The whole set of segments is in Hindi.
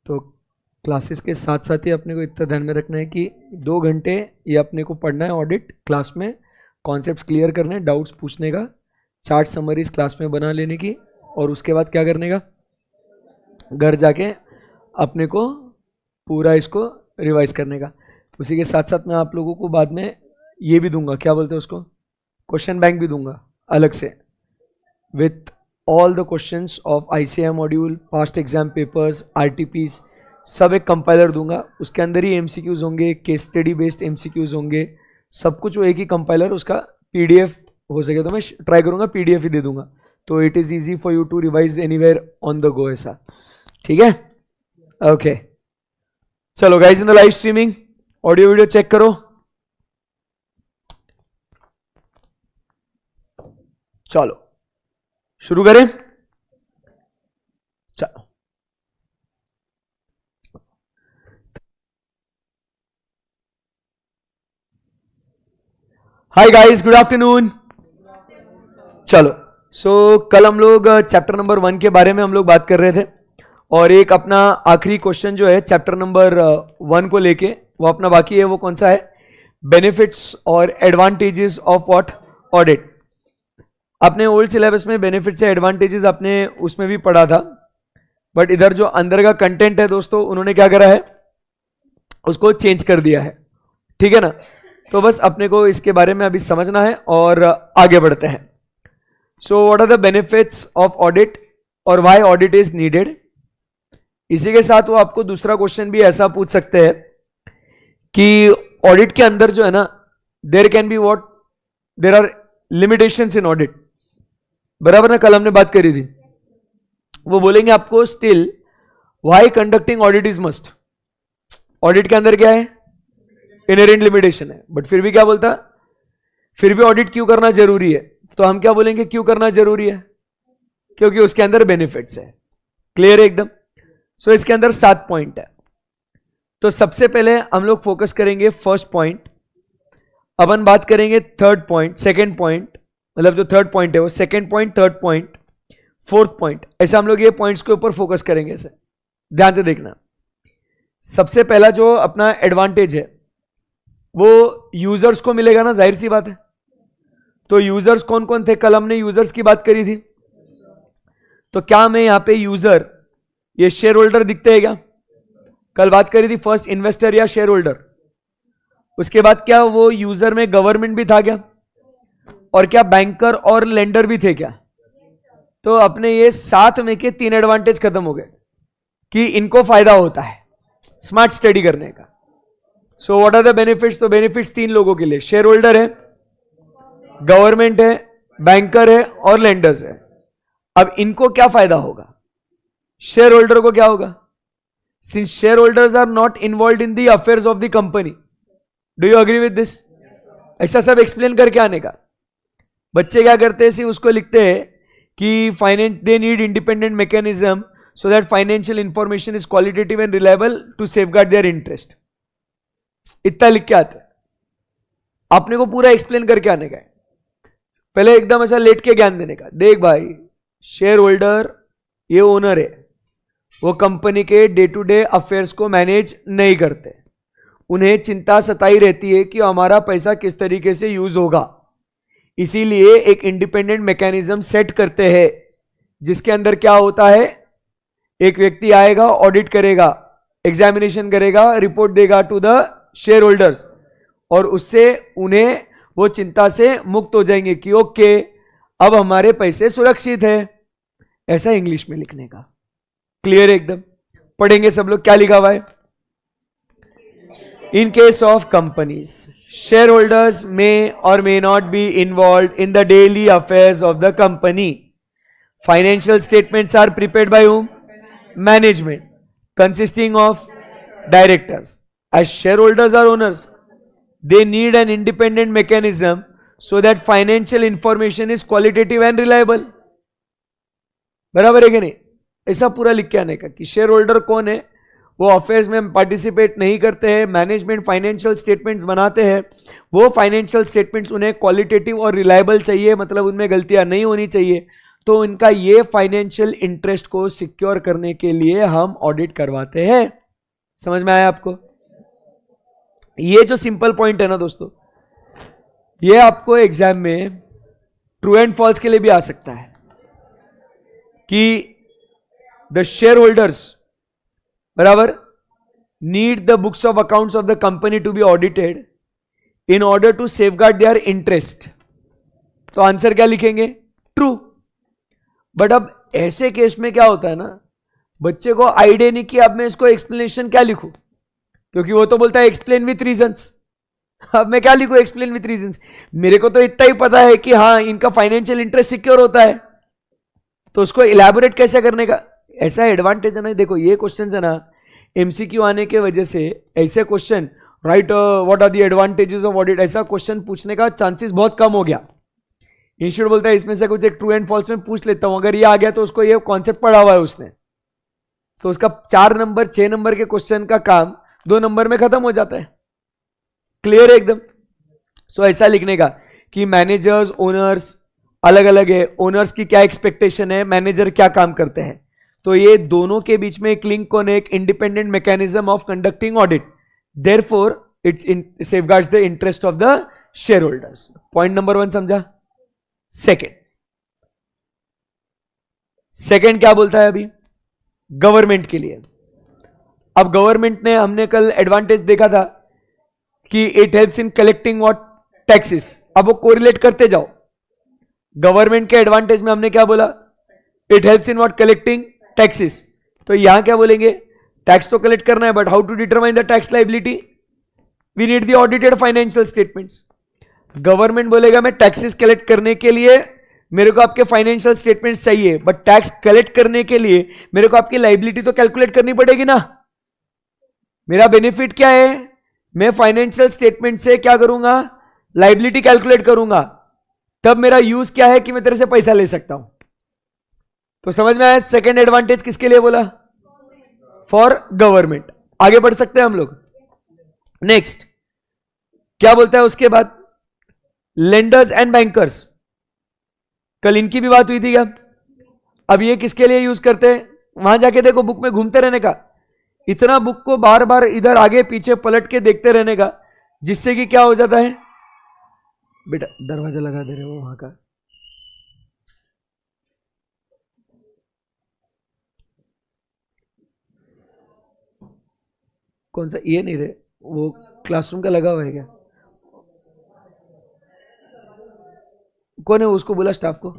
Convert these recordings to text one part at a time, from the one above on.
तो क्लासेस के साथ साथ ही अपने को इतना ध्यान में रखना है कि 2 घंटे ये अपने को पढ़ना है ऑडिट क्लास में, कॉन्सेप्ट्स क्लियर करने, डाउट्स पूछने का, चार्ट समरीज क्लास में बना लेने की, और उसके बाद क्या करने का, घर जाके अपने को पूरा इसको रिवाइज करने का। उसी के साथ साथ मैं आप लोगों को बाद में ये भी दूंगा, क्या बोलते हैं उसको, क्वेश्चन बैंक भी दूंगा अलग से, with all the questions of ICAI module, past exam papers, RTPs, सब एक कंपाइलर दूंगा। उसके अंदर ही MCQs होंगे, केस स्टडी बेस्ड MCQs होंगे, सब कुछ वो एक ही कंपाइलर, उसका PDF हो सके तो मैं ट्राई करूंगा PDF ही दे दूंगा, तो it is easy for you to revise anywhere on the go, ऐसा, ठीक है। ओके चलो guys, in the live streaming audio video check करो। चलो शुरू करें, चलो। Hi guys, good afternoon. चलो कल हम लोग चैप्टर नंबर 1 के बारे में हम लोग बात कर रहे थे, और एक अपना आखिरी क्वेश्चन जो है चैप्टर नंबर 1 को लेके वो अपना बाकी है, वो कौन सा है, बेनिफिट्स और एडवांटेजेस ऑफ व्हाट, ऑडिट। अपने ओल्ड सिलेबस में बेनिफिट्स या एडवांटेजेस आपने उसमें भी पढ़ा था, बट इधर जो अंदर का कंटेंट है दोस्तों, उन्होंने क्या करा है, उसको चेंज कर दिया है, ठीक है ना। तो बस अपने को इसके बारे में अभी समझना है और आगे बढ़ते हैं। So what are the benefits of audit और व्हाई ऑडिट इज नीडेड। इसी के साथ वो आपको दूसरा क्वेश्चन भी ऐसा पूछ सकते हैं कि ऑडिट के अंदर जो है ना, there can be what, there are limitations in audit, बराबर ना, कल हमने बात करी थी। वो बोलेंगे आपको still why conducting audit is must. Audit के अंदर क्या है, इनहेरेंट लिमिटेशन है, बट फिर भी क्या बोलता, फिर भी ऑडिट क्यों करना जरूरी है। तो हम क्या बोलेंगे, क्यों करना जरूरी है, क्योंकि उसके अंदर बेनिफिट्स है। क्लियर है एकदम। सो इसके अंदर 7 पॉइंट है। तो सबसे पहले हम लोग फोकस करेंगे फर्स्ट पॉइंट, अपन बात करेंगे थर्ड पॉइंट, सेकेंड पॉइंट, मतलब जो थर्ड पॉइंट है वो second point, third point, fourth point, ऐसे हम लोग ये पॉइंट्स के ऊपर फोकस करेंगे। ऐसे ध्यान से देखना। सबसे पहला जो अपना एडवांटेज है वो यूजर्स को मिलेगा ना, जाहिर सी बात है। तो यूजर्स कौन कौन थे, कल हमने यूजर्स की बात करी थी। तो क्या हमें यहां पे यूजर, ये शेयर होल्डर दिखते हैं क्या, कल बात करी थी, फर्स्ट इन्वेस्टर या शेयर होल्डर। उसके बाद क्या वो यूजर में गवर्नमेंट भी था क्या, और क्या बैंकर और लेंडर भी थे क्या। तो अपने ये साथ में के 3 एडवांटेज खत्म हो गए कि इनको फायदा होता है स्मार्ट स्टडी करने का। So what are the benefits. तो बेनिफिट्स 3 लोगों के लिए, शेयर होल्डर है, गवर्नमेंट है, बैंकर है और लेंडर्स है। अब इनको क्या फायदा होगा, शेयर होल्डर को क्या होगा, since share holders are not involve in the affairs of the company. Do you agree with this. ऐसा सब एक्सप्लेन करके आने का। बच्चे क्या करते हैं, उसको लिखते हैं कि finance, they need independent mechanism so that financial information is qualitative and reliable to safeguard their interest. इतना लिख के आते हैं। आपने को पूरा एक्सप्लेन करके आने का है, पहले एकदम ऐसा लेट के ज्ञान देने का। देख भाई, शेयर होल्डर ये ओनर है, वो कंपनी के डे टू डे अफेयर्स को मैनेज नहीं करते। उन्हें चिंता सताई रहती है कि हमारा पैसा किस तरीके से यूज होगा, इसीलिए एक इंडिपेंडेंट मैकेनिज्म सेट करते हैं, जिसके अंदर क्या होता है, एक व्यक्ति आएगा, ऑडिट करेगा, एग्जामिनेशन करेगा, रिपोर्ट देगा टू द शेयर होल्डर्स, और उससे उन्हें वो चिंता से मुक्त हो जाएंगे कि ओके अब हमारे पैसे सुरक्षित है। ऐसा इंग्लिश में लिखने का। क्लियर एकदम। पढ़ेंगे सब लोग, क्या लिखा हुआ है। In case of companies, shareholders may or may not be involved in the daily affairs of the company. Financial statements are prepared by whom? Management, consisting of directors. As shareholders are owners, they need an independent mechanism so that financial information is qualitative and reliable. बराबर है कि नहीं। ऐसा पूरा लिख के आने का कि शेयर होल्डर कौन है, वो अफेयर्स में पार्टिसिपेट नहीं करते हैं, मैनेजमेंट फाइनेंशियल स्टेटमेंट्स बनाते हैं, वो फाइनेंशियल स्टेटमेंट्स उन्हें क्वालिटेटिव और रिलायबल चाहिए, मतलब उनमें गलतियां नहीं होनी चाहिए। तो इनका ये फाइनेंशियल इंटरेस्ट को सिक्योर करने के लिए हम ऑडिट करवाते हैं। समझ में आया आपको? ये जो सिंपल पॉइंट है ना दोस्तों, ये आपको एग्जाम में ट्रू एंड फॉल्स के लिए भी आ सकता है कि द शेयर होल्डर्स बराबर need the books of accounts of the company to be audited in order to safeguard their interest. तो आंसर क्या लिखेंगे? ट्रू। बट अब ऐसे केस में क्या होता है ना, बच्चे को आइडिया नहीं कि अब मैं इसको एक्सप्लेनेशन क्या लिखूं, क्योंकि वो तो बोलता है एक्सप्लेन विथ रीजंस। अब मैं क्या लिखूं एक्सप्लेन विथ रीजंस? मेरे को तो इतना ही पता है कि हाँ इनका फाइनेंशियल इंटरेस्ट सिक्योर होता है, तो उसको इलैबोरेट कैसे करने का? ऐसा एडवांटेज है ना। देखो ये क्वेश्चन है ना, एमसीक्यू आने के वजह से ऐसे question, right what are the advantages of audit, ऐसा क्वेश्चन पूछने का चांसेस बहुत कम हो गया। इंस्टीट्यूट बोलता है इसमें से कुछ एक ट्रू एंड फॉल्स में पूछ लेता हूं, अगर ये आ गया तो उसको ये कॉन्सेप्ट पढ़ा हुआ है उसने, तो उसका 4 नंबर 6 नंबर के क्वेश्चन का काम 2 नंबर में खत्म हो जाता है। क्लियर है एकदम? सो ऐसा लिखने का कि मैनेजर्स ओनर्स अलग अलग है, ओनर्स की क्या एक्सपेक्टेशन है, मैनेजर क्या काम करते हैं, तो ये दोनों के बीच में एक लिंक कौन है? एक independent mechanism of conducting audit, therefore it safeguards the interest of the share holders. Point number 1 समझा? सेकेंड क्या बोलता है अभी? गवर्नमेंट के लिए। अब गवर्नमेंट ने, हमने कल एडवांटेज देखा था कि it helps in collecting what? Taxes. अब वो कोरिलेट करते जाओ। गवर्नमेंट के एडवांटेज में हमने क्या बोला? It helps in what? Collecting taxes. तो यहां क्या बोलेंगे? टैक्स तो कलेक्ट करना है, but how to determine the tax liability? We need the audited financial statements. Government बोलेगा मैं टैक्सेस कलेक्ट करने के लिए मेरे को आपके फाइनेंशियल स्टेटमेंट्स चाहिए, बट टैक्स कलेक्ट करने के लिए मेरे को आपकी लाइबिलिटी तो कैलकुलेट करनी पड़ेगी ना। मेरा बेनिफिट क्या है? मैं फाइनेंशियल स्टेटमेंट से क्या करूंगा? लाइबिलिटी कैलकुलेट करूंगा। तब मेरा यूज क्या है कि मैं तेरे से पैसा ले सकता हूं। तो समझ में आया? सेकेंड एडवांटेज किसके लिए बोला? For government. आगे बढ़ सकते हैं हम लोग। नेक्स्ट क्या बोलता है उसके बाद? Lenders and bankers. कल इनकी भी बात हुई थी क्या? अब ये किसके लिए यूज करते हैं? वहां जाके देखो, बुक में घूमते रहने का, इतना बुक को बार बार इधर आगे पीछे पलट के देखते रहने का, जिससे कि क्या हो जाता है? बेटा दरवाजा लगा दे रहे हो वहां का। कौन सा? ये नहीं रहे, वो क्लासरूम का लगा हुआ है क्या? कौन है? उसको बोला स्टाफ को?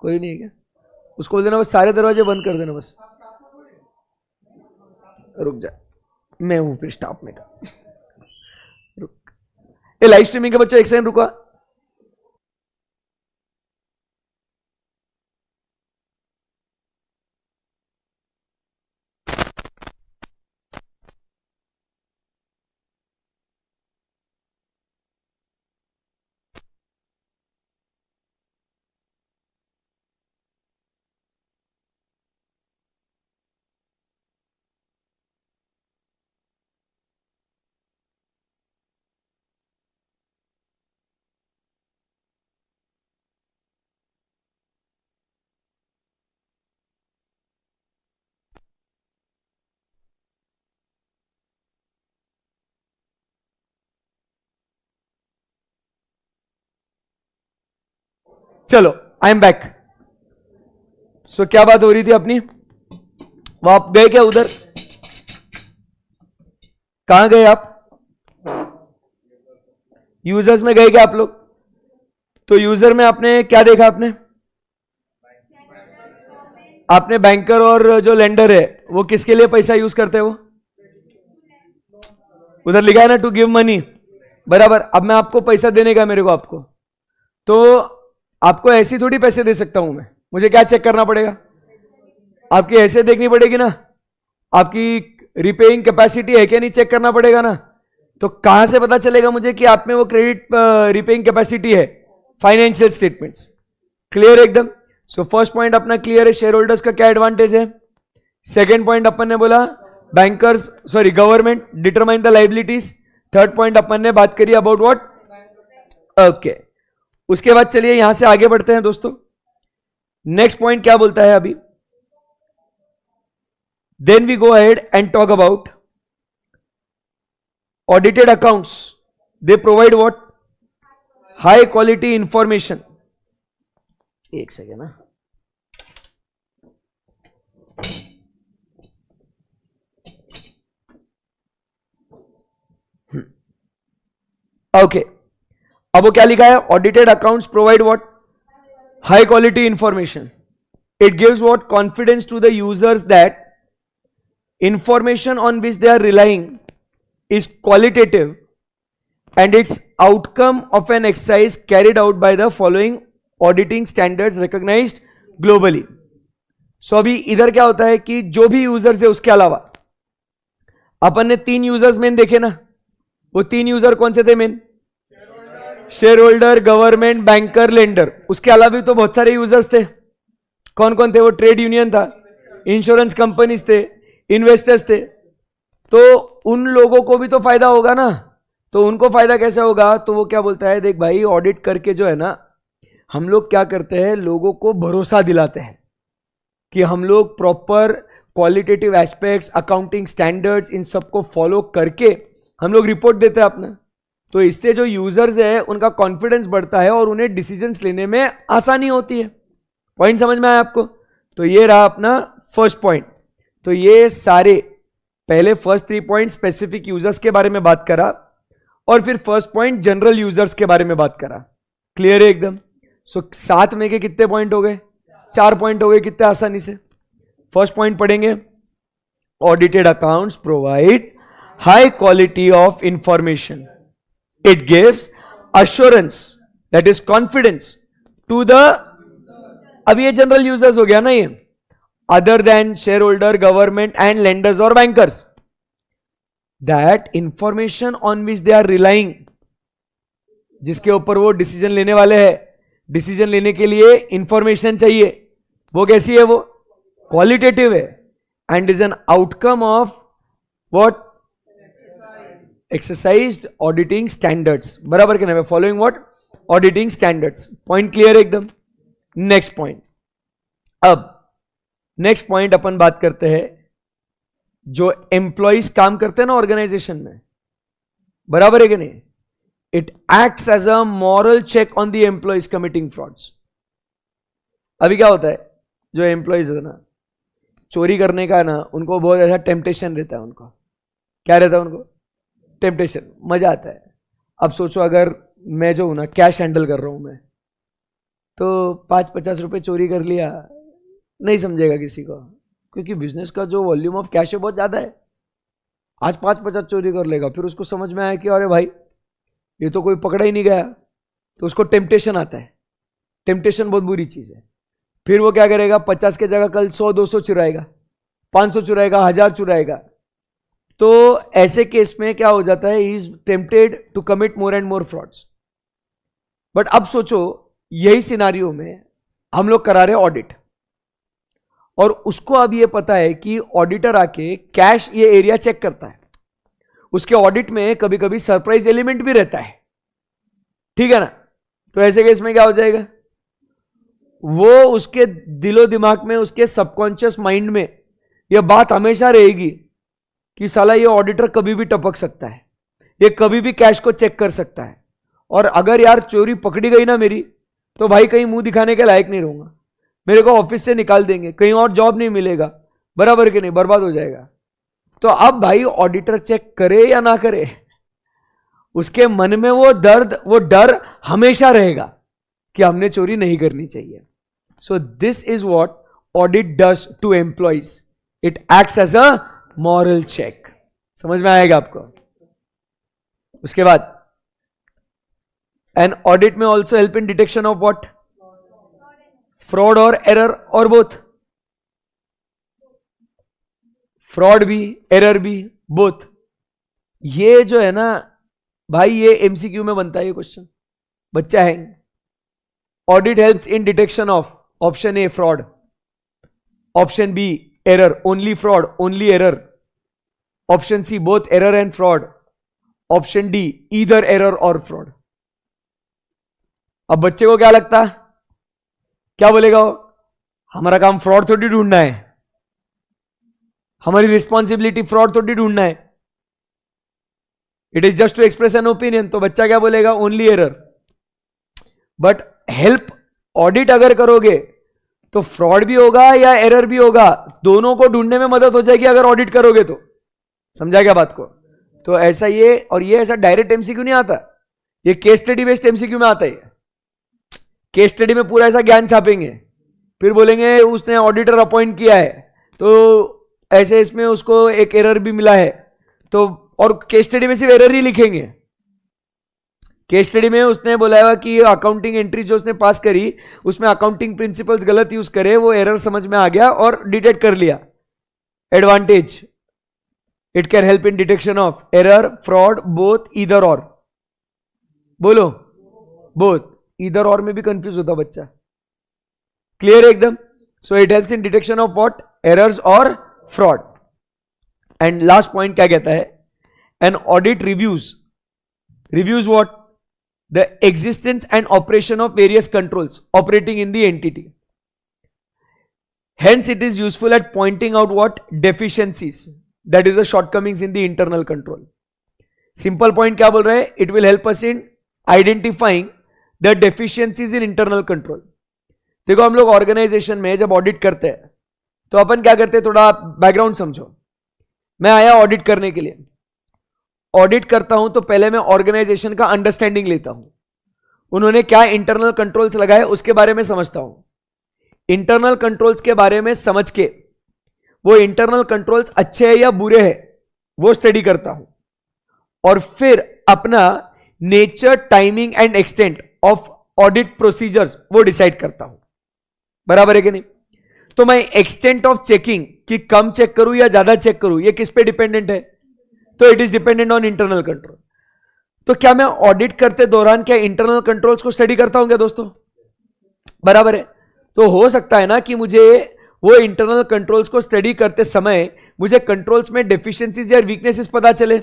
कोई नहीं है क्या? उसको बोल देना बस सारे दरवाजे बंद कर देना बस। रुक जा, मैं हूं फिर स्टाफ में का। रुक, ये लाइव स्ट्रीमिंग के बच्चों एक सेकंड रुको। चलो आई एम बैक। सो क्या बात हो रही थी अपनी? वो आप गए क्या उधर? कहां गए आप? यूजर्स में गए क्या आप लोग? तो यूजर में आपने क्या देखा? आपने बैंकर और जो लेंडर है वो किसके लिए पैसा यूज करते हो? उधर लिखा है ना टू गिव मनी, बराबर। अब मैं आपको पैसा देने का, मेरे को आपको, तो आपको ऐसी थोड़ी पैसे दे सकता हूं मैं। मुझे क्या चेक करना पड़ेगा? आपकी ऐसे देखनी पड़ेगी ना, आपकी रिपेइंग कैपेसिटी है क्या नहीं, चेक करना पड़ेगा ना। तो कहां से पता चलेगा मुझे कि आप में वो क्रेडिट रिपेइंग कैपेसिटी है? Financial statements. क्लियर एकदम? सो फर्स्ट पॉइंट अपना क्लियर है, शेयर होल्डर्स का क्या एडवांटेज है। सेकेंड पॉइंट अपन ने बोला bankers, sorry government determine the liabilities. Third point अपन ने बात करी अबाउट व्हाट? ओके, उसके बाद चलिए यहां से आगे बढ़ते हैं दोस्तों। नेक्स्ट पॉइंट क्या बोलता है अभी? Then we go ahead and talk about audited accounts. They provide what? High quality information. एक सेकेंड ना. ओके, अब वो क्या लिखा है? Audited accounts provide what? High quality information. It gives what? Confidence to the users that information on which they are relying is qualitative and its outcome of an exercise carried out by the following auditing standards recognized globally. So अभी इधर क्या होता है कि जो भी यूजर्स है उसके अलावा अपन ने 3 यूजर्स मेन देखे ना. वो 3 यूजर कौन से थे main? Share holder, government, banker, lender. उसके अलावा भी तो बहुत सारे यूजर्स थे. कौन कौन थे वो? ट्रेड यूनियन था, इंश्योरेंस कंपनीज थे, इन्वेस्टर्स थे. तो उन लोगों को भी तो फायदा होगा ना. तो उनको फायदा कैसे होगा? तो वो क्या बोलता है, देख भाई ऑडिट करके जो है ना, हम लोग क्या करते हैं, लोगों को भरोसा दिलाते हैं कि हम लोग proper qualitative aspects, accounting standards, इन सबको फॉलो करके हम लोग रिपोर्ट देते हैं अपना. तो इससे जो यूजर्स है उनका कॉन्फिडेंस बढ़ता है और उन्हें डिसीजंस लेने में आसानी होती है. पॉइंट समझ में आया आपको? तो ये रहा अपना फर्स्ट पॉइंट. तो ये सारे पहले फर्स्ट 3 पॉइंट स्पेसिफिक यूजर्स के बारे में बात करा और फिर फर्स्ट पॉइंट जनरल यूजर्स के बारे में बात करा. क्लियर है एकदम? सो 7 में के कितने पॉइंट हो गए? 4 पॉइंट हो गए. कितने आसानी से. फर्स्ट पॉइंट पढ़ेंगे, audited accounts provide high quality of information. It gives assurance, that is confidence to the, अब ये जनरल यूजर्स हो गया ना, ये other than shareholder, government and lenders or bankers, that information on which they are relying, जिसके ऊपर वो डिसीजन लेने वाले हैं, डिसीजन लेने के लिए इंफॉर्मेशन चाहिए, वो कैसी है? वो क्वालिटेटिव है and is an outcome of what? Exercised auditing standards. बराबर के नाम है, following what? Auditing standards. Point clear है एकदम? Next point. अब नेक्स्ट पॉइंट अपन बात करते हैं, जो एम्प्लॉइज काम करते हैं ना ऑर्गेनाइजेशन में, बराबर है कि नहीं? It acts as a moral check on the employees committing frauds. अभी क्या होता है, जो एम्प्लॉइज है ना, चोरी करने का ना उनको बहुत ऐसा टेम्पटेशन रहता है. उनको क्या रहता है? उनको टेम्पटेशन, मजा आता है. अब सोचो अगर मैं जो हूं ना, कैश हैंडल कर रहा हूं मैं, तो 5-50 रुपए चोरी कर लिया, नहीं समझेगा किसी को, क्योंकि बिजनेस का जो वॉल्यूम ऑफ कैश है बहुत ज्यादा है. आज 5-50 चोरी कर लेगा, फिर उसको समझ में आया कि अरे भाई ये तो कोई पकड़ा ही नहीं गया, तो उसको टेम्पटेशन आता है. टेम्पटेशन बहुत बुरी चीज है. फिर वो क्या करेगा? 50 के जगह कल 100-200 चुराएगा, 500 चुराएगा, 1000 चुराएगा. तो ऐसे केस में क्या हो जाता है? He is tempted to commit more and more frauds. But अब सोचो, यही सिनारियो में हम लोग करा रहे ऑडिट, और उसको अब ये पता है कि ऑडिटर आके कैश ये एरिया चेक करता है. उसके ऑडिट में कभी कभी सरप्राइज एलिमेंट भी रहता है. ठीक है ना? तो ऐसे केस में क्या हो जाएगा? वो उसके दिलो दिमाग में, उसके सबकॉन्शियस माइंड में यह बात हमेशा रहेगी कि साला ये ऑडिटर कभी भी टपक सकता है, ये कभी भी कैश को चेक कर सकता है, और अगर यार चोरी पकड़ी गई ना मेरी, तो भाई कहीं मुंह दिखाने के लायक नहीं रहूंगा, मेरे को ऑफिस से निकाल देंगे, कहीं और जॉब नहीं मिलेगा. बराबर के नहीं? बर्बाद हो जाएगा. तो अब भाई ऑडिटर चेक करे या ना करे, उसके मन में वो दर्द, वो डर हमेशा रहेगा कि हमने चोरी नहीं करनी चाहिए. So this is what audit does to employees. It acts as a moral check. समझ में आएगा आपको? उसके बाद एन ऑडिट में also help in detection of what? Fraud और एरर, और बोथ. फ्रॉड भी, एरर भी, बोथ. ये जो है ना भाई, ये एमसीक्यू में बनता है ये क्वेश्चन, बच्चा है. Audit helps in detection of, option A fraud, option B error, only fraud, only error, option C both error and fraud, option D either error और फ्रॉड. अब बच्चे को क्या लगता, क्या बोलेगा वो? हमारा काम फ्रॉड थोड़ी ढूंढना है, हमारी रिस्पॉन्सिबिलिटी फ्रॉड थोड़ी ढूंढना है। It is just to express an opinion. तो बच्चा क्या बोलेगा? Only error. But help audit अगर करोगे तो फ्रॉड भी होगा या एरर भी होगा, दोनों को ढूंढने में मदद हो जाएगी अगर ऑडिट करोगे तो। समझा क्या बात को? तो ऐसा ये, और ये ऐसा डायरेक्ट एमसीक्यू नहीं आता, ये केस स्टडी बेस्ड एमसीक्यू में आता है। केस स्टडी में पूरा ऐसा ज्ञान छापेंगे, फिर बोलेंगे उसने ऑडिटर अपॉइंट किया है तो ऐसे इसमें उसको एक एरर भी मिला है, तो और केस स्टडी में सिर्फ एरर ही लिखेंगे। केस स्टडी में उसने बोला कि अकाउंटिंग एंट्री जो उसने पास करी उसमें अकाउंटिंग प्रिंसिपल्स गलत यूज करे, वो एरर समझ में आ गया और डिटेक्ट कर लिया। Advantage, it can help in detection of error, fraud, both, either और। बोलो बोथ, ईदर और में भी कंफ्यूज होता बच्चा। क्लियर एकदम? So it helps in detection of what? Errors और फ्रॉड। एंड लास्ट पॉइंट क्या कहता है? An audit reviews what? The existence and operation of various controls operating in the entity. Hence it is useful at pointing out what? Deficiencies, that is the shortcomings in the internal control. Simple point क्या बोल रहे हैं? It will help us in identifying the deficiencies in internal control. देखो हम लोग ऑर्गेनाइजेशन में जब ऑडिट करते हैं तो अपन क्या करते हैं, थोड़ा बैकग्राउंड समझो। मैं आया ऑडिट करने के लिए, ऑडिट करता हूं तो पहले मैं ऑर्गेनाइजेशन का अंडरस्टैंडिंग लेता हूं, उन्होंने क्या इंटरनल कंट्रोल्स लगाए उसके बारे में समझता हूं। इंटरनल कंट्रोल्स के बारे में समझ के वो इंटरनल कंट्रोल्स अच्छे हैं या बुरे हैं वो स्टडी करता हूं, और फिर अपना nature, timing and extent of audit procedures वो डिसाइड करता हूं। बराबर है कि नहीं? तो मैं एक्सटेंट ऑफ चेकिंग कि कम चेक करूं या ज्यादा चेक करूं, ये किस पे डिपेंडेंट है? तो it is dependent on internal control. तो क्या मैं ऑडिट करते दौरान क्या इंटरनल कंट्रोल्स को स्टडी करता हूं क्या दोस्तों? बराबर है। तो हो सकता है ना कि मुझे वो इंटरनल कंट्रोल्स को स्टडी करते समय मुझे कंट्रोल्स में डेफिशिएंसीज या वीकनेसेस पता चले।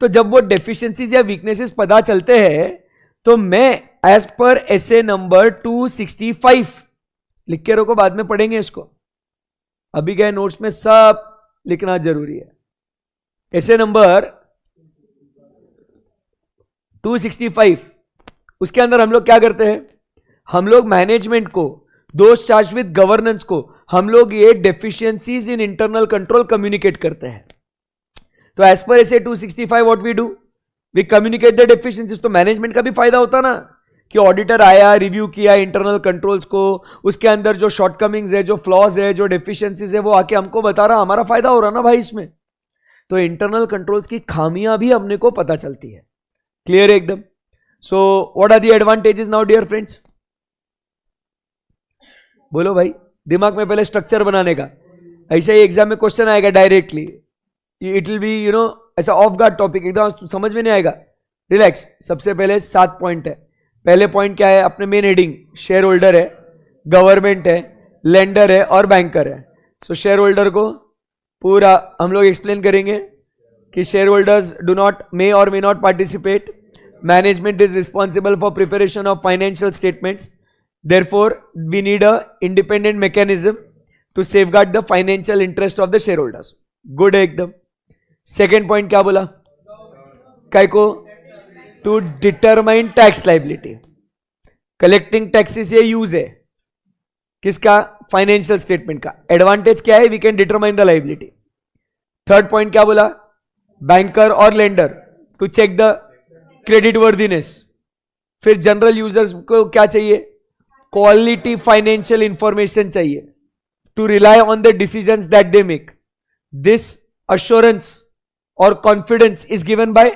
तो जब वो डेफिशिएंसीज या वीकनेसेस पता चलते हैं तो मैं एज पर एसए नंबर 265 लिख के रखो, बाद में पढ़ेंगे इसको, अभी गए नोट्स में सब लिखना जरूरी है। एसए नंबर 265, उसके अंदर हम लोग क्या करते हैं? हम लोग मैनेजमेंट को, दोज चार्ज विद गवर्नेंस को, हम लोग ये deficiencies in internal control communicate करते हैं। तो as per SA 265 what we do? We communicate the deficiencies. तो मैनेजमेंट का भी फायदा होता ना कि ऑडिटर आया, रिव्यू किया इंटरनल कंट्रोल्स को, उसके अंदर जो शॉर्टकमिंग्स है, जो फ्लॉज है, जो डेफिशिएंसीज है, वो आके हमको बता रहा, हमारा फायदा हो रहा ना भाई इसमें। तो इंटरनल कंट्रोल्स की खामियां भी हमने को पता चलती है। क्लियर है एकदम? So what are the advantages now dear friends? बोलो भाई, दिमाग में पहले स्ट्रक्चर बनाने का, ऐसे ही एग्जाम में क्वेश्चन आएगा डायरेक्टली, इट विल बी ऐसा ऑफ गार्ड टॉपिक, एकदम समझ में नहीं आएगा। रिलैक्स। सबसे पहले 7 पॉइंट है। पहले पॉइंट क्या है? अपने मेन हेडिंग, शेयर होल्डर है, गवर्नमेंट है, लेंडर है और बैंकर है। सो शेयर होल्डर को पूरा हम लोग एक्सप्लेन करेंगे कि शेयर होल्डर्स डू नॉट, मे और may not participate, management is responsible for preparation of financial statements, therefore we need a independent mechanism to safeguard the financial interest of the shareholders. Good है एकदम। सेकेंड पॉइंट क्या बोला? काय को? To determine tax liability. Collecting taxes ये यूज है किसका? फाइनेंशियल स्टेटमेंट का। एडवांटेज क्या है? We can determine the liability. Third point क्या बोला? बैंकर और lender to check the credit worthiness. फिर जनरल यूजर्स को क्या चाहिए? क्वालिटी फाइनेंशियल इंफॉर्मेशन चाहिए to rely on the decisions that they make. This assurance और confidence is given by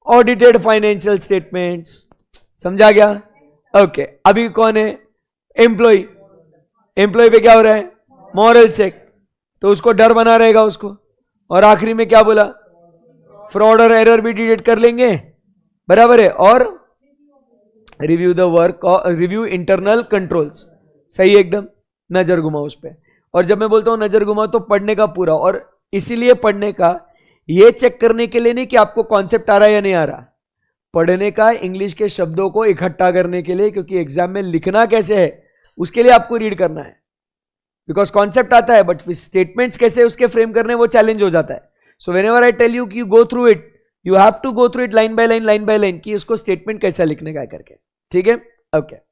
audited financial statements. समझा गया? ओके। अभी कौन है? एम्प्लॉय। एम्प्लॉय पे क्या हो रहा है? मॉरल चेक, तो उसको डर बना रहेगा उसको। और आखिरी में क्या बोला? फ्रॉड और एरर भी डिटेक्ट कर लेंगे। बराबर है। और review the work, review internal controls. सही एकदम। नजर घुमाओ उस पर। और जब मैं बोलता हूं नजर घुमाओ तो पढ़ने का पूरा, और इसीलिए पढ़ने का, ये चेक करने के लिए नहीं कि आपको कॉन्सेप्ट आ रहा है या नहीं आ रहा, पढ़ने का इंग्लिश के शब्दों को इकट्ठा करने के लिए, क्योंकि एग्जाम में लिखना कैसे है उसके लिए आपको रीड करना है। बिकॉज कॉन्सेप्ट आता है बट स्टेटमेंट्स कैसे उसके फ्रेम करने वो चैलेंज हो जाता है. So whenever I tell you कि you go through it, you have to go through it line by line कि उसको स्टेटमेंट कैसा लिखने का करके. ठीक है, ओके.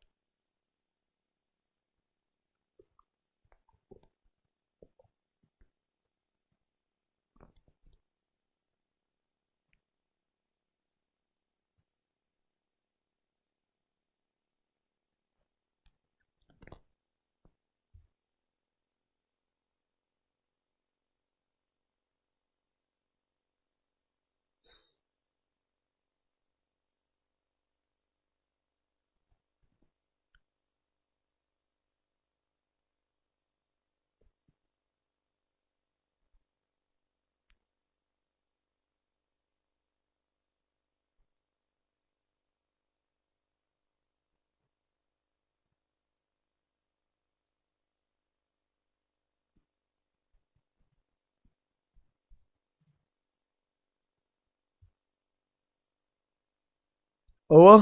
ओवर.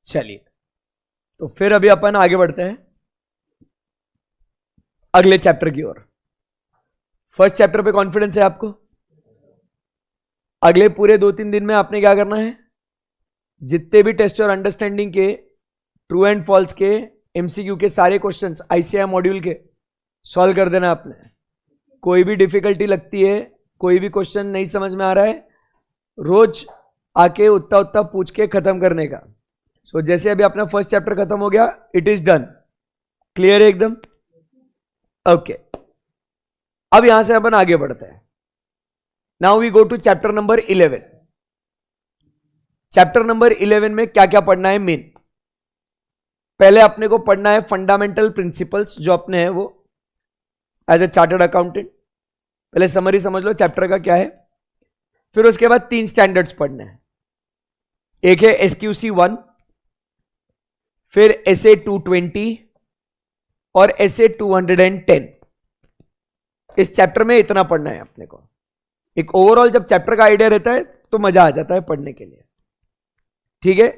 चलिए, तो फिर अभी अपन आगे बढ़ते हैं अगले चैप्टर की ओर. फर्स्ट चैप्टर पे कॉन्फिडेंस है आपको? अगले पूरे 2-3 दिन में आपने क्या करना है, जितने भी टेस्ट और अंडरस्टैंडिंग के ट्रू एंड फॉल्स के एमसीक्यू के सारे क्वेश्चंस आईसीआई मॉड्यूल के सॉल्व कर देना आपने. कोई भी डिफिकल्टी लगती है, कोई भी क्वेश्चन नहीं समझ में आ रहा है, रोज आके उतना उतना पूछ के खत्म करने का. सो जैसे अभी अपना फर्स्ट चैप्टर खत्म हो गया, इट इज डन. क्लियर है एकदम? ओके. अब यहां से अपन आगे बढ़ते हैं. Now we go to chapter number 11. Chapter number 11 में क्या क्या पढ़ना है मेन? पहले अपने को पढ़ना है फंडामेंटल प्रिंसिपल्स, जो अपने हैं वो एज ए चार्टर्ड अकाउंटेंट. पहले समरी समझ लो चैप्टर का क्या है. फिर उसके बाद 3 स्टैंडर्ड्स पढ़ने हैं. एक है एसक्यूसी 1, फिर एसए 220 और एसए 210. इस चैप्टर में इतना पढ़ना है अपने को. एक ओवरऑल जब चैप्टर का आइडिया रहता है तो मजा आ जाता है पढ़ने के लिए. ठीक है,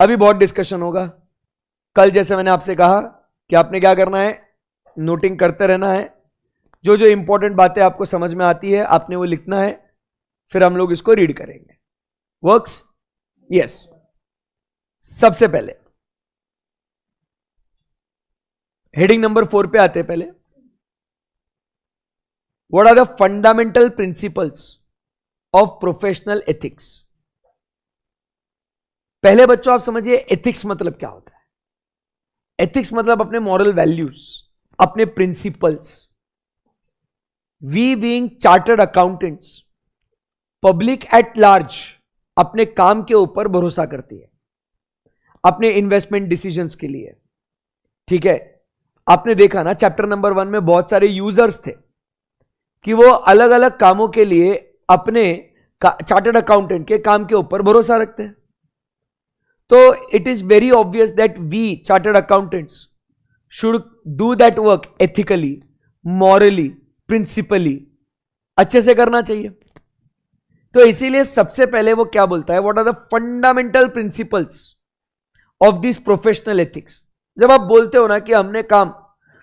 अभी बहुत डिस्कशन होगा. कल जैसे मैंने आपसे कहा कि आपने क्या करना है, नोटिंग करते रहना है. जो जो इंपॉर्टेंट बातें आपको समझ में आती है आपने वो लिखना है, फिर हम लोग इसको रीड करेंगे. वर्क्स? यस. सबसे पहले हेडिंग नंबर 4 पे आते हैं. पहले what are the fundamental principles of professional ethics. पहले बच्चों आप समझिए एथिक्स मतलब क्या होता है. एथिक्स मतलब अपने मॉरल वैल्यूज, अपने principles. We being chartered accountants, public at large अपने काम के ऊपर भरोसा करती है अपने इन्वेस्टमेंट डिसीजंस के लिए. ठीक है, आपने देखा ना चैप्टर नंबर 1 में बहुत सारे यूजर्स थे कि वो अलग अलग कामों के लिए अपने चार्टर्ड अकाउंटेंट के काम के ऊपर भरोसा रखते हैं. तो it is very obvious that we chartered accountants should do that work ethically, morally, principally, अच्छे से करना चाहिए. तो इसीलिए सबसे पहले वो क्या बोलता है, what are the fundamental principles of this professional ethics. जब आप बोलते हो ना कि हमने काम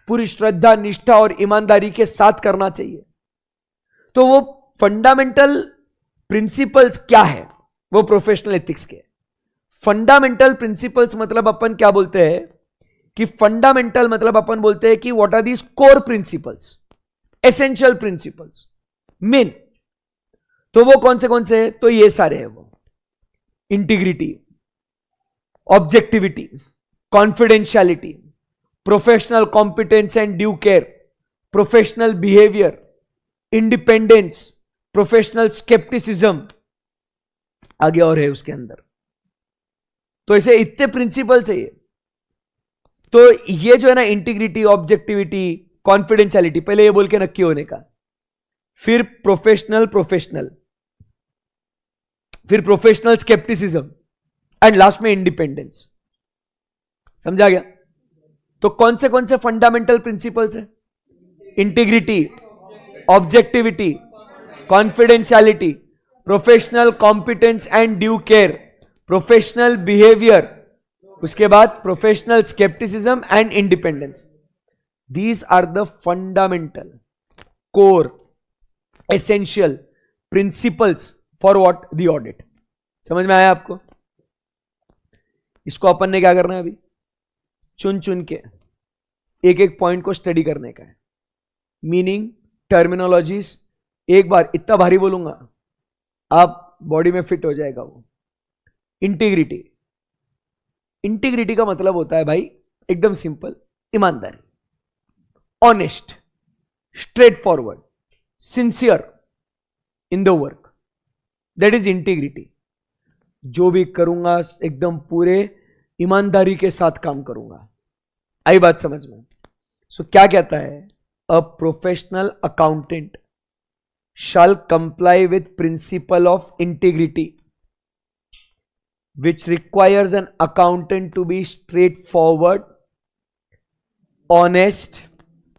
पूरी श्रद्धा, निष्ठा और ईमानदारी के साथ करना चाहिए, तो वो फंडामेंटल प्रिंसिपल्स क्या है वो प्रोफेशनल एथिक्स के. फंडामेंटल प्रिंसिपल्स मतलब अपन क्या बोलते हैं कि फंडामेंटल मतलब अपन बोलते हैं कि what are these core principles, essential principles, main. तो वो कौन से हैं? तो ये सारे हैं वो. Integrity, objectivity, confidentiality, professional competence and due care, professional behaviour, independence, professional scepticism, आगे और है उसके अंदर. तो ऐसे इतने प्रिंसिपल्स है ये. तो ये जो है ना इंटीग्रिटी, ऑब्जेक्टिविटी, कॉन्फिडेंशियलिटी, पहले ये बोल के नक्की होने का, फिर प्रोफेशनल फिर प्रोफेशनल स्केप्टिसिज्म एंड लास्ट में इंडिपेंडेंस. समझा गया? तो कौन से फंडामेंटल प्रिंसिपल्स है? Integrity, objectivity, confidentiality, professional competence and due care, professional behaviour, उसके बाद professional scepticism and independence. These are the fundamental core essential principles for what the audit. समझ में आया आपको? इसको अपन ने क्या करना है अभी? चुन चुन के एक एक पॉइंट को स्टडी करने का है. मीनिंग, टर्मिनोलॉजीज, एक बार इतना भारी बोलूंगा आप बॉडी में फिट हो जाएगा वो. इंटीग्रिटी. इंटीग्रिटी का मतलब होता है भाई एकदम सिंपल, ईमानदारी, honest, straight forward, sincere in the work. That is integrity. जो भी करूंगा एकदम पूरे ईमानदारी के साथ काम करूंगा. आई बात समझ में? सो क्या कहता है? A professional accountant shall comply with principle of integrity, which requires an accountant to be straightforward, honest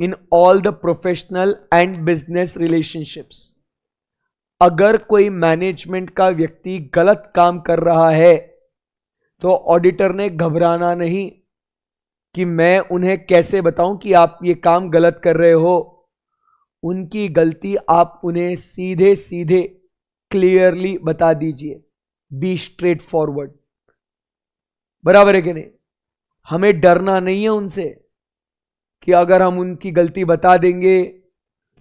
in all the professional and business relationships. अगर कोई मैनेजमेंट का व्यक्ति गलत काम कर रहा है तो ऑडिटर ने घबराना नहीं कि मैं उन्हें कैसे बताऊं कि आप ये काम गलत कर रहे हो. उनकी गलती आप उन्हें सीधे सीधे क्लियरली बता दीजिए. Be straight forward. बराबर है कि नहीं? हमें डरना नहीं है उनसे कि अगर हम उनकी गलती बता देंगे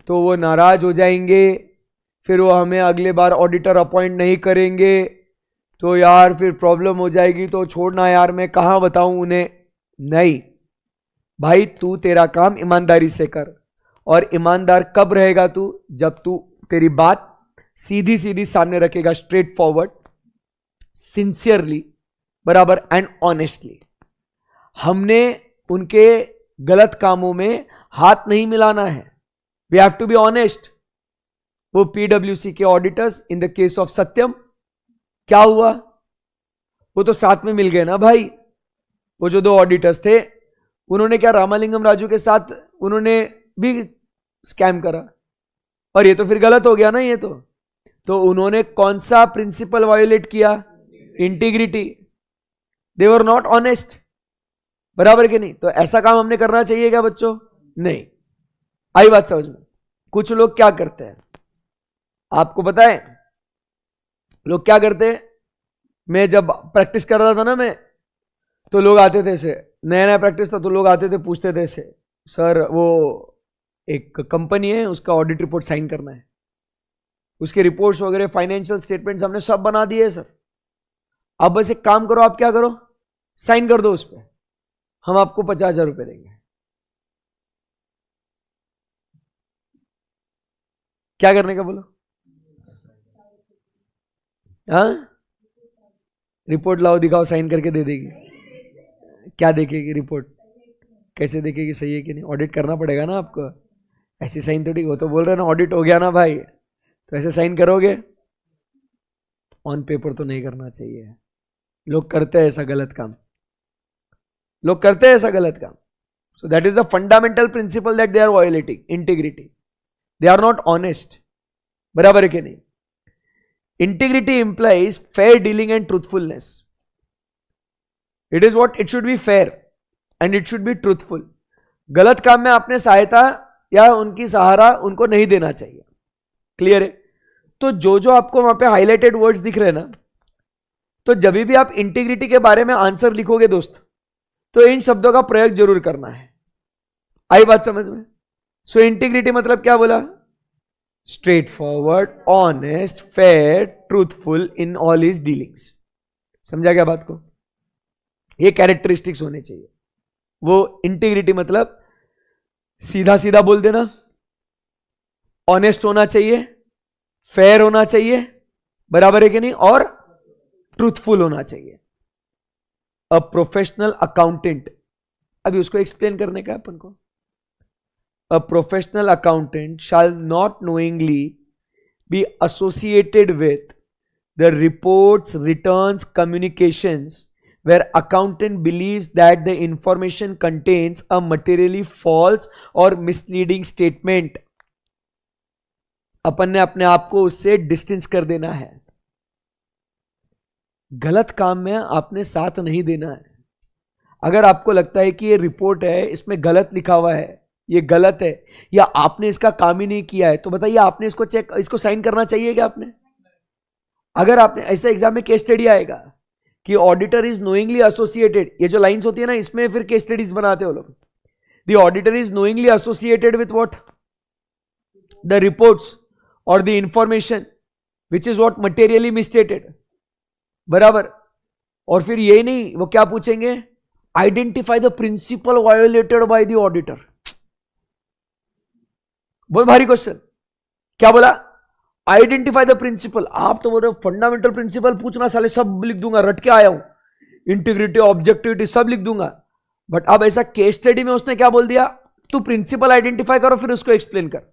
तो वो नाराज हो जाएंगे, फिर वो हमें अगले बार ऑडिटर अपॉइंट नहीं करेंगे, तो यार फिर प्रॉब्लम हो जाएगी, तो छोड़ना यार, मैं कहां बताऊं उन्हें. नहीं भाई, तू तेरा काम ईमानदारी से कर. और ईमानदार कब रहेगा तू? जब तू तेरी बात सीधी सीधी सामने रखेगा, स्ट्रेट फॉरवर्ड, सिंसियरली, बराबर, एंड ऑनेस्टली. हमने उनके गलत कामों में हाथ नहीं मिलाना है. We have to be honest. वो पीडब्ल्यूसी के auditors in the case of सत्यम क्या हुआ? वो तो साथ में मिल गए ना भाई. वो जो दो ऑडिटर्स थे उन्होंने क्या रामालिंगम राजू के साथ उन्होंने भी स्कैम करा, और ये तो फिर गलत हो गया ना. ये तो उन्होंने कौन सा प्रिंसिपल वायोलेट किया? Integrity. They were not honest. बराबर कि नहीं? तो ऐसा काम हमने करना चाहिए क्या बच्चों? नहीं. आई बात समझ में? कुछ लोग क्या करते हैं आपको पता है? लोग क्या करते हैं, मैं जब प्रैक्टिस कर रहा था ना मैं, तो लोग आते थे से, नया नया प्रैक्टिस था, तो लोग आते थे पूछते थे से, सर वो एक कंपनी है उसका ऑडिट रिपोर्ट साइन करना है, उसके रिपोर्ट्स वगैरह फाइनेंशियल स्टेटमेंट्स हमने सब बना दिए सर. अब बस एक काम करो, आप क्या करो, साइन कर दो उस पर, हम आपको 50,000 रुपए देंगे. क्या करने का बोलो? हाँ, रिपोर्ट लाओ, दिखाओ, साइन करके दे देगी. क्या देखेगी रिपोर्ट? कैसे देखेगी सही है कि नहीं? ऑडिट करना पड़ेगा ना आपको. ऐसे साइन थोड़ी. वो तो बोल रहे ना ऑडिट हो गया ना भाई, तो ऐसे साइन करोगे? ऑन पेपर तो नहीं करना चाहिए. लोग करते हैं ऐसा गलत काम. लोग करते हैं ऐसा गलत काम. So that is the fundamental principle that they are violating. Integrity. They are not honest. बराबर है कि नहीं? Integrity implies fair dealing and truthfulness. It is what it should be fair and it should be truthful. गलत काम में आपने सहायता या उनकी सहारा उनको नहीं देना चाहिए. क्लियर है? तो जो जो आपको वहां पे हाईलाइटेड वर्ड्स दिख रहे हैं ना, तो जब भी आप इंटीग्रिटी के बारे में आंसर लिखोगे दोस्त, तो इन शब्दों का प्रयोग जरूर करना है. आई बात समझ में? सो इंटीग्रिटी मतलब क्या बोला? Straight forward, honest, fair, truthful in all his dealings. समझा क्या बात को? ये कैरेक्टरिस्टिक्स होने चाहिए. वो इंटीग्रिटी मतलब सीधा सीधा बोल देना, ऑनेस्ट होना चाहिए, फेयर होना चाहिए, बराबर है कि नहीं, और ट्रूथफुल होना चाहिए. अ प्रोफेशनल अकाउंटेंट, अभी उसको एक्सप्लेन करने का अपन को. A professional accountant shall not knowingly be associated with the reports, returns, communications where accountant believes that the information contains a materially false or misleading statement. अपन ने अपने आप को उससे डिस्टेंस कर देना है. गलत काम में आपने साथ नहीं देना है. अगर आपको लगता है कि ये रिपोर्ट है इसमें गलत लिखा हुआ है, ये गलत है, या आपने इसका काम ही नहीं किया है, तो बताइए आपने इसको साइन करना चाहिए क्या आपने? अगर आपने ऐसा एग्जाम में केस स्टडी आएगा कि ऑडिटर इज नोइंगली एसोसिएटेड, ये जो लाइंस होती है ना इसमें फिर केस स्टडीज बनाते हो लोग, the auditor is knowingly associated with what, the reports और the information which is what materially misstated, बराबर। और फिर ये नहीं, वो क्या पूछेंगे, identify the principle violated by the auditor. बहुत भारी क्वेश्चन, क्या बोला, आइडेंटिफाई द प्रिंसिपल। आप तो बोल रहे हो फंडामेंटल प्रिंसिपल पूछना, साले सब लिख दूंगा, रट के आया हूं, इंटीग्रिटी ऑब्जेक्टिविटी सब लिख दूंगा। बट अब ऐसा केस स्टडी में उसने क्या बोल दिया, तू प्रिंसिपल आइडेंटिफाई करो फिर उसको एक्सप्लेन कर।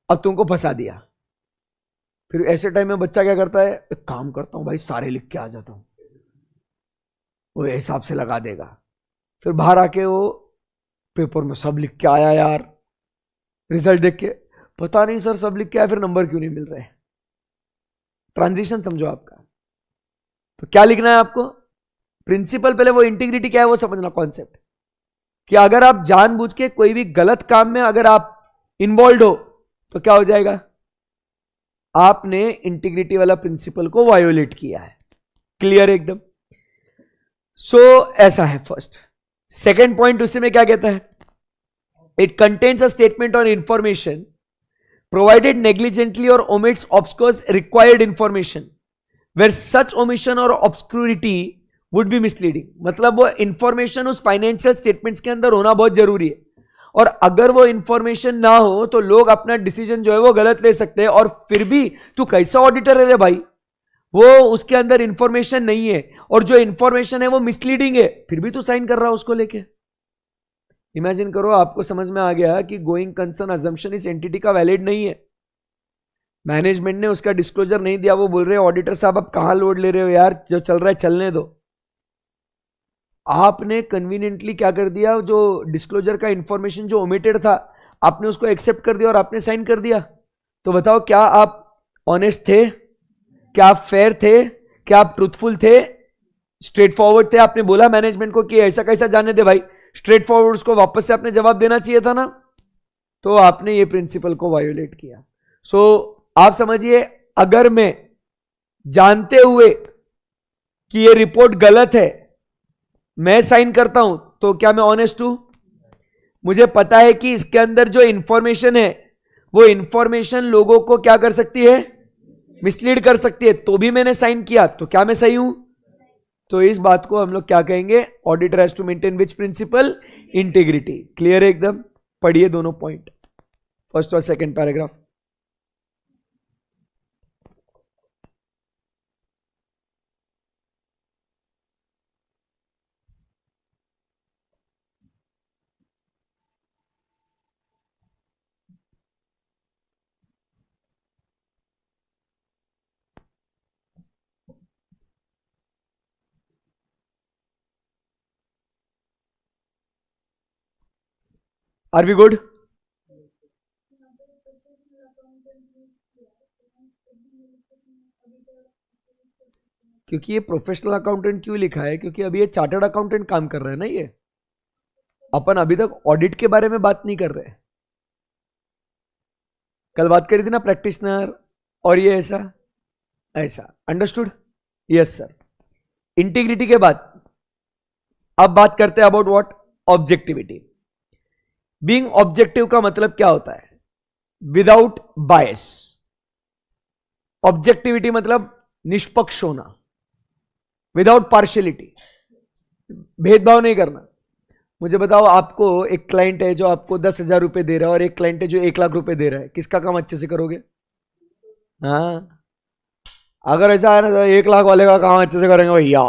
अब तुमको फंसा दिया। फिर ऐसे टाइम में बच्चा क्या करता है, एक काम करता हूं भाई सारे लिख के आ जाता हूं, वो हिसाब से लगा देगा। फिर बाहर आके वो पेपर में सब लिख के आया यार, रिजल्ट देख के पता नहीं सर सब लिख के आया, फिर नंबर क्यों नहीं मिल रहे। ट्रांजिशन समझो आपका। तो क्या लिखना है आपको, प्रिंसिपल, पहले वो इंटीग्रिटी क्या है वो समझना कॉन्सेप्ट, कि अगर आप जानबूझ के कोई भी गलत काम में अगर आप इन्वॉल्व हो तो क्या हो जाएगा, आपने इंटीग्रिटी वाला प्रिंसिपल को वायोलेट किया है। क्लियर एकदम। सो ऐसा है फर्स्ट। सेकेंड पॉइंट उसी में क्या कहता है, इट कंटेन्स अ स्टेटमेंट और information provided negligently or omits obscures required information where such omission or obscurity would be misleading। मतलब वो इंफॉर्मेशन उस फाइनेंशियल स्टेटमेंट्स के अंदर होना बहुत जरूरी है, और अगर वो इंफॉर्मेशन ना हो तो लोग अपना डिसीजन जो है वो गलत ले सकते हैं। और फिर भी तू कैसा ऑडिटर है रे भाई, वो उसके अंदर इंफॉर्मेशन नहीं है और जो इंफॉर्मेशन है वो मिसलीडिंग है, फिर भी तू साइन कर रहा है उसको लेके। इमेजिन करो आपको समझ में आ गया कि गोइंग कंसर्न अजम्पशन इस एंटिटी का वैलिड नहीं है, मैनेजमेंट ने उसका डिस्क्लोजर नहीं दिया, वो बोल रहे हैं ऑडिटर साहब आप कहां लोड ले रहे हो यार, जो चल रहा है चलने दो। आपने कन्वीनियंटली क्या कर दिया, जो डिस्क्लोजर का इंफॉर्मेशन जो ओमिटेड था आपने उसको एक्सेप्ट कर दिया और आपने साइन कर दिया। तो बताओ क्या आप ऑनेस्ट थे, क्या आप फेयर थे, क्या आप ट्रूथफुल थे, स्ट्रेट फॉरवर्ड थे? आपने बोला मैनेजमेंट को कि ऐसा कैसा जाने दे भाई, स्ट्रेट फॉरवर्ड उसको वापस से आपने जवाब देना चाहिए था ना। तो आपने ये प्रिंसिपल को वायोलेट किया। सो आप समझिए, अगर मैं जानते हुए कि ये रिपोर्ट गलत है मैं साइन करता हूं तो क्या मैं ऑनेस्ट हूं? मुझे पता है कि इसके अंदर जो इंफॉर्मेशन है वो इंफॉर्मेशन लोगों को क्या कर सकती है, मिसलीड कर सकती है, तो भी मैंने साइन किया, तो क्या मैं सही हूं? तो इस बात को हम लोग क्या कहेंगे, auditor has to maintain which principle, integrity. Clear है एकदम। पढ़िए दोनों पॉइंट, फर्स्ट और second paragraph. Are we good? क्योंकि ये प्रोफेशनल अकाउंटेंट क्यों लिखा है, क्योंकि अभी ये चार्टर्ड अकाउंटेंट काम कर रहे हैं ना, ये अपन अभी तक ऑडिट के बारे में बात नहीं कर रहे। कल बात करी थी ना प्रैक्टिशनर, और ये ऐसा ऐसा, अंडरस्टूड? Yes sir. इंटीग्रिटी के बाद अब बात करते हैं about what, objectivity. Being objective का मतलब क्या होता है, विदाउट बायस। ऑब्जेक्टिविटी मतलब निष्पक्ष होना, विदाउट पार्शियलिटी, भेदभाव नहीं करना। मुझे बताओ, आपको एक क्लाइंट है जो आपको 10,000 रुपए दे रहा है और एक क्लाइंट है जो 1,00,000 रुपए दे रहा है, किसका काम अच्छे से करोगे? हाँ, अगर ऐसा है ना तो 1,00,000 वाले का काम अच्छे से करेंगे भैया।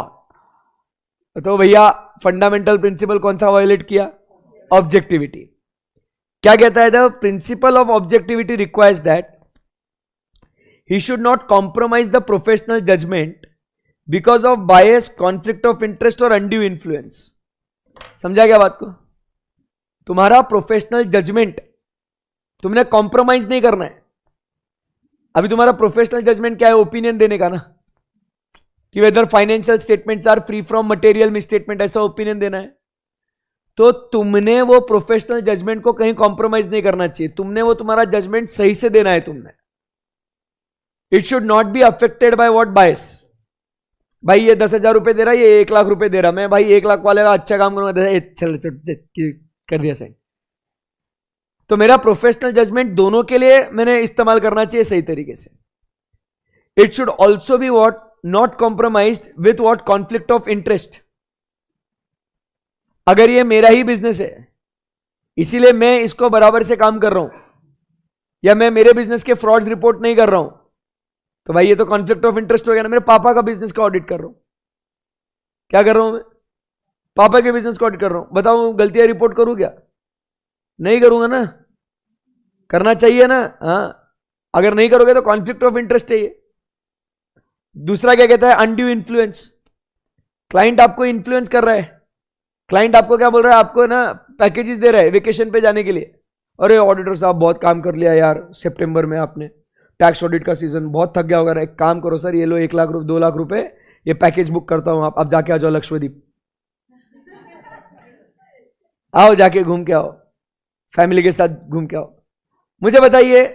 तो भैया फंडामेंटल प्रिंसिपल कौन सा वायोलेट किया, ऑब्जेक्टिविटी। क्या कहता है, the principle of objectivity requires that he should not compromise the professional judgment because of bias, conflict of interest और undue influence। समझा क्या बात को? तुम्हारा प्रोफेशनल जजमेंट तुमने कॉम्प्रोमाइज नहीं करना है। अभी तुम्हारा प्रोफेशनल जजमेंट क्या है, ओपिनियन देने का ना, कि whether financial statements are free from material misstatement, ऐसा ओपिनियन देना है। तो तुमने वो प्रोफेशनल जजमेंट को कहीं कॉम्प्रोमाइज नहीं करना चाहिए, तुमने वो तुम्हारा जजमेंट सही से देना है तुमने। It should not be affected by what bias. भाई ये 10,000 रुपए दे रहा है, ये 1 लाख रुपए दे रहा, मैं भाई 1 लाख वाले का अच्छा काम करूंगा, चल कर दिया सही। तो मेरा प्रोफेशनल जजमेंट दोनों के लिए मैंने इस्तेमाल करना चाहिए सही तरीके से। It should also be what not compromised with what conflict of interest. अगर ये मेरा ही बिजनेस है, इसीलिए मैं इसको बराबर से काम कर रहा हूं, या मैं मेरे बिजनेस के फ्रॉड्स रिपोर्ट नहीं कर रहा हूं, तो भाई ये तो कॉन्फ्लिक्ट ऑफ इंटरेस्ट हो गया ना। मेरे पापा का बिजनेस का ऑडिट कर रहा हूं, क्या कर रहा हूं मैं? पापा के बिजनेस का ऑडिट कर रहा हूं। बताओ गलतियां रिपोर्ट करूं क्या? नहीं करूंगा ना, करना चाहिए ना। हाँ, अगर नहीं करोगे तो कॉन्फ्लिक्ट ऑफ इंटरेस्ट है ये। दूसरा क्या कहता है? Undue influence. क्लाइंट आपको इन्फ्लुएंस कर रहा है, क्लाइंट आपको क्या बोल रहा है, आपको ना पैकेजेस दे रहा है वेकेशन पे जाने के लिए। अरे ऑडिटर साहब बहुत काम कर लिया यार सितंबर में, आपने टैक्स ऑडिट का सीजन, बहुत थक गया होगा, एक काम करो सर, ये लो 1 लाख 2 लाख रुपए, ये पैकेज बुक करता हूं, आप जाके आ जाओ लक्षद्वीप, आओ जाके घूम के आओ, फैमिली के साथ घूम के आओ। मुझे बताइए,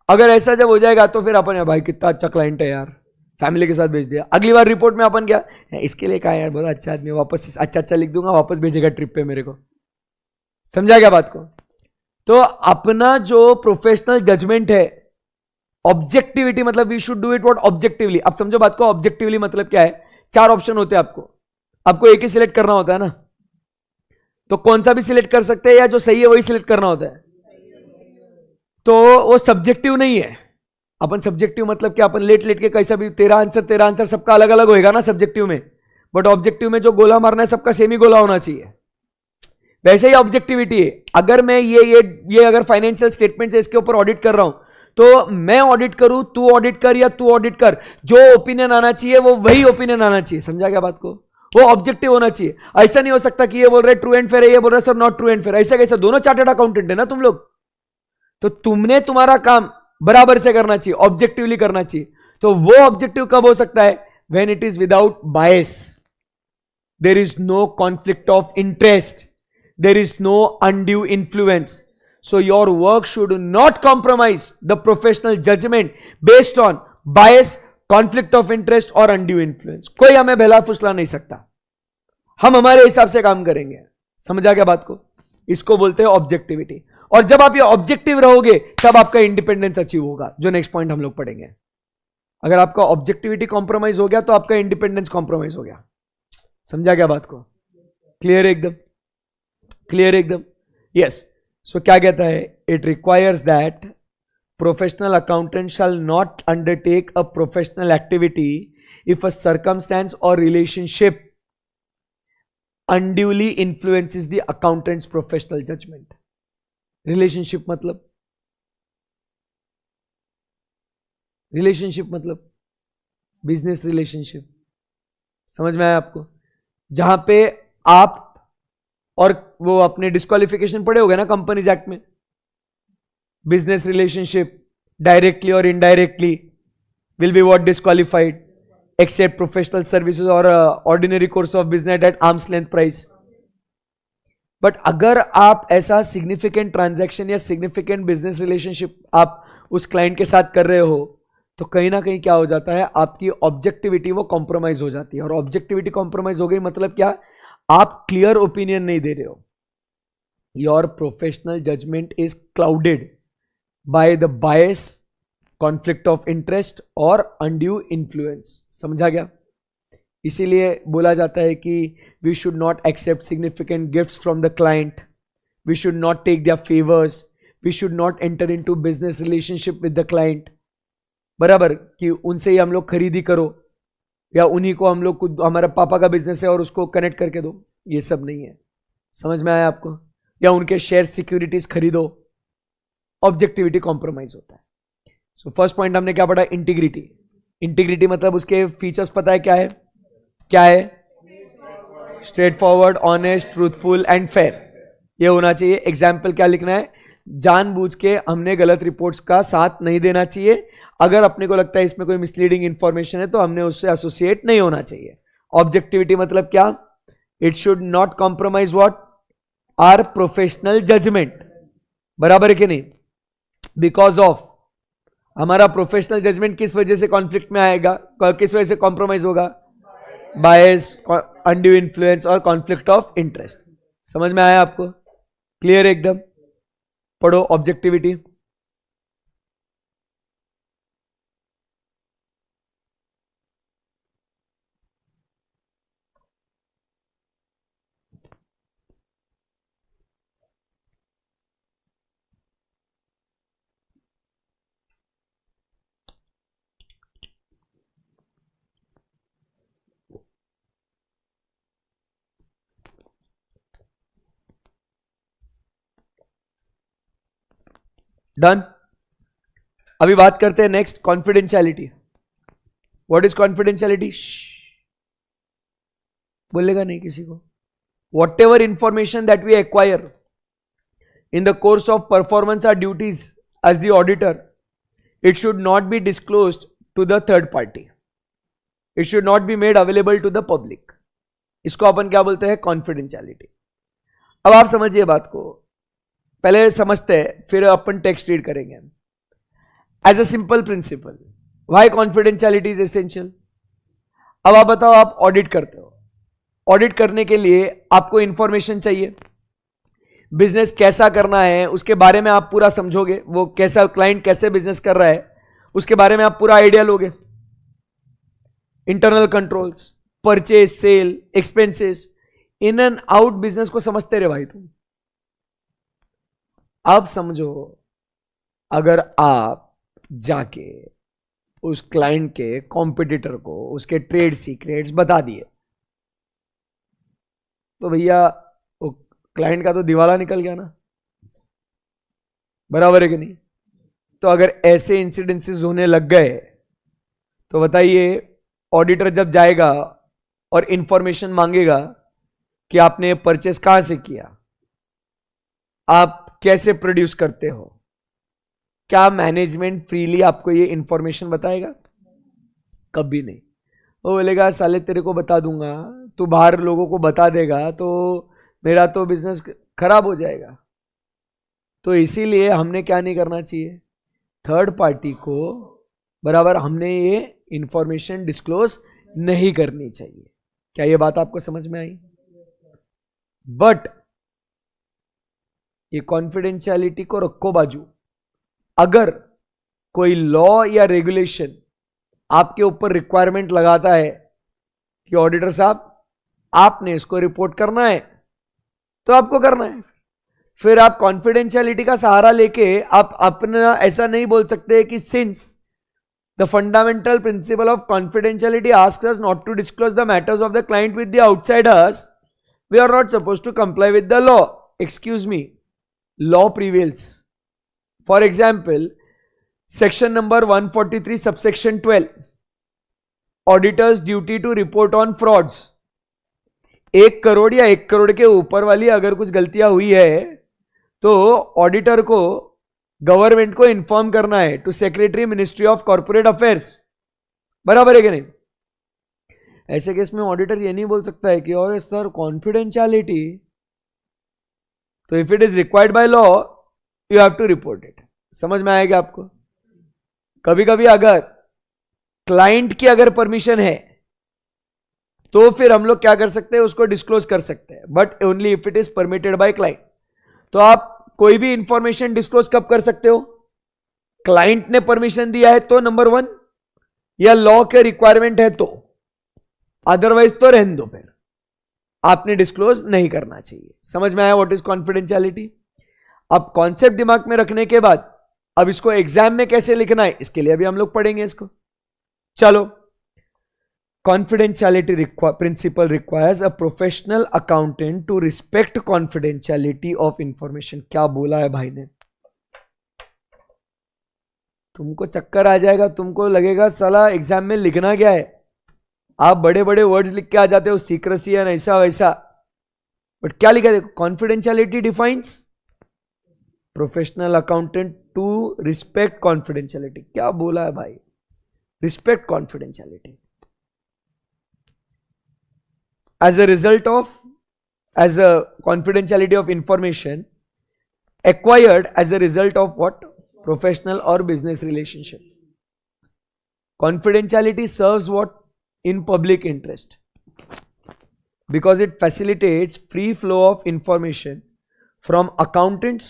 अगर ऐसा जब हो जाएगा तो फिर अपन, भाई कितना अच्छा क्लाइंट है यार, फैमिली के साथ भेज दिया। अगली बार रिपोर्ट में अपन क्या, इसके लिए कहा यार बहुत अच्छा आदमी, वापस अच्छा अच्छा लिख दूंगा, वापस भेजेगा ट्रिप पे मेरे को। समझा क्या बात को? तो अपना जो प्रोफेशनल जजमेंट है, ऑब्जेक्टिविटी मतलब we should do it what objectively. अब समझो बात को, ऑब्जेक्टिवली मतलब क्या है? 4 ऑप्शन होते हैं आपको एक ही सिलेक्ट करना होता है ना। तो कौन सा भी सिलेक्ट कर सकते हैं, या जो सही है वही सिलेक्ट करना होता है। तो वो सब्जेक्टिव नहीं है। अपन सब्जेक्टिव मतलब क्या, अपन लेट लेट के कैसा भी तेरा आंसर सबका अलग अलग होएगा ना सब्जेक्टिव में, बट ऑब्जेक्टिव में जो गोला मारना है सबका सेम ही गोला होना चाहिए। वैसे ही ऑब्जेक्टिविटी है। अगर मैं ये अगर फाइनेंशियल स्टेटमेंट है इसके ऊपर ऑडिट कर रहा हूं, तो मैं ऑडिट करूं, तू ऑडिट कर या तू ऑडिट कर, जो ओपिनियन आना चाहिए वो वही ओपिनियन आना चाहिए। समझा क्या बात को? वो ऑब्जेक्टिव होना चाहिए। ऐसा नहीं हो सकता कि ये बोल रहे ट्रू एंड फेयर है, ये बोल रहे sir not true and fair. ऐसा कैसा? दोनों चार्टर्ड अकाउंटेंट है ना तुम लोग, तो तुमने तुम्हारा काम बराबर से करना चाहिए, ऑब्जेक्टिवली करना चाहिए। तो वो ऑब्जेक्टिव कब हो सकता है? When it is without bias, there is no conflict of interest, there is no undue influence. So your work should not compromise the professional judgment based on bias, conflict of interest और undue influence. कोई हमें बहला फुसला नहीं सकता, हम हमारे हिसाब से काम करेंगे। समझा क्या बात को? इसको बोलते हैं ऑब्जेक्टिविटी। और जब आप ये ऑब्जेक्टिव रहोगे तब आपका इंडिपेंडेंस अचीव होगा, जो नेक्स्ट पॉइंट हम लोग पढ़ेंगे। अगर आपका ऑब्जेक्टिविटी कॉम्प्रोमाइज हो गया तो आपका इंडिपेंडेंस कॉम्प्रोमाइज हो गया। समझा क्या बात को? क्लियर एकदम? क्लियर एकदम? यस। सो क्या कहता है? It requires that professional accountant shall not undertake a professional activity if a circumstance और relationship unduly influences the accountant's professional judgement. Relationship मतलब बिजनेस रिलेशनशिप। समझ में आया आपको? जहां पे आप और वो अपने डिस्क्वालिफिकेशन पढ़े हो गए ना कंपनीज एक्ट में, बिजनेस रिलेशनशिप डायरेक्टली और indirectly will be what disqualified except professional services और ordinary course of business at arm's length price. But अगर आप ऐसा सिग्निफिकेंट ट्रांजैक्शन या सिग्निफिकेंट बिजनेस रिलेशनशिप आप उस क्लाइंट के साथ कर रहे हो, तो कहीं ना कहीं क्या हो जाता है, आपकी ऑब्जेक्टिविटी वो कॉम्प्रोमाइज हो जाती है। और ऑब्जेक्टिविटी कॉम्प्रोमाइज हो गई मतलब क्या? आप क्लियर ओपिनियन नहीं दे रहे हो, your professional judgement is clouded by the bias, conflict of interest और अनड्यू इन्फ्लुएंस। समझा गया? इसीलिए बोला जाता है कि we should not accept significant gifts from the client, we should not take their favours, we should not enter into business relationship with the client. बराबर कि उनसे ही हम लोग खरीदी करो, या उन्हीं को हम लोग को हमारे पापा का बिजनेस है और उसको कनेक्ट करके दो, ये सब नहीं है। समझ में आया आपको? या उनके शेयर सिक्योरिटीज खरीदो, ऑब्जेक्टिविटी कॉम्प्रोमाइज होता है। सो फर्स्ट पॉइंट हमने क्या पढ़ा? इंटीग्रिटी। इंटीग्रिटी मतलब उसके फीचर्स पता है क्या है? क्या है? Straight forward, honest, truthful and fair, ये होना चाहिए। एग्जाम्पल क्या लिखना है? जानबूझ के हमने गलत रिपोर्ट्स का साथ नहीं देना चाहिए। अगर अपने को लगता है इसमें कोई मिसलीडिंग इंफॉर्मेशन है तो हमने उससे एसोसिएट नहीं होना चाहिए। ऑब्जेक्टिविटी मतलब क्या? It should not compromise what? Our professional judgement. बराबर है कि नहीं? बिकॉज ऑफ हमारा प्रोफेशनल जजमेंट किस वजह से कॉन्फ्लिक्ट में आएगा, किस वजह से कॉम्प्रोमाइज होगा? बायस, अनड्यू इन्फ्लुएंस और कॉन्फ्लिक्ट ऑफ इंटरेस्ट। समझ में आया आपको? क्लियर एकदम? पढ़ो ऑब्जेक्टिविटी। डन। अभी बात करते हैं next, confidentiality. What is confidentiality? बोलेगा नहीं किसी को। Whatever information that we acquire in the course of performance or duties as the auditor, it should not be disclosed to the third party. It should not be made available to the public. इसको अपन क्या बोलते हैं? कॉन्फिडेंशियलिटी। अब आप समझिए बात को, पहले समझते हैं फिर अपन टेक्स्ट रीड करेंगे। As a simple principle, why confidentiality is essential? अब आप बताओ, आप ऑडिट करते हो, ऑडिट करने के लिए आपको इंफॉर्मेशन चाहिए, बिजनेस कैसा करना है उसके बारे में आप पूरा समझोगे, वो कैसा क्लाइंट कैसे बिजनेस कर रहा है उसके बारे में आप पूरा आइडिया लोगे। Internal controls, purchase, sale, expenses, in and out business को समझते रहे भाई तुम। अब समझो, अगर आप जाके उस क्लाइंट के कॉम्पिटिटर को उसके ट्रेड सीक्रेट्स बता दिए तो भैया वो क्लाइंट का तो दिवाला निकल गया ना। बराबर है कि नहीं? तो अगर ऐसे इंसिडेंसेस होने लग गए तो बताइए, ऑडिटर जब जाएगा और इंफॉर्मेशन मांगेगा कि आपने परचेस कहां से किया, आप कैसे प्रोड्यूस करते हो, क्या मैनेजमेंट फ्रीली आपको ये इंफॉर्मेशन बताएगा? कभी नहीं। वो बोलेगा साले तेरे को बता दूंगा, तू बाहर लोगों को बता देगा तो मेरा तो बिजनेस खराब हो जाएगा। तो इसीलिए हमने क्या नहीं करना चाहिए? थर्ड पार्टी को बराबर हमने ये इंफॉर्मेशन डिस्क्लोज नहीं करनी चाहिए। क्या ये बात आपको समझ में आई? बट ये कॉन्फिडेंशियलिटी को रखो बाजू। अगर कोई लॉ या रेगुलेशन आपके ऊपर रिक्वायरमेंट लगाता है कि ऑडिटर साहब आपने इसको रिपोर्ट करना है, तो आपको करना है। फिर आप कॉन्फिडेंशियलिटी का सहारा लेके आप अपना ऐसा नहीं बोल सकते कि since the fundamental principle of confidentiality asks us not to disclose the matters of the client with the outsiders, we are not suppose to comply with the law. Excuse me, law prevails. For example, section number 143 subsection 12, auditors duty to report on frauds. 1 crore या 1 करोड़ के ऊपर वाली अगर कुछ गलतियां हुई है तो ऑडिटर को गवर्नमेंट को इन्फॉर्म करना है to secretary ministry of corporate affairs. बराबर है कि नहीं? ऐसे केस में ऑडिटर ये नहीं बोल सकता है कि और सर कॉन्फिडेंशियलिटी, तो if it is required by law you have to report it. समझ में आएगा आपको? कभी कभी अगर क्लाइंट की अगर परमिशन है तो फिर हम लोग क्या कर सकते हैं, उसको डिस्क्लोज कर सकते हैं, but only if it is permitted by client. तो आप कोई भी इंफॉर्मेशन डिस्क्लोज कब कर सकते हो? क्लाइंट ने परमिशन दिया है तो नंबर 1, या लॉ के रिक्वायरमेंट है तो, अदरवाइज तो रहने दो, फिर आपने डिस्क्लोज नहीं करना चाहिए। समझ में आया व्हाट इज कॉन्फिडेंशियलिटी? अब कॉन्सेप्ट दिमाग में रखने के बाद अब इसको एग्जाम में कैसे लिखना है इसके लिए अभी हम लोग पढ़ेंगे इसको। चलो, confidentiality principle requires a professional accountant to respect confidentiality of information। क्या बोला है भाई ने? तुमको चक्कर आ जाएगा, तुमको लगेगा साला एग्जाम में लिखना क्या है। आप बड़े बड़े वर्ड्स लिख के आ जाते हो, सीक्रेसी एंड ऐसा वैसा, बट क्या लिखा है देखो, confidentiality defines professional accountant to respect confidentiality. क्या बोला है भाई? Respect confidentiality. As a result of, as a confidentiality of information acquired as a result of what? Professional or business relationship. Confidentiality serves what? In public interest, because it facilitates free flow of information from accountants,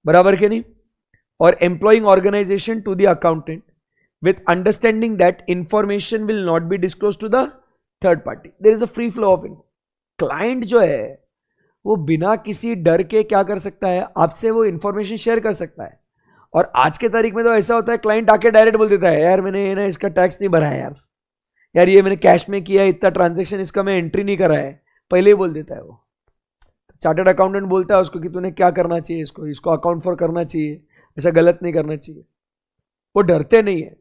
बराबर के नहीं, or employing organization to the accountant, with understanding that information will not be disclosed to the third party. There is a free flow of info. Client जो है वो बिना किसी डर के क्या कर सकता है? आपसे वो इंफॉर्मेशन शेयर कर सकता है. और आज के तारीख में तो ऐसा होता है, क्लाइंट आके डायरेक्ट बोल देता है, यार मैंने ये ना इसका टैक्स नहीं भरा है, यार ये मैंने कैश में किया, इतना ट्रांजैक्शन इसका मैं एंट्री नहीं करा है, पहले ही बोल देता है. वो चार्टर्ड अकाउंटेंट बोलता है उसको कि तूने क्या करना चाहिए, इसको अकाउंट फॉर करना चाहिए, ऐसा गलत नहीं करना चाहिए. वो डरते नहीं है.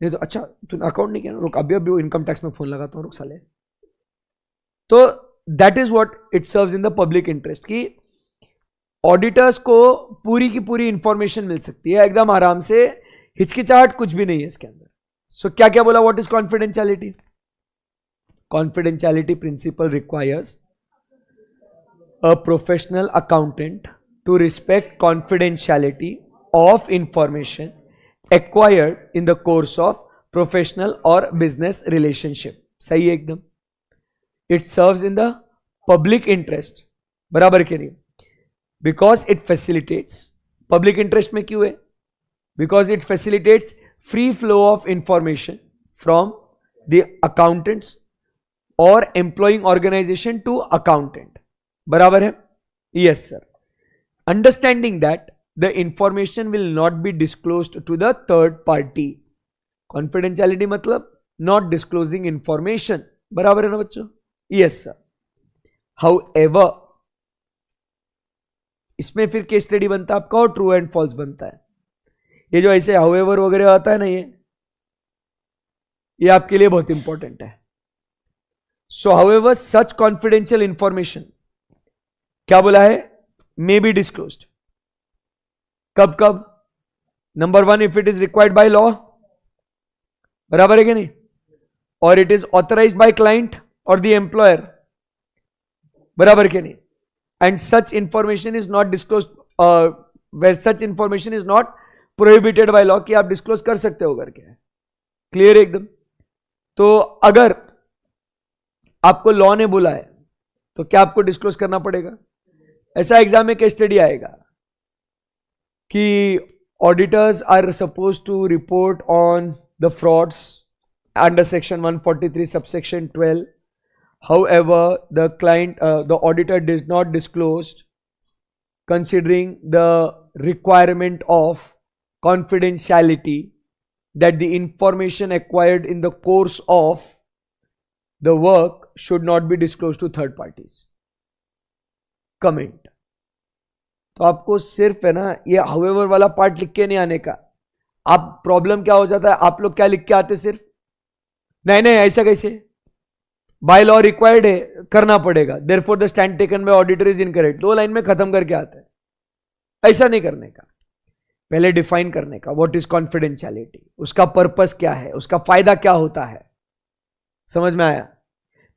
नहीं तो अच्छा तूने अकाउंट नहीं किया, रुक अभी वो इनकम टैक्स में फोन लगाता हूँ, रुक साले. तो that is what it serves in the public interest, कि ऑडिटर्स को पूरी की पूरी इंफॉर्मेशन मिल सकती है एकदम आराम से, हिचकिचाहट कुछ भी नहीं है इसके अंदर. सो क्या क्या बोला? What is confidentiality? Confidentiality principle requires a professional accountant to respect confidentiality of information acquired in the course of professional or business relationship. सही है एकदम. It serves in the public interest, बराबर के नहीं, because it facilitates. public interest में क्यों है? Because it facilitates free flow of information from the accountants or employing organization to accountant. बराबर है? Yes sir. Understanding that the information will not be disclosed to the third party. Confidentiality मतलब नॉट डिस्क्लोजिंग इंफॉर्मेशन. बराबर है ना बच्चों? Yes sir. हाउ एवर, इसमें फिर केस स्टडी बनता है आपका और ट्रू एंड फॉल्स बनता है. ये जो ऐसे हाउ एवर वगैरह आता है ना, ये आपके लिए बहुत इंपॉर्टेंट है. So however such confidential information, क्या बोला है? May be disclosed. कब कब? Number 1, if it is required by law, बराबर है कि नहीं, और it is authorised by client और द एम्प्लॉयर, बराबर के नहीं, and such information is not disclosed, where such information is not prohibited by law, कि आप डिस्क्लोज कर सकते हो करके. क्लियर एकदम? तो अगर आपको लॉ ने बोला है तो क्या आपको डिस्क्लोज करना पड़ेगा? ऐसा एग्जाम में केस स्टडी आएगा कि auditors are suppose to report on the frauds under section 143 subsection 12. However the client, the auditor did not disclose considering the requirement of confidentiality, that the information acquired in the course of the work should not be disclosed to third parties. Comment. तो आपको सिर्फ है ना ये हाउएवर वाला पार्ट लिख के नहीं आने का. आप प्रॉब्लम क्या हो जाता है, आप लोग क्या लिख के आते सिर्फ, नहीं नहीं ऐसा कैसे, बाय लॉ रिक्वायर्ड है, करना पड़ेगा, therefore the stand taken by auditor is incorrect, 2 line में खत्म करके आता है. ऐसा नहीं करने का. पहले डिफाइन करने का, व्हाट इज कॉन्फिडेंशियलिटी, उसका पर्पस क्या है, उसका फायदा क्या होता है, समझ में आया?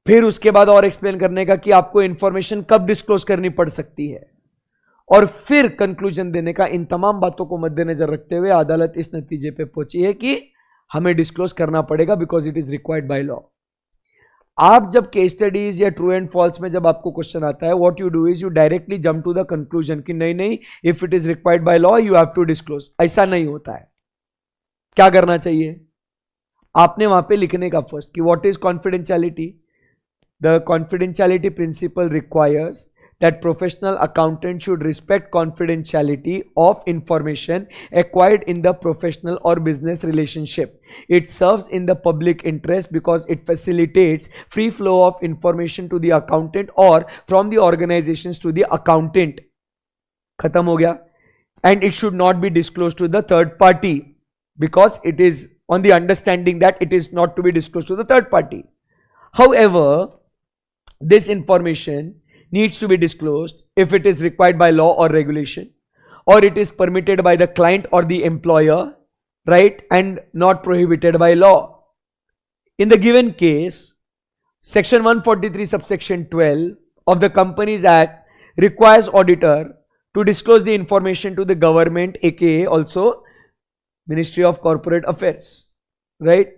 फिर उसके बाद और एक्सप्लेन करने का कि आपको इंफॉर्मेशन कब डिस्क्लोज करनी पड़ सकती है, और फिर कंक्लूजन देने का. इन तमाम बातों को मद्देनजर रखते हुए अदालत इस नतीजे पे पहुंची है कि हमें डिस्क्लोज करना पड़ेगा because it is required by law. आप जब केस स्टडीज या ट्रू एंड फॉल्स में जब आपको क्वेश्चन आता है, what you do is you directly jump to the conclusion कि नहीं नहीं, if it is required by law you have to disclose. ऐसा नहीं होता है. क्या करना चाहिए? आपने वहां पे लिखने का फर्स्ट कि what is confidentiality. The confidentiality principle requires that professional accountant should respect confidentiality of information acquired in the professional or business relationship. It serves in the public interest because it facilitates free flow of information to the accountant or from the organizations to the accountant. Khatam ho gaya. And it should not be disclosed to the third party because it is on the understanding that it is not to be disclosed to the third party. However, this information needs to be disclosed if it is required by law or regulation, or it is permitted by the client or the employer, right, and not prohibited by law. In the given case, section 143 subsection 12 of the Companies Act requires auditor to disclose the information to the government, aka also Ministry of Corporate Affairs, right?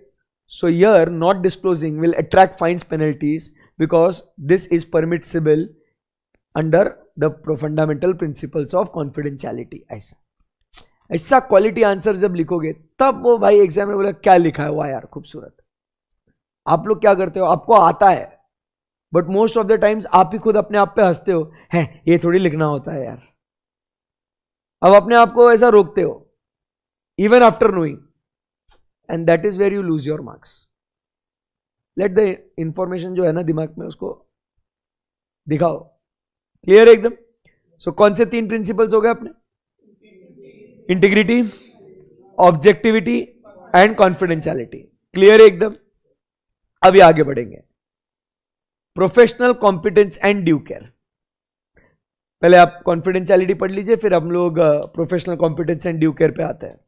So here not disclosing will attract fines, penalties, because this is permissible under the fundamental principles of confidentiality. ऐसा क्वालिटी आंसर जब लिखोगे तब वो भाई एग्जाम में बोला क्या लिखा है, वाह यार खूबसूरत। आप लोग क्या करते हो, आपको आता है but most of the times आप ही खुद अपने आप पे हंसते हो, है ये थोड़ी लिखना होता है यार। अब अपने आप को ऐसा रोकते हो even after knowing, and that is where you lose your marks. Let the information जो है ना दिमाग में उसको दिखाओ। क्लियर है एकदम? सो कौन से 3 प्रिंसिपल्स हो गए अपने? Integrity, objectivity and confidentiality. Clear है एकदम? अभी आगे बढ़ेंगे। Professional competence and due care. पहले आप कॉन्फिडेंशियलिटी पढ़ लीजिए, फिर हम लोग professional competence and due care पे आते हैं।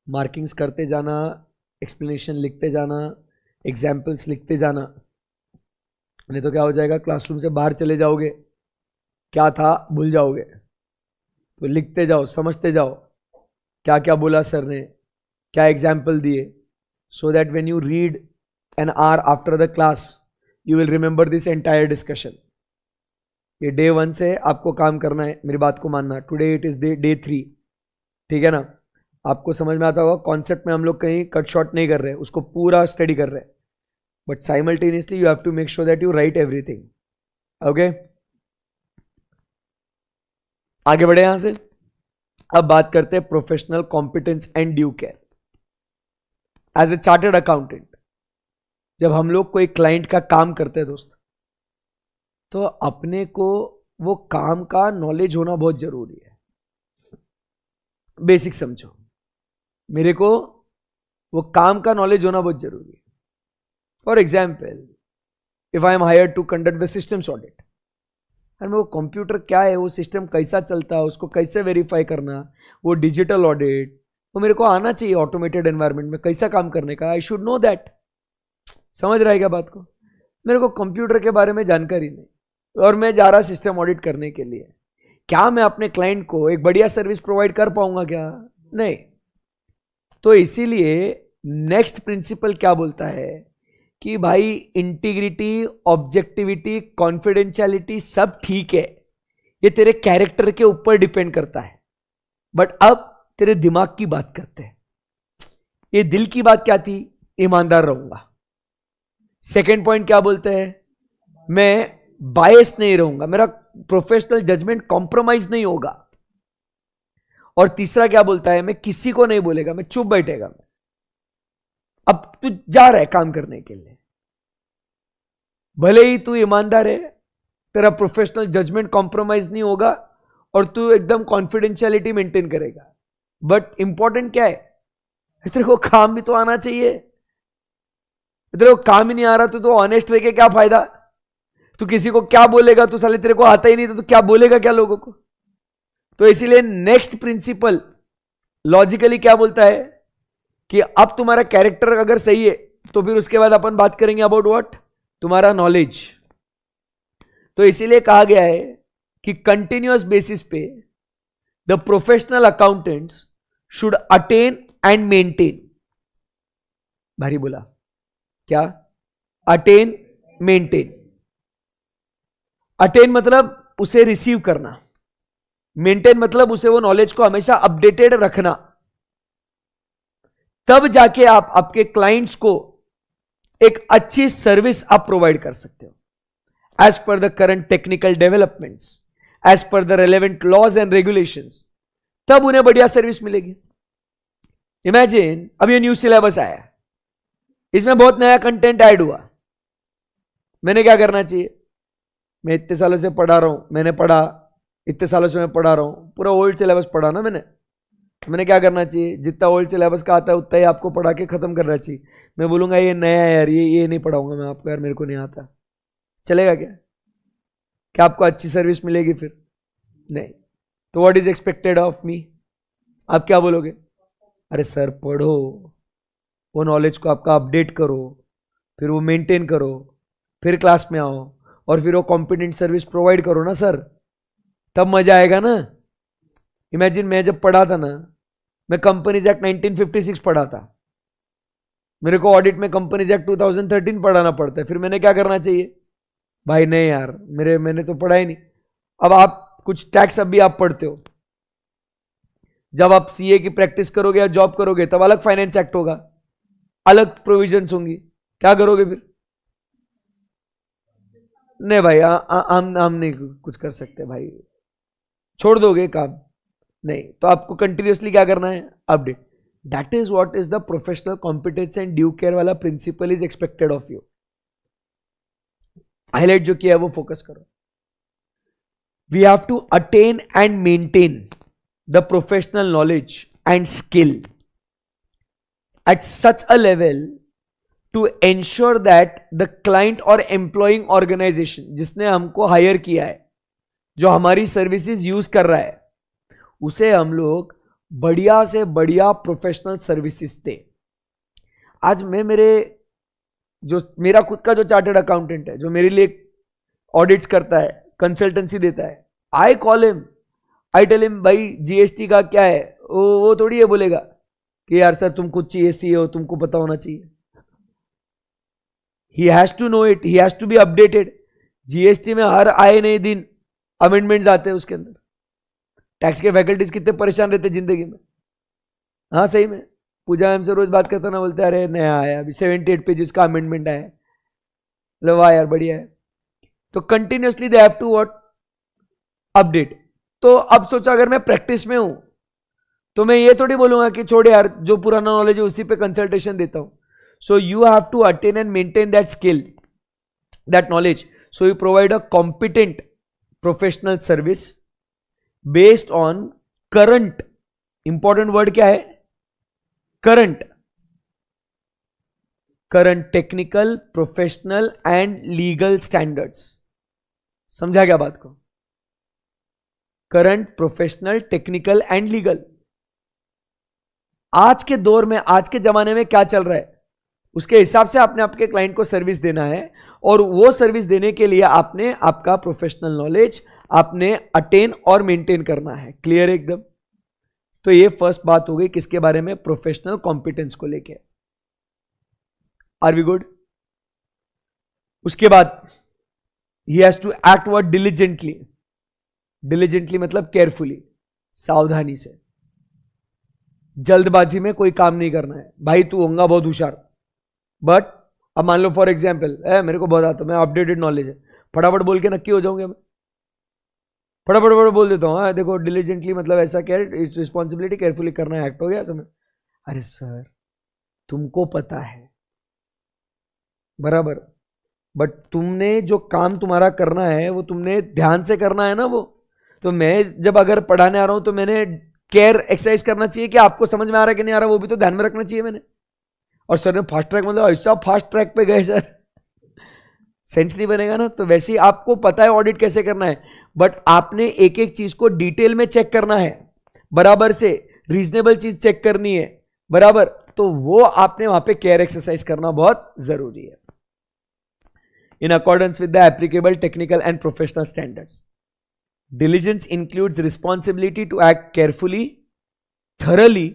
मार्किंग्स करते जाना, एक्सप्लेनेशन लिखते जाना, एग्जाम्पल्स लिखते जाना, नहीं तो क्या हो जाएगा, क्लासरूम से बाहर चले जाओगे, क्या था भूल जाओगे। तो लिखते जाओ, समझते जाओ क्या क्या बोला सर ने, क्या एग्जाम्पल दिए, so that when you read an hour after the class you will remember this entire discussion. ये डे 1 से आपको काम करना है, मेरी बात को मानना। टुडे इट इज डे 3, ठीक है ना? आपको समझ में आता होगा, कॉन्सेप्ट में हम लोग कहीं कट शॉर्ट नहीं कर रहे, उसको पूरा स्टडी कर रहे हैं, but simultaneously you have to make sure that you write everything. Okay, आगे बढ़े यहां से। अब बात करते हैं professional competence and due care. As a chartered accountant जब हम लोग कोई क्लाइंट का काम करते हैं दोस्त, तो अपने को वो काम का नॉलेज होना बहुत जरूरी है। बेसिक समझो, मेरे को वो काम का नॉलेज होना बहुत जरूरी है। For example, if I am hired to conduct the systems audit, और वो कंप्यूटर क्या है, वो सिस्टम कैसा चलता है, उसको कैसे वेरीफाई करना, वो डिजिटल ऑडिट, वो मेरे को आना चाहिए। ऑटोमेटेड एनवायरनमेंट में कैसा काम करने का, आई शुड नो दैट। समझ रहा है क्या बात को? मेरे को कंप्यूटर के बारे में जानकारी नहीं, और मैं जा रहा सिस्टम ऑडिट करने के लिए, क्या मैं अपने क्लाइंट को एक बढ़िया सर्विस प्रोवाइड कर पाऊंगा क्या? नहीं। तो इसीलिए नेक्स्ट प्रिंसिपल क्या बोलता है कि भाई इंटीग्रिटी, ऑब्जेक्टिविटी, कॉन्फिडेंशियलिटी सब ठीक है, ये तेरे कैरेक्टर के ऊपर डिपेंड करता है, बट अब तेरे दिमाग की बात करते हैं। ये दिल की बात क्या थी? ईमानदार रहूंगा। सेकेंड पॉइंट क्या बोलते हैं? मैं बायस नहीं रहूंगा, मेरा प्रोफेशनल जजमेंट कॉम्प्रोमाइज नहीं होगा। और तीसरा क्या बोलता है? मैं किसी को नहीं बोलेगा, मैं चुप बैठेगा। मैं अब तू जा रहा है काम करने के लिए, भले ही तू ईमानदार है, तेरा प्रोफेशनल जजमेंट कॉम्प्रोमाइज नहीं होगा और तू एकदम कॉन्फिडेंशियलिटी मेंटेन करेगा, बट इंपॉर्टेंट क्या है? तेरे को काम भी तो आना चाहिए। तेरे को काम ही नहीं आ रहा तो ऑनेस्ट रह के क्या फायदा? तू किसी को क्या बोलेगा? तू साले तेरे को आता ही नहीं तो क्या बोलेगा क्या लोगों को? तो इसीलिए नेक्स्ट प्रिंसिपल लॉजिकली क्या बोलता है कि अब तुम्हारा कैरेक्टर अगर सही है तो फिर उसके बाद अपन बात करेंगे अबाउट व्हाट? तुम्हारा नॉलेज। तो इसीलिए कहा गया है कि कंटिन्यूअस बेसिस पे the professional accountants should attain and maintain. भारी बोला क्या? Attain, maintain. अटेन मतलब उसे रिसीव करना, मेंटेन मतलब उसे वो नॉलेज को हमेशा अपडेटेड रखना। तब जाके आप आपके क्लाइंट्स को एक अच्छी सर्विस आप प्रोवाइड कर सकते हो as per the current technical developments, as per the relevant laws and regulations. तब उन्हें बढ़िया सर्विस मिलेगी। इमेजिन अब ये न्यू सिलेबस आया, इसमें बहुत नया कंटेंट ऐड हुआ, मैंने क्या करना चाहिए? मैं इतने सालों से पढ़ा रहा हूं, मैंने पढ़ा, इतने सालों से मैं पढ़ा रहा हूं, पूरा ओल्ड सिलेबस पढ़ा ना मैंने क्या करना चाहिए? जितना ओल्ड सिलेबस का आता है उतना ही आपको पढ़ा के खत्म करना चाहिए। मैं बोलूंगा ये नया है यार, ये नहीं पढ़ाऊंगा मैं आपको यार, मेरे को नहीं आता, चलेगा क्या? क्या आपको अच्छी सर्विस मिलेगी फिर? नहीं। तो what is expected of me? आप क्या बोलोगे? अरे सर पढ़ो, वो नॉलेज को आपका अपडेट करो, फिर वो मेंटेन करो, फिर क्लास में आओ और फिर वो कॉम्पिटेंट सर्विस प्रोवाइड करो ना सर, तब मजा आएगा ना। इमेजिन मैं जब पढ़ा था ना, मैं कंपनीज एक्ट 1956 पढ़ा था, मेरे को ऑडिट में कंपनीज एक्ट 2013 पढ़ाना पड़ता है, फिर मैंने क्या करना चाहिए? भाई नहीं यार, मैंने तो पढ़ा ही नहीं। अब आप कुछ टैक्स अभी आप पढ़ते हो, जब आप सीए की प्रैक्टिस करोगे या जॉब करोगे तब अलग फाइनेंस एक्ट होगा, अलग प्रोविजंस होंगी, क्या करोगे फिर? नहीं भाई, हम नहीं कुछ कर सकते भाई, छोड़ दोगे काम? नहीं। तो आपको कंटिन्यूअसली क्या करना है? Update. That is what is the professional competence and due care वाला principle is expected of you. Highlight जो किया है वो फोकस करो। We have to attain and maintain the professional knowledge and skill at such a level to ensure that the client और एम्प्लॉइंग ऑर्गेनाइजेशन जिसने हमको हायर किया है, जो हमारी सर्विसेज यूज कर रहा है, उसे हम लोग बढ़िया से बढ़िया प्रोफेशनल सर्विसेज दे। आज मैं मेरा खुद का जो चार्टर्ड अकाउंटेंट है, जो मेरे लिए ऑडिट्स करता है, कंसल्टेंसी देता है, I call him, I tell him भाई जीएसटी का क्या है, वो थोड़ी ये बोलेगा कि यार सर तुमको चाहिए सीए, तुमको पता होना चाहिए। He has to know it, he has to be updated. GST में हर आए नए दिन अमेंडमेंट्स आते हैं उसके अंदर। टैक्स के फैकल्टीज कितने परेशान रहते जिंदगी में। हाँ सही में, पूजा हमसे रोज बात करता ना, बोलते अरे नया आया अभी 78 पेजेस का अमेंडमेंट आया, मतलब वाह यार बढ़िया है। तो continuously they have to what? Update. तो अब सोचा अगर मैं प्रैक्टिस में हूं तो मैं ये थोड़ी बोलूंगा कि छोड़ यार, जो पुराना नॉलेज है उसी पे कंसल्टेशन देता हूं। So you have to attain and maintain that skill, that knowledge, so you provide a competent professional service based on current, important word क्या है? Current technical, professional and legal standards. समझा क्या बात को? Current, professional, technical and legal. आज के दौर में, आज के जमाने में क्या चल रहा है उसके हिसाब से आपने आपके क्लाइंट को सर्विस देना है, और वो सर्विस देने के लिए आपने आपका प्रोफेशनल नॉलेज आपने अटेन और मेंटेन करना है। क्लियर एकदम? तो ये फर्स्ट बात हो गई किसके बारे में? प्रोफेशनल कॉम्पिटेंस को लेके। Are we good? उसके बाद he has to act word diligently. Diligently मतलब केयरफुली, सावधानी से, जल्दबाजी में कोई काम नहीं करना है। भाई तू होगा बहुत होशियार, बट अब मान लो फॉर एग्जाम्पल मेरे को बहुत आता, मैं अपडेटेड नॉलेज है, फटाफट बोल के नक्की हो जाऊंगा मैं, फटाफट बोल देता हूँ, देखो डिलीजेंटली मतलब ऐसा, केयर, रिस्पॉन्सिबिलिटी, केयरफुली करना, एक्ट हो गया समझ। अरे सर तुमको पता है बराबर, बट तुमने जो काम तुम्हारा करना है वो तुमने ध्यान से करना है ना वो। तो मैं जब अगर पढ़ाने आ रहा हूं तो मैंने केयर एक्सरसाइज करना चाहिए कि आपको समझ में आ रहा है कि नहीं आ रहा, वो भी तो ध्यान में रखना चाहिए मैंने। और सर ने फास्ट ट्रैक मतलब ऐसा फास्ट ट्रैक पे गए सर, सेंस नहीं बनेगा ना। तो वैसे ही आपको पता है ऑडिट कैसे करना है, बट आपने एक एक चीज को डिटेल में चेक करना है, बराबर से रीजनेबल चीज चेक करनी है, बराबर। तो वो आपने वहां पे केयर एक्सरसाइज करना बहुत जरूरी है, in accordance with the applicable technical and professional standards. Diligence includes responsibility to act carefully, thoroughly,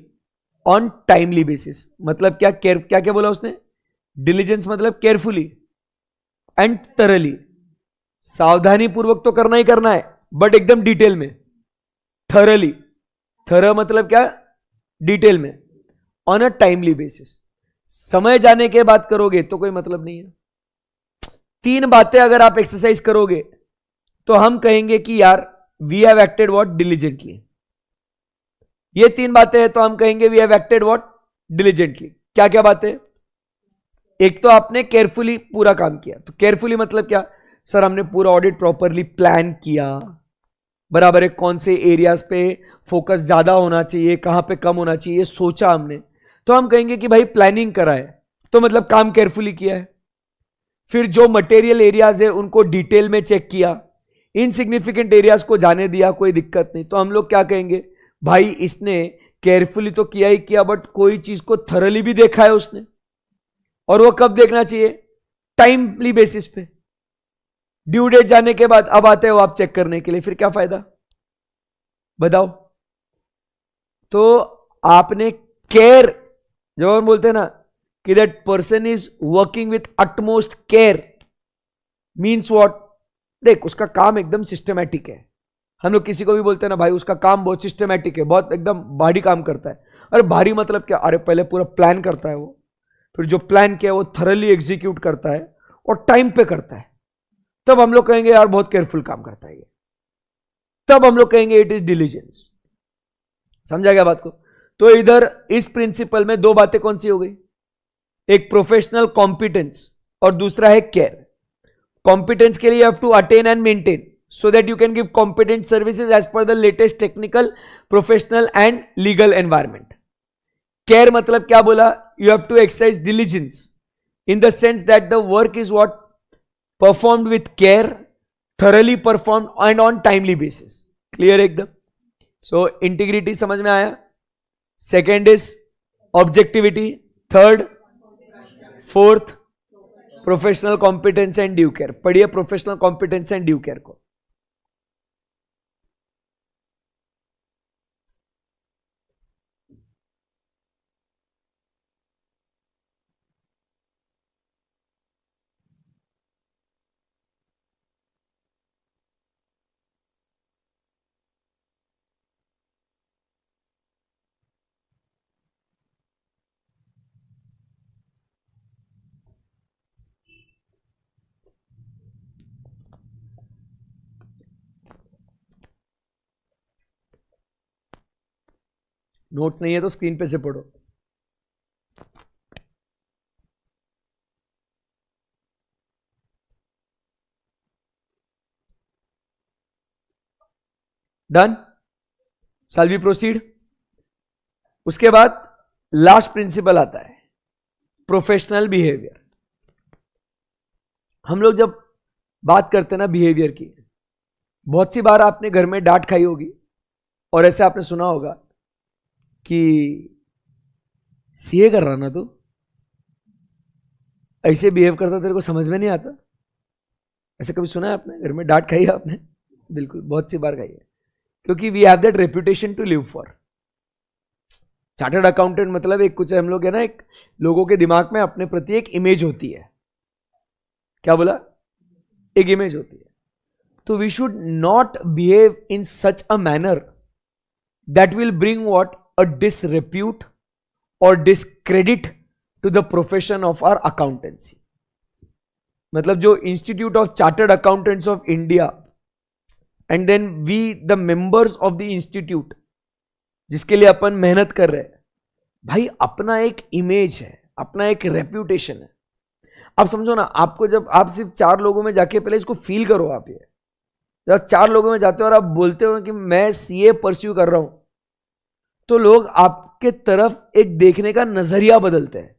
on timely basis। मतलब क्या क्या बोला उसने? Diligence मतलब carefully and thoroughly, सावधानी पूर्वक तो करना ही करना है, बट एकदम डिटेल में, thoroughly, thorough मतलब क्या? डिटेल में, on a timely basis। समय जाने के बाद करोगे तो कोई मतलब नहीं है। 3 बातें अगर आप एक्सरसाइज करोगे तो हम कहेंगे कि यार we have acted what? Diligently. ये 3 बातें हैं तो हम कहेंगे we have acted what? Diligently. क्या क्या बात है? एक तो आपने केयरफुली पूरा काम किया। तो केयरफुली मतलब क्या? सर हमने पूरा ऑडिट प्रॉपरली प्लान किया, बराबर है, कौन से एरियाज पे फोकस ज्यादा होना चाहिए, कहां पे कम होना चाहिए, ये सोचा हमने। तो हम कहेंगे कि भाई प्लानिंग करा है, तो मतलब काम केयरफुली किया है। फिर जो मटेरियल एरियाज है उनको डिटेल में चेक किया, इनसिग्निफिकेंट एरियाज को जाने दिया, कोई दिक्कत नहीं। तो हम लोग क्या कहेंगे? भाई इसने केयरफुली तो किया ही किया, बट कोई चीज को थरली भी देखा है उसने। और वो कब देखना चाहिए? टाइमली बेसिस पे। ड्यू डेट जाने के बाद अब आते हो आप चेक करने के लिए, फिर क्या फायदा? बताओ। तो आपने केयर, जब हम बोलते हैं ना कि that person is working with utmost care, means what? देख, उसका काम एकदम सिस्टमैटिक है। हम लोग किसी को भी बोलते हैं ना भाई उसका काम बहुत सिस्टमैटिक है, बहुत एकदम भारी काम करता है। अरे भारी मतलब क्या? अरे पहले पूरा प्लान करता है वो, फिर जो प्लान किया वो थरली एग्जीक्यूट करता है और टाइम पे करता है। तब हम लोग कहेंगे यार बहुत केयरफुल काम करता है ये। तब हम लोग कहेंगे इट इज डिलीजेंस। समझा गया बात को? तो इधर इस प्रिंसिपल में दो बातें कौन सी हो गई? एक प्रोफेशनल कॉम्पिटेंस और दूसरा है केयर। कॉम्पिटेंस के लिए you have to attain and maintain so that you can give competent services as per the latest technical, professional and legal environment. Care मतलब क्या बोला? You have to exercise diligence in the sense that the work is what? Performed with care, thoroughly performed and on timely basis. Clear एकदम? So integrity समझ में आया? Second is objectivity. Third, fourth, professional competence and due care. पढ़िए professional competence and due care को। नोट्स नहीं है तो स्क्रीन पे से पढ़ो। डन? Shall we proceed? उसके बाद लास्ट प्रिंसिपल आता है प्रोफेशनल बिहेवियर। हम लोग जब बात करते हैं ना बिहेवियर की, बहुत सी बार आपने घर में डांट खाई होगी और ऐसे आपने सुना होगा कि सीए कर रहा ना तू, ऐसे बिहेव करता, तेरे को समझ में नहीं आता। ऐसे कभी सुना है आपने? घर में डांट खाई है आपने? बिल्कुल, बहुत सी बार खाई है, क्योंकि we have that reputation to live for. Chartered accountant मतलब एक कुछ हम लोग है ना, एक लोगों के दिमाग में अपने प्रति एक इमेज होती है। क्या बोला? एक इमेज होती है। तो we should not behave in such a manner that will bring what? A disrepute और discredit to the profession of our accountancy. मतलब जो institute of chartered accountants of India and then we the members of the institute, जिसके लिए अपन मेहनत कर रहे हैं, भाई अपना एक इमेज है, अपना एक रेप्यूटेशन है। आप समझो ना, आपको जब आप सिर्फ 4 लोगों में जाके, पहले इसको फील करो आप, ये जब 4 लोगों में जाते हो और आप बोलते हो कि मैं सीए परस्यू कर रहा हूं, तो लोग आपके तरफ एक देखने का नजरिया बदलते हैं।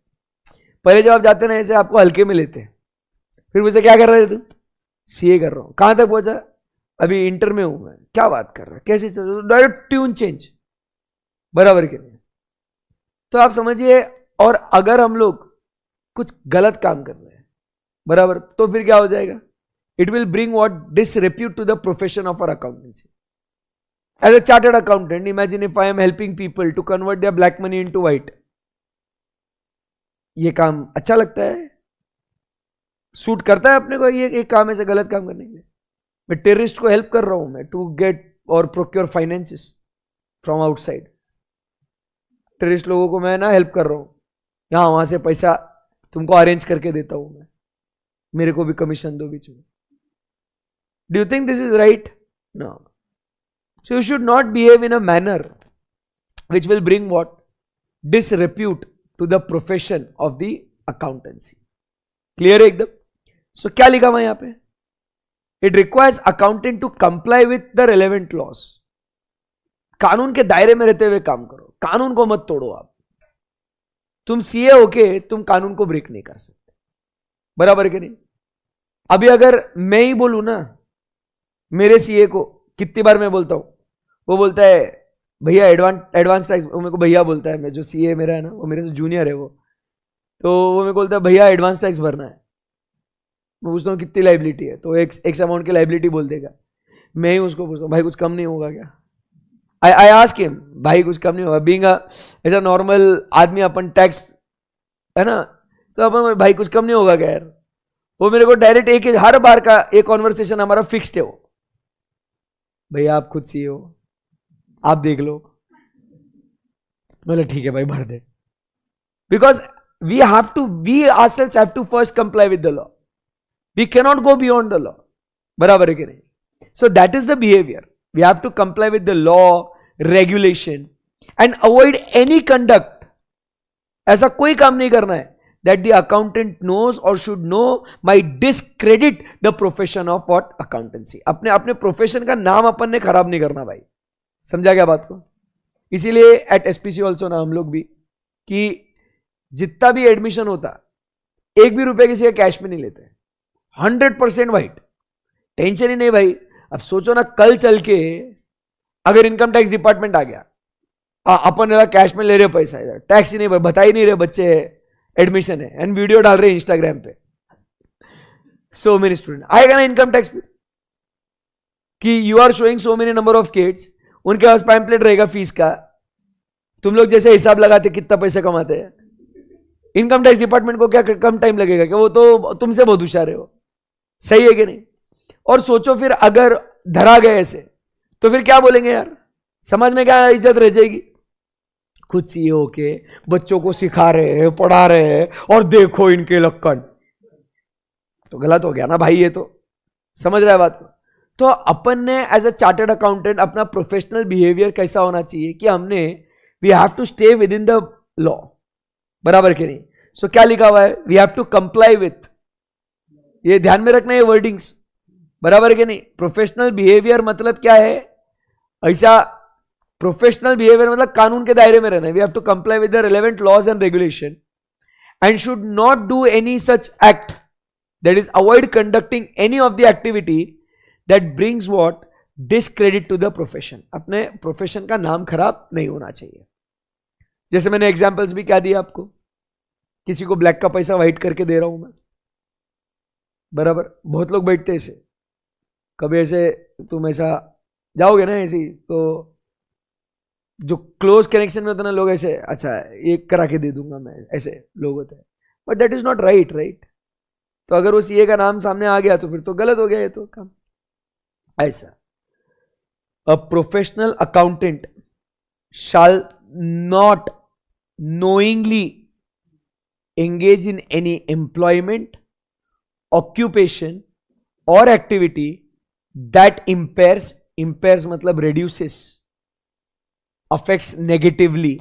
पहले जब आप जाते ना ऐसे आपको हल्के में लेते हैं, फिर मुझसे क्या कर रहे थे? सीए कर रहा हूं। कहां तक पहुंचा? अभी इंटर में हूं मैं। क्या बात कर रहा है, कैसे चल रहा है? डायरेक्ट ट्यून चेंज, बराबर के लिए। तो आप समझिए, और अगर हम लोग कुछ गलत काम कर रहे हैं, बराबर, तो फिर क्या हो जाएगा? It will bring what? Disrepute to the profession of our accountancy. As a chartered accountant, imagine if I am helping people to convert their black money into white. ये काम अच्छा लगता है? सूट करता है अपने को ये एक काम, ऐसे गलत काम करने के लिए? मैं टेररिस्ट को हेल्प कर रहा हूं मैं टू गेट और procure finances from outside. Terrorist लोगों को मैं ना हेल्प कर रहा हूं, यहां वहां से पैसा तुमको अरेंज करके देता हूं मैं, मेरे को भी कमीशन दो बीच में। Do you think this is right? No. So you should not behave in a manner which will bring what? Disrepute to the profession of the accountancy. Clear है एकदम? सो क्या लिखा हुआ यहां पे? It requires accountant to comply with the relevant laws. कानून के दायरे में रहते हुए काम करो, कानून को मत तोड़ो। आप तुम सीए होके तुम कानून को ब्रेक नहीं कर सकते, बराबर है कि नहीं? अभी अगर मैं ही बोलूं ना, मेरे सीए को कितनी बार मैं बोलता हूं, वो बोलता है भैया एडवांस टैक्स, वो मेरे को भैया बोलता है, मैं जो सीए मेरा है ना, वो मेरे से जूनियर है वो, तो वो मेरे को बोलता है भैया एडवांस टैक्स भरना है। मैं पूछता हूँ कितनी लाइबिलिटी है, तो एक अमाउंट की लाइबिलिटी बोल देगा। मैं ही उसको पूछता हूँ भाई कुछ कम नहीं होगा क्या? आई आस्क हिम भाई कुछ कम नहीं होगा। बीइंग एज अ नॉर्मल आदमी अपन टैक्स है ना, तो अपन भाई कुछ कम नहीं होगा क्या यार? वो मेरे को डायरेक्ट एक हर बार का एक कॉन्वर्सेशन हमारा फिक्स्ड है वो, भैया आप खुद सीए हो, आप देख लो। बोले ठीक है भाई भर दे, because we ourselves have to first comply with the law. We cannot go beyond the law. बराबर है कि नहीं? So that is the behavior. We have to comply with the law, regulation and avoid any conduct. ऐसा कोई काम नहीं करना है that the accountant knows or should know might discredit the profession of what accountancy. अपने प्रोफेशन का नाम अपन ने खराब नहीं करना भाई। समझा क्या बात को? इसीलिए एट एसपीसी ऑल्सो ना हम लोग भी कि जितना भी एडमिशन होता, एक भी रुपए किसी का कैश में नहीं लेते, 100% वाइट, टेंशन ही नहीं भाई। अब सोचो ना, कल चल के अगर इनकम टैक्स डिपार्टमेंट आ गया, अपन कैश में ले रहे पैसा, टैक्स ही नहीं, बता ही नहीं रहे बच्चे एडमिशन है, एंड वीडियो डाल रहे इंस्टाग्राम पे, सो मेनी स्टूडेंट, आएगा ना इनकम टैक्स पे कि you are showing so many number of kids, उनके पास पैम्पलेट रहेगा फीस का, तुम लोग जैसे हिसाब लगाते कितना पैसे कमाते हैं। इनकम टैक्स डिपार्टमेंट को क्या कम टाइम लगेगा कि वो तो तुमसे बहुत होशियार है वो, सही है कि नहीं? और सोचो फिर अगर धरा गए ऐसे, तो फिर क्या बोलेंगे यार, समाज में क्या इज्जत रह जाएगी? खुद सीईओ के बच्चों को सिखा रहे हैं, पढ़ा रहे हैं, और देखो इनके लक्कन, तो गलत हो गया ना भाई ये तो। समझ रहा है बात को? तो अपन ने एज अ चार्टर्ड अकाउंटेंट अपना प्रोफेशनल बिहेवियर कैसा होना चाहिए कि हमने we have to stay within the law, बराबर के नहीं? सो क्या लिखा हुआ है? We have to comply with, ये ध्यान में रखना है वर्डिंग्स, बराबर के नहीं? प्रोफेशनल बिहेवियर मतलब क्या है? ऐसा प्रोफेशनल बिहेवियर मतलब कानून के दायरे में रहना है। We have to comply with the relevant laws and regulation and should not do any such act, that is avoid conducting any of the activity that brings what discredit to the profession. अपने प्रोफेशन का नाम खराब नहीं होना चाहिए। जैसे मैंने एग्जांपल्स भी क्या दिए आपको, किसी को ब्लैक का पैसा व्हाइट करके दे रहा हूं मैं, बराबर? बहुत लोग बैठते ऐसे, कभी ऐसे तुम ऐसा जाओगे ना ऐसी, तो जो क्लोज कनेक्शन में होता ना लोग ऐसे, अच्छा ये करा के दे दूंगा मैं, ऐसे लोग होते हैं, but that is not right, right? तो अगर वो सीए का नाम सामने आ गया तो फिर तो गलत हो गया ये तो काम। ऐसा a professional accountant shall not knowingly engage in any employment, occupation or activity that impairs मतलब reduces, affects negatively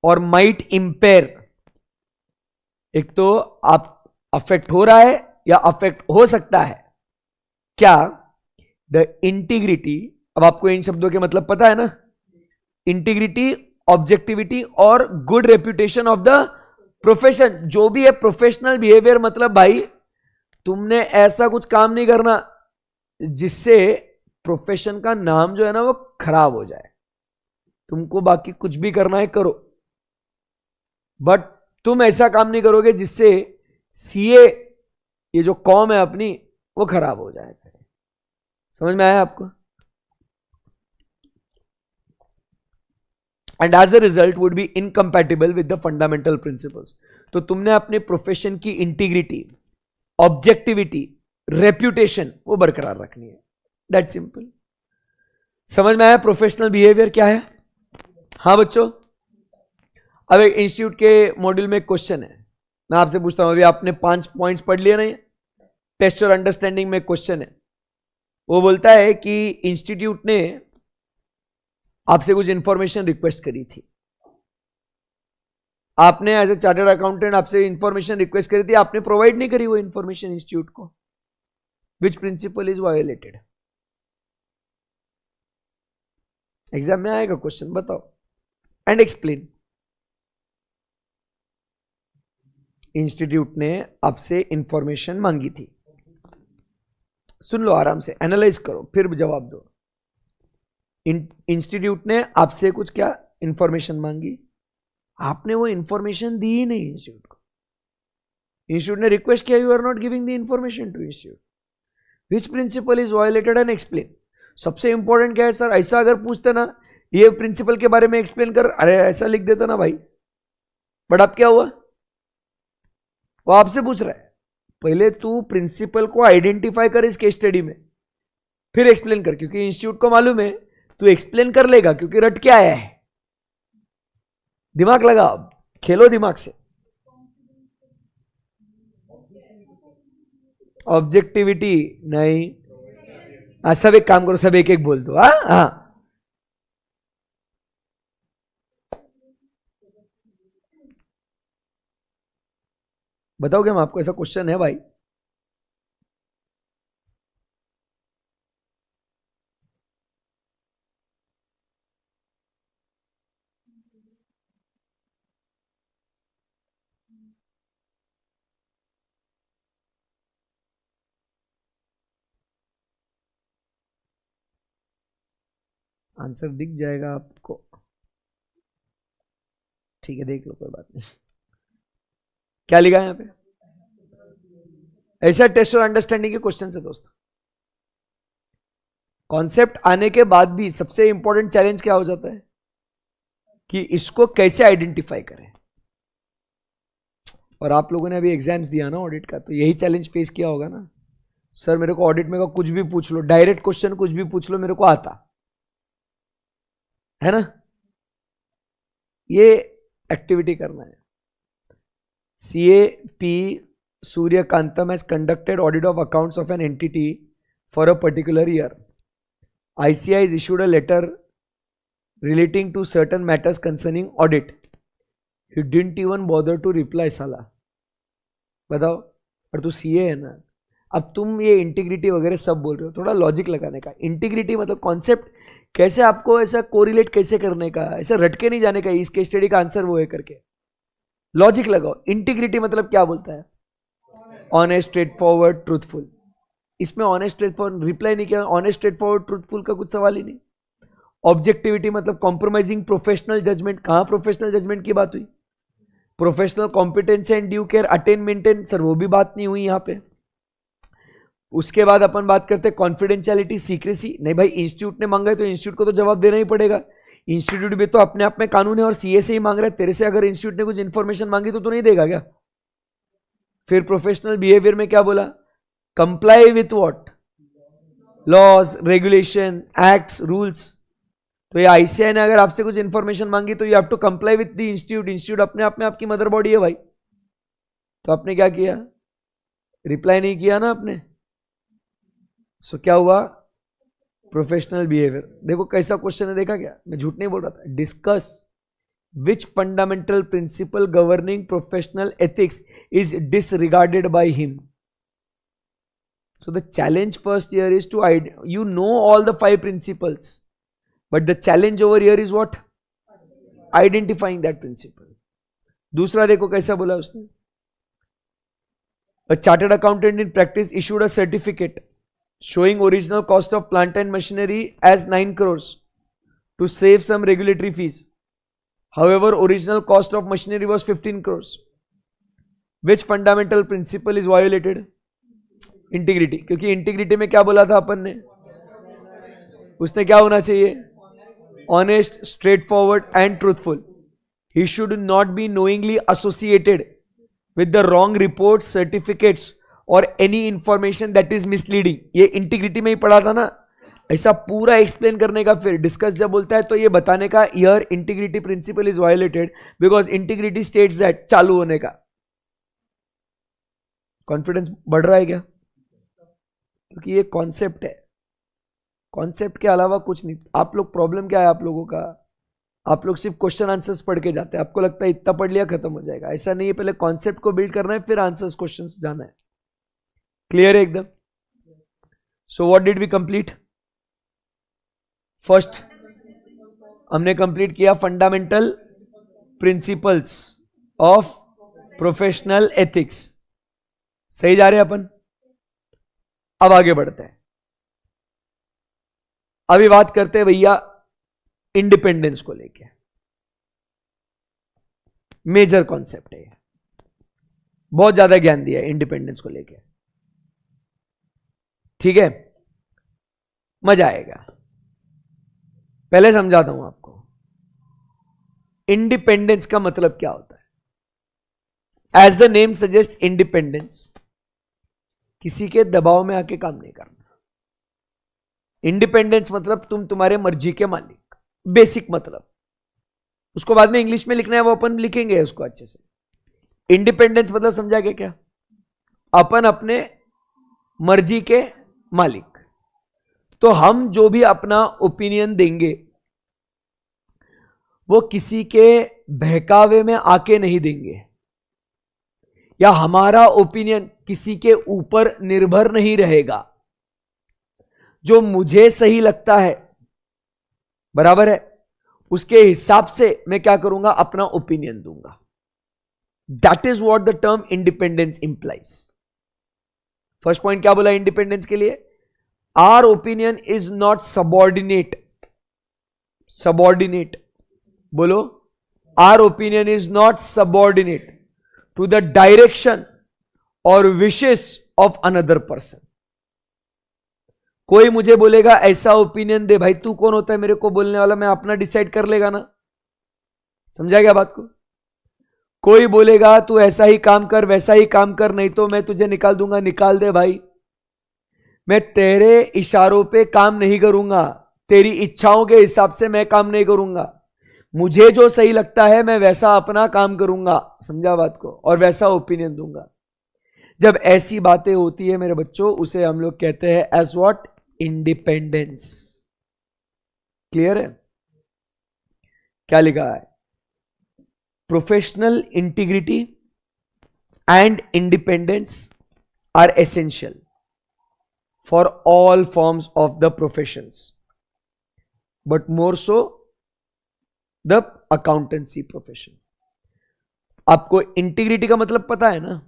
or might impair। एक तो आप अफेक्ट हो रहा है या अफेक्ट हो सकता है क्या? द इंटीग्रिटी, अब आपको इन शब्दों के मतलब पता है ना? इंटीग्रिटी, ऑब्जेक्टिविटी और good reputation of the profession. जो भी है प्रोफेशनल बिहेवियर मतलब भाई तुमने ऐसा कुछ काम नहीं करना जिससे प्रोफेशन का नाम जो है ना वो खराब हो जाए। तुमको बाकी कुछ भी करना है करो, बट तुम ऐसा काम नहीं करोगे जिससे सीए ये जो कॉम है अपनी वो खराब हो जाए। समझ में आया आपको? And as a result would be incompatible with the fundamental principles. तो तुमने अपने प्रोफेशन की इंटीग्रिटी, ऑब्जेक्टिविटी, रेप्यूटेशन वो बरकरार रखनी है। That simple. समझ में आया प्रोफेशनल बिहेवियर क्या है? हाँ बच्चों, अब एक इंस्टीट्यूट के मॉड्यूल में एक क्वेश्चन है, मैं आपसे पूछता हूं, अभी आपने 5 पॉइंट्स पढ़ लिए नहीं? टेस्ट और अंडरस्टैंडिंग में क्वेश्चन है, वो बोलता है कि इंस्टीट्यूट ने आपसे कुछ इंफॉर्मेशन रिक्वेस्ट करी थी, आपने एज ए चार्टर्ड अकाउंटेंट आपसे इंफॉर्मेशन रिक्वेस्ट करी थी, आपने प्रोवाइड नहीं करी वो इंफॉर्मेशन इंस्टीट्यूट को, विच प्रिंसिपल इज वायोलेटेड? एग्जाम में आएगा क्वेश्चन, बताओ एंड एक्सप्लेन। इंस्टीट्यूट ने आपसे इंफॉर्मेशन मांगी थी, सुन लो आराम से, एनालाइज करो फिर जवाब दो। इंस्टीट्यूट ने आपसे कुछ क्या इंफॉर्मेशन मांगी, आपने वो इंफॉर्मेशन दी ही नहीं इंस्टीट्यूट को। इंस्टीट्यूट ने रिक्वेस्ट किया, you are not giving the information to institute, which principle is violated and explain. सबसे इंपॉर्टेंट क्या है सर, ऐसा अगर पूछते ना ये प्रिंसिपल के बारे में एक्सप्लेन कर, अरे ऐसा लिख देता ना भाई, बट अब क्या हुआ, वो आपसे पूछ रहा है, पहले तू प्रिंसिपल को आइडेंटिफाई कर इस केस स्टडी में, फिर एक्सप्लेन कर, क्योंकि इंस्टीट्यूट को मालूम है तू एक्सप्लेन कर लेगा, क्योंकि रट के आया है। दिमाग लगा, खेलो दिमाग से। ऑब्जेक्टिविटी नहीं, सब एक काम करो, सब एक एक बोल दो। हाँ, बताओगे हम आपको, ऐसा क्वेश्चन है भाई? आंसर दिख जाएगा आपको, ठीक है देख लो, कोई बात नहीं। क्या लिखा है यहां पे? ऐसा टेस्ट और अंडरस्टैंडिंग के क्वेश्चन है दोस्तों। कॉन्सेप्ट आने के बाद भी सबसे इंपॉर्टेंट चैलेंज क्या हो जाता है कि इसको कैसे आइडेंटिफाई करें। और आप लोगों ने अभी एग्जाम्स दिया ना ऑडिट का, तो यही चैलेंज फेस किया होगा ना, सर मेरे को ऑडिट में का कुछ भी पूछ लो, डायरेक्ट क्वेश्चन कुछ भी पूछ लो, मेरे को आता है ना। ये एक्टिविटी करना है। CAP Suryakantam has conducted audit of accounts of an entity for a particular year. ICI has issued a letter relating to certain matters concerning audit. He didn't even bother to reply साला। बताओ, और तू CA है ना, अब तुम ये इंटीग्रिटी वगैरह सब बोल रहे हो, थोड़ा लॉजिक लगाने का। इंटीग्रिटी मतलब कॉन्सेप्ट कैसे आपको ऐसा कोरिलेट कैसे करने का, ऐसा रटके नहीं जाने का, इसके स्टडी का आंसर वो है करके लॉजिक लगाओ। इंटीग्रिटी मतलब क्या बोलता है? Honest, straightforward, truthful. इसमें ऑनेस्ट स्ट्रेट फॉरवर्ड रिप्लाई नहीं किया, ऑनेस्ट स्ट्रेट फॉरवर्ड ट्रूथफुल का कुछ सवाल ही नहीं। ऑब्जेक्टिविटी मतलब कॉम्प्रोमाइजिंग प्रोफेशनल जजमेंट, कहां प्रोफेशनल जजमेंट की बात हुई? Professional competency and due care, attain maintain, sir वो भी बात नहीं हुई यहां पे। उसके बाद अपन बात करते हैं कॉन्फिडेंशियलिटी, सीक्रेसी। नहीं भाई, इंस्टीट्यूट ने मांगा है तो इंस्टीट्यूट को तो जवाब देना ही पड़ेगा। इंस्टीट्यूट भी तो अपने आप में कानून है और CA से ही मांग रहा है तेरे से। अगर इंस्टीट्यूट ने कुछ इंफॉर्मेशन मांगी तो तू नहीं देगा क्या? फिर प्रोफेशनल बिहेवियर में क्या बोला? Comply with what? Laws, regulation, acts, rules. तो ये ICI ने अगर आपसे कुछ इंफॉर्मेशन मांगी तो you have to comply with the institute. Institute अपने आप में आपकी मदर बॉडी है भाई। तो आपने क्या किया? रिप्लाई नहीं किया ना आपने। सो क्या हुआ? Professional behaviour. देखो कैसा क्वेश्चन है, देखा क्या? मैं झूठ नहीं बोल रहा था। Discuss which fundamental principle governing professional ethics is disregarded by him. So the challenge first here is to you know all the 5 principles, but the challenge over here is what? Identifying that principle. दूसरा देखो कैसा बोला उसने। A chartered accountant in practice issued a certificate showing original cost of plant and machinery as 9 crores to save some regulatory fees. However, original cost of machinery was 15 crores. Which fundamental principle is violated? Integrity. क्योंकि इंटीग्रिटी में क्या बोला था अपन ने? उसने क्या होना चाहिए? Honest, straightforward and truthful. He should not be knowingly associated with the wrong reports, certificates or any information that is misleading. ये इंटीग्रिटी में ही पढ़ा था ना। ऐसा पूरा एक्सप्लेन करने का, फिर डिस्कस जब बोलता है तो ये बताने का, here integrity principle is violated because integrity states that. चालू होने का कॉन्फिडेंस बढ़ रहा है क्या? क्योंकि ये कॉन्सेप्ट है, कॉन्सेप्ट के अलावा कुछ नहीं। आप लोग प्रॉब्लम क्या है आप लोगों का? आप लोग सिर्फ क्वेश्चन आंसर्स पढ़ के जाते हैं, आपको लगता है इतना पढ़ लिया खत्म हो जाएगा। ऐसा नहीं है, पहले कॉन्सेप्ट को बिल्ड करना है, फिर आंसर्स क्वेश्चन जाना है। क्लियर है एकदम? So what did we complete? First हमने कंप्लीट किया fundamental principles of professional ethics. सही जा रहे हैं अपन? अब आगे बढ़ते हैं। अभी बात करते हैं भैया इंडिपेंडेंस को लेके। मेजर कॉन्सेप्ट है, बहुत ज्यादा ज्ञान दिया है इंडिपेंडेंस को लेके। ठीक है, मजा आएगा। पहले समझाता हूं आपको इंडिपेंडेंस का मतलब क्या होता है। As the name suggest, independence किसी के दबाव में आके काम नहीं करना। इंडिपेंडेंस मतलब तुम तुम्हारे मर्जी के मालिक, बेसिक मतलब। उसको बाद में इंग्लिश में लिखना है, वो अपन लिखेंगे उसको अच्छे से। इंडिपेंडेंस मतलब समझा गया क्या? अपन अपने मर्जी के मालिक। तो हम जो भी अपना ओपिनियन देंगे वो किसी के बहकावे में आके नहीं देंगे, या हमारा ओपिनियन किसी के ऊपर निर्भर नहीं रहेगा। जो मुझे सही लगता है, बराबर है, उसके हिसाब से मैं क्या करूंगा? अपना ओपिनियन दूंगा। That is what the term independence implies. First point क्या बोला इंडिपेंडेंस के लिए? Our opinion is not subordinate. Subordinate बोलो। Our opinion is not subordinate to the direction और विशेस ऑफ अनदर पर्सन। कोई मुझे बोलेगा ऐसा ओपिनियन दे, भाई तू कौन होता है मेरे को बोलने वाला? मैं अपना डिसाइड कर लेगा ना। समझा गया बात को? कोई बोलेगा तू ऐसा ही काम कर, वैसा ही काम कर, नहीं तो मैं तुझे निकाल दूंगा, निकाल दे भाई। मैं तेरे इशारों पे काम नहीं करूंगा, तेरी इच्छाओं के हिसाब से मैं काम नहीं करूंगा। मुझे जो सही लगता है मैं वैसा अपना काम करूंगा। समझा बात को? और वैसा ओपिनियन दूंगा। जब ऐसी बातें होती है मेरे बच्चों, उसे हम लोग कहते हैं एज व्हाट? इंडिपेंडेंस। क्लियर है? क्या लिखा है? Professional integrity and independence are essential for all forms of the professions, but more so the accountancy profession. आपको इंटीग्रिटी का मतलब पता है ना?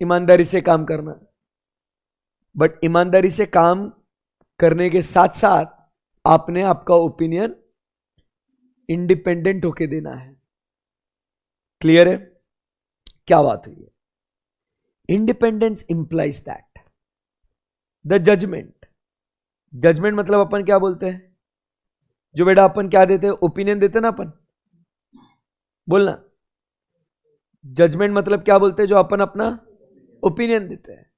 ईमानदारी से काम करना। बट ईमानदारी से काम करने के साथ साथ आपने आपका ओपिनियन इंडिपेंडेंट होके देना है। क्लियर है? क्या बात हुई है? Independence implies that the judgement. Judgement मतलब अपन क्या बोलते हैं? जो बेटा अपन क्या देते हैं? ओपिनियन देते हैं ना अपन, बोलना। जजमेंट मतलब क्या बोलते हैं? जो अपन अपना ओपिनियन देते हैं।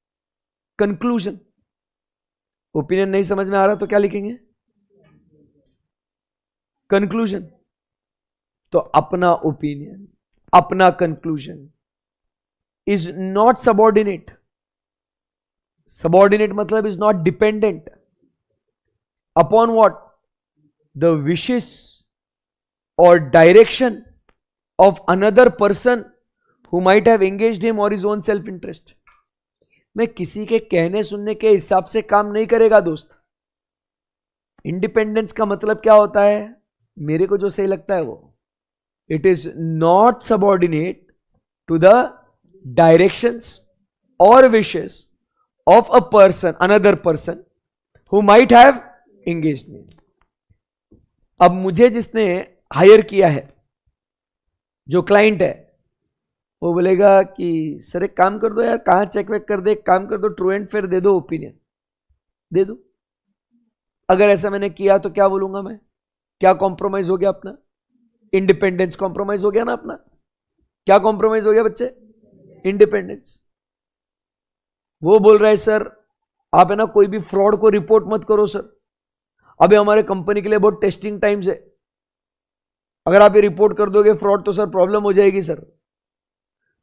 कंक्लूजन। ओपिनियन नहीं समझ में आ रहा तो क्या लिखेंगे? कंक्लूजन। तो अपना ओपिनियन, अपना conclusion is not subordinate. Subordinate मतलब is not dependent upon what? The wishes और direction of another person who might have engaged him और हिज ओन सेल्फ इंटरेस्ट। मैं किसी के कहने सुनने के हिसाब से काम नहीं करेगा दोस्त। इंडिपेंडेंस का मतलब क्या होता है? मेरे को जो सही लगता है वो। It is not subordinate to the directions और wishes of a person, another person who might have engaged me. अब मुझे जिसने हायर किया है, जो क्लाइंट है, वो बोलेगा कि सर एक काम कर दो यार, कहां चेक वेक कर दे, एक काम कर दो, ट्रू एंड फेयर दे दो, ओपिनियन दे दो। अगर ऐसा मैंने किया तो क्या बोलूंगा मैं? क्या कॉम्प्रोमाइज हो गया अपना? इंडिपेंडेंस कॉम्प्रोमाइज हो गया ना अपना। क्या कॉम्प्रोमाइज हो गया बच्चे? इंडिपेंडेंस। वो बोल रहा है सर आप है ना कोई भी फ्रॉड को रिपोर्ट मत करो सर, अभी हमारे कंपनी के लिए बहुत टेस्टिंग टाइम्स है, अगर आप ये रिपोर्ट कर दोगे फ्रॉड तो सर प्रॉब्लम हो जाएगी सर।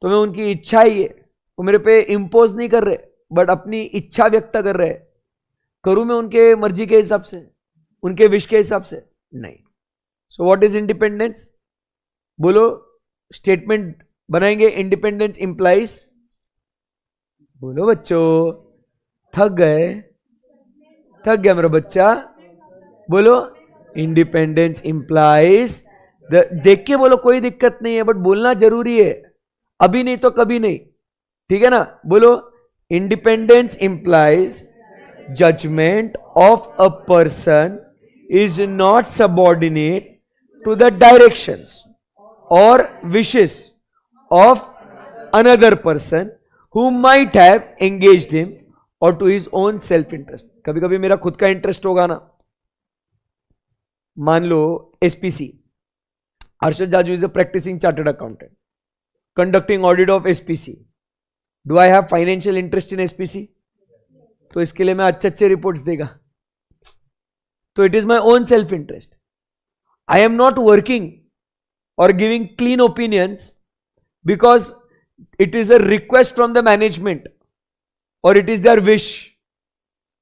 तो मैं उनकी इच्छा ही है, वो मेरे पे इंपोज नहीं कर रहे, बट अपनी इच्छा व्यक्त कर रहे। करूं मैं उनके मर्जी के हिसाब से, उनके विश के हिसाब से? नहीं। So what is independence? बोलो, स्टेटमेंट बनाएंगे। इंडिपेंडेंस इंप्लाइज, बोलो बच्चों, थक गया मेरा बच्चा, बोलो। इंडिपेंडेंस इंप्लाइज, देख के बोलो, कोई दिक्कत नहीं है, बट बोलना जरूरी है, अभी नहीं तो कभी नहीं, ठीक है ना? बोलो, independence implies judgement of a person is not subordinate to the directions और wishes of another person who might have engaged him और to his own self interest. कभी कभी मेरा खुद का इंटरेस्ट होगा ना, मान लो SPC, Arshad Jaju is a practicing chartered accountant, conducting audit of SPC. Do I have financial interest in SPC? तो इसके लिए मैं अच्छे रिपोर्ट्स देगा, तो it is my own self interest. I am not working और giving clean opinions because it is a request from the management और it is their wish,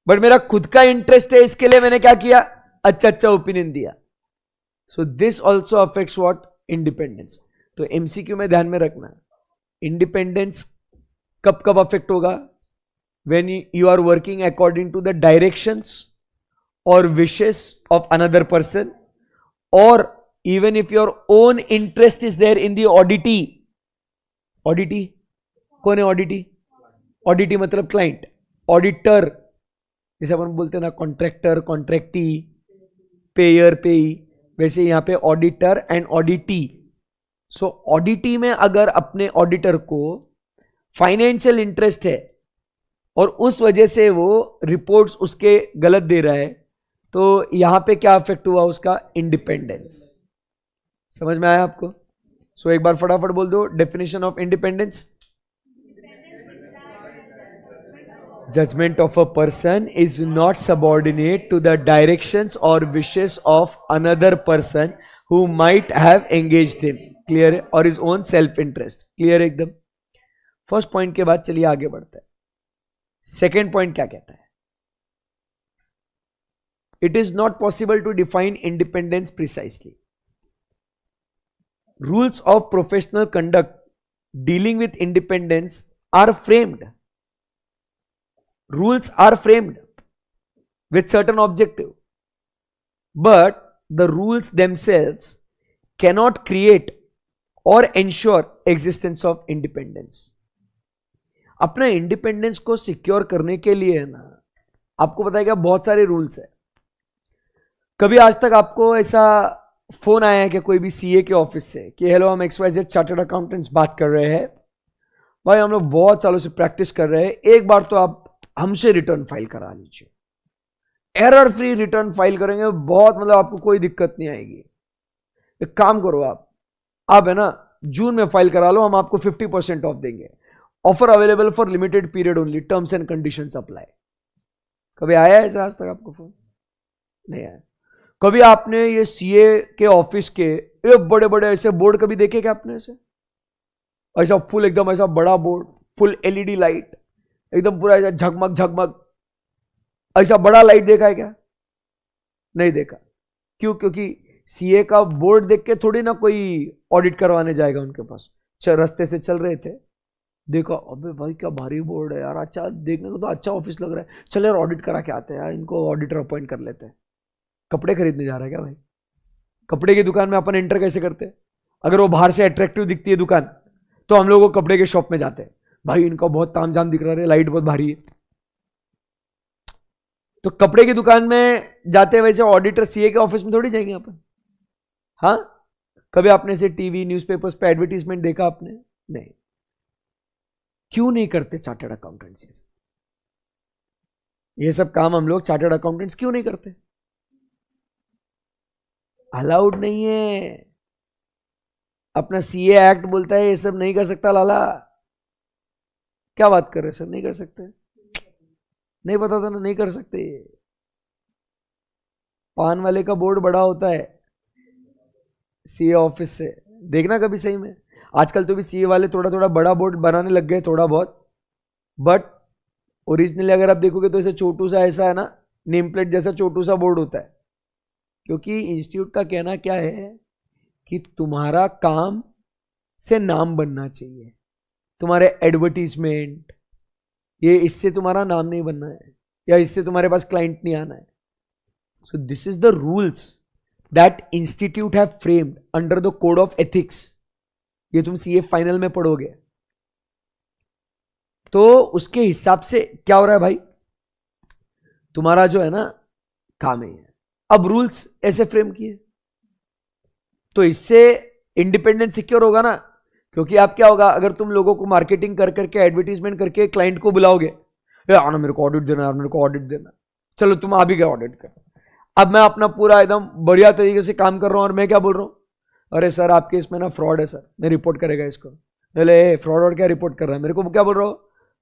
but मेरा खुद का इंटरेस्ट है, इसके लिए मैंने क्या किया, अच्छा ओपिनियन दिया. So this also affects what, independence. तो एमसीक्यू में ध्यान में रखना, इंडिपेंडेंस कब कब अफेक्ट होगा, when you are working according to the directions or wishes of another person, or even if your own interest is there in the auditee. Auditee कौन है? ऑडिटी, ऑडिटी मतलब क्लाइंट, ऑडिटर जैसे अपन बोलते हैं ना, कॉन्ट्रैक्टर, कॉन्ट्रैक्टी, पेयर, पेई, वैसे यहां पे ऑडिटर एंड ऑडिटी. सो ऑडिटी में अगर अपने ऑडिटर को फाइनेंशियल इंटरेस्ट है और उस वजह से वो रिपोर्ट्स उसके गलत दे रहा है, तो यहां पे क्या अफेक्ट हुआ उसका, इंडिपेंडेंस. समझ में आया आपको? सो एक बार फटाफट बोल दो definition of independence. Judgement of a person is not subordinate to the directions और wishes of another person who might have engaged him. Clear है? और is own self interest. Clear एकदम? फर्स्ट पॉइंट के बाद चलिए आगे बढ़ते हैं. सेकेंड पॉइंट क्या कहता है? It is not possible to define independence precisely. Rules of professional conduct dealing with independence are framed. Rules are framed with certain objective, but the rules themselves cannot create or ensure existence of independence. अपना इंडिपेंडेंस को सिक्योर करने के लिए है ना, आपको पता है क्या, बहुत सारे रूल्स है. कभी आज तक आपको ऐसा फोन आया है कि कोई भी सीए के ऑफिस से कि हेलो, हम XYZ चार्टर्ड अकाउंटेंट्स बात कर रहे हैं भाई, हम लोग बहुत सालों से प्रैक्टिस कर रहे हैं, एक बार तो आप हमसे रिटर्न फाइल करा लीजिए, एरर फ्री रिटर्न फाइल करेंगे, बहुत मतलब आपको कोई दिक्कत नहीं आएगी. एक काम करो, आप है ना जून में फाइल करा लो, हम आपको 50% ऑफ देंगे, offer available for limited period only, terms and conditions apply. कभी आया है ऐसा आज तक आपको फोन? नहीं आया. कभी आपने ये सीए के ऑफिस के ये बड़े बड़े ऐसे बोर्ड कभी देखे क्या आपने? ऐसा फुल एकदम ऐसा बड़ा बोर्ड, फुल एलईडी लाइट, एकदम पूरा ऐसा झगमग झगमग, ऐसा बड़ा लाइट देखा है क्या? नहीं देखा. क्यों? क्योंकि सीए का बोर्ड देख के थोड़ी ना कोई ऑडिट करवाने जाएगा उनके पास. रास्ते से चल रहे थे, देखो अबे भाई क्या भारी बोर्ड है यार, अच्छा देखने को तो अच्छा ऑफिस लग रहा है, चल यार ऑडिट करा के आते हैं यार, इनको ऑडिटर अपॉइंट कर लेते हैं. कपड़े खरीदने जा रहा है क्या भाई? कपड़े की दुकान में अपन एंटर कैसे करते हैं? अगर वो बाहर से अट्रैक्टिव दिखती है दुकान, तो हम लोग वो कपड़े के शॉप में जाते हैं, भाई इनका बहुत तामझाम दिख रहा है, लाइट बहुत भारी है. तो कपड़े की दुकान में जाते वैसे ऑडिटर सीए के ऑफिस में थोड़ी जाएंगे अपन. हाँ, कभी आपने से टीवी न्यूज़पेपर्स पे एडवर्टीजमेंट देखा आपने? नहीं. क्यों नहीं करते चार्टर्ड अकाउंटेंट्स ये सब काम? हम लोग चार्टर्ड अकाउंटेंट्स क्यों नहीं करते? अलाउड नहीं है. अपना सीए एक्ट बोलता है ये सब नहीं कर सकता. लाला क्या बात कर रहे सर, नहीं कर सकते? नहीं पता था ना, नहीं कर सकते. पान वाले का बोर्ड बड़ा होता है सीए ऑफिस से, देखना कभी सही में. आजकल तो भी सीए वाले थोड़ा थोड़ा बड़ा बोर्ड बनाने लग गए, थोड़ा बहुत, बट ओरिजिनली अगर आप देखोगे तो ऐसे छोटू सा, ऐसा है ना, नेम प्लेट जैसा छोटू सा बोर्ड होता है. क्योंकि इंस्टीट्यूट का कहना क्या है कि तुम्हारा काम से नाम बनना चाहिए, तुम्हारे एडवर्टीजमेंट, ये इससे तुम्हारा नाम नहीं बनना है या इससे तुम्हारे पास क्लाइंट नहीं आना है. सो this is the rules that institute have framed under the code of ethics. ये तुम सीए फाइनल में पढ़ोगे. तो उसके हिसाब से क्या हो रहा है भाई, तुम्हारा जो है ना काम है. अब रूल्स ऐसे फ्रेम किए तो इससे इंडिपेंडेंस सिक्योर होगा ना. क्योंकि आप क्या होगा, अगर तुम लोगों को मार्केटिंग कर करके एडवर्टीजमेंट करके क्लाइंट को बुलाओगे, आना मेरे को ऑडिट देना, यार मेरे को ऑडिट देना, चलो तुम आ भी गए ऑडिट कर. अब मैं अपना पूरा एकदम बढ़िया तरीके से काम कर रहा हूं और मैं क्या बोल रहा हूं, अरे सर आपके इसमें ना फ्रॉड है सर, मैं रिपोर्ट करेगा इसको. बोले फ्रॉड और क्या रिपोर्ट कर रहा है, मेरे को क्या बोल रहा हो,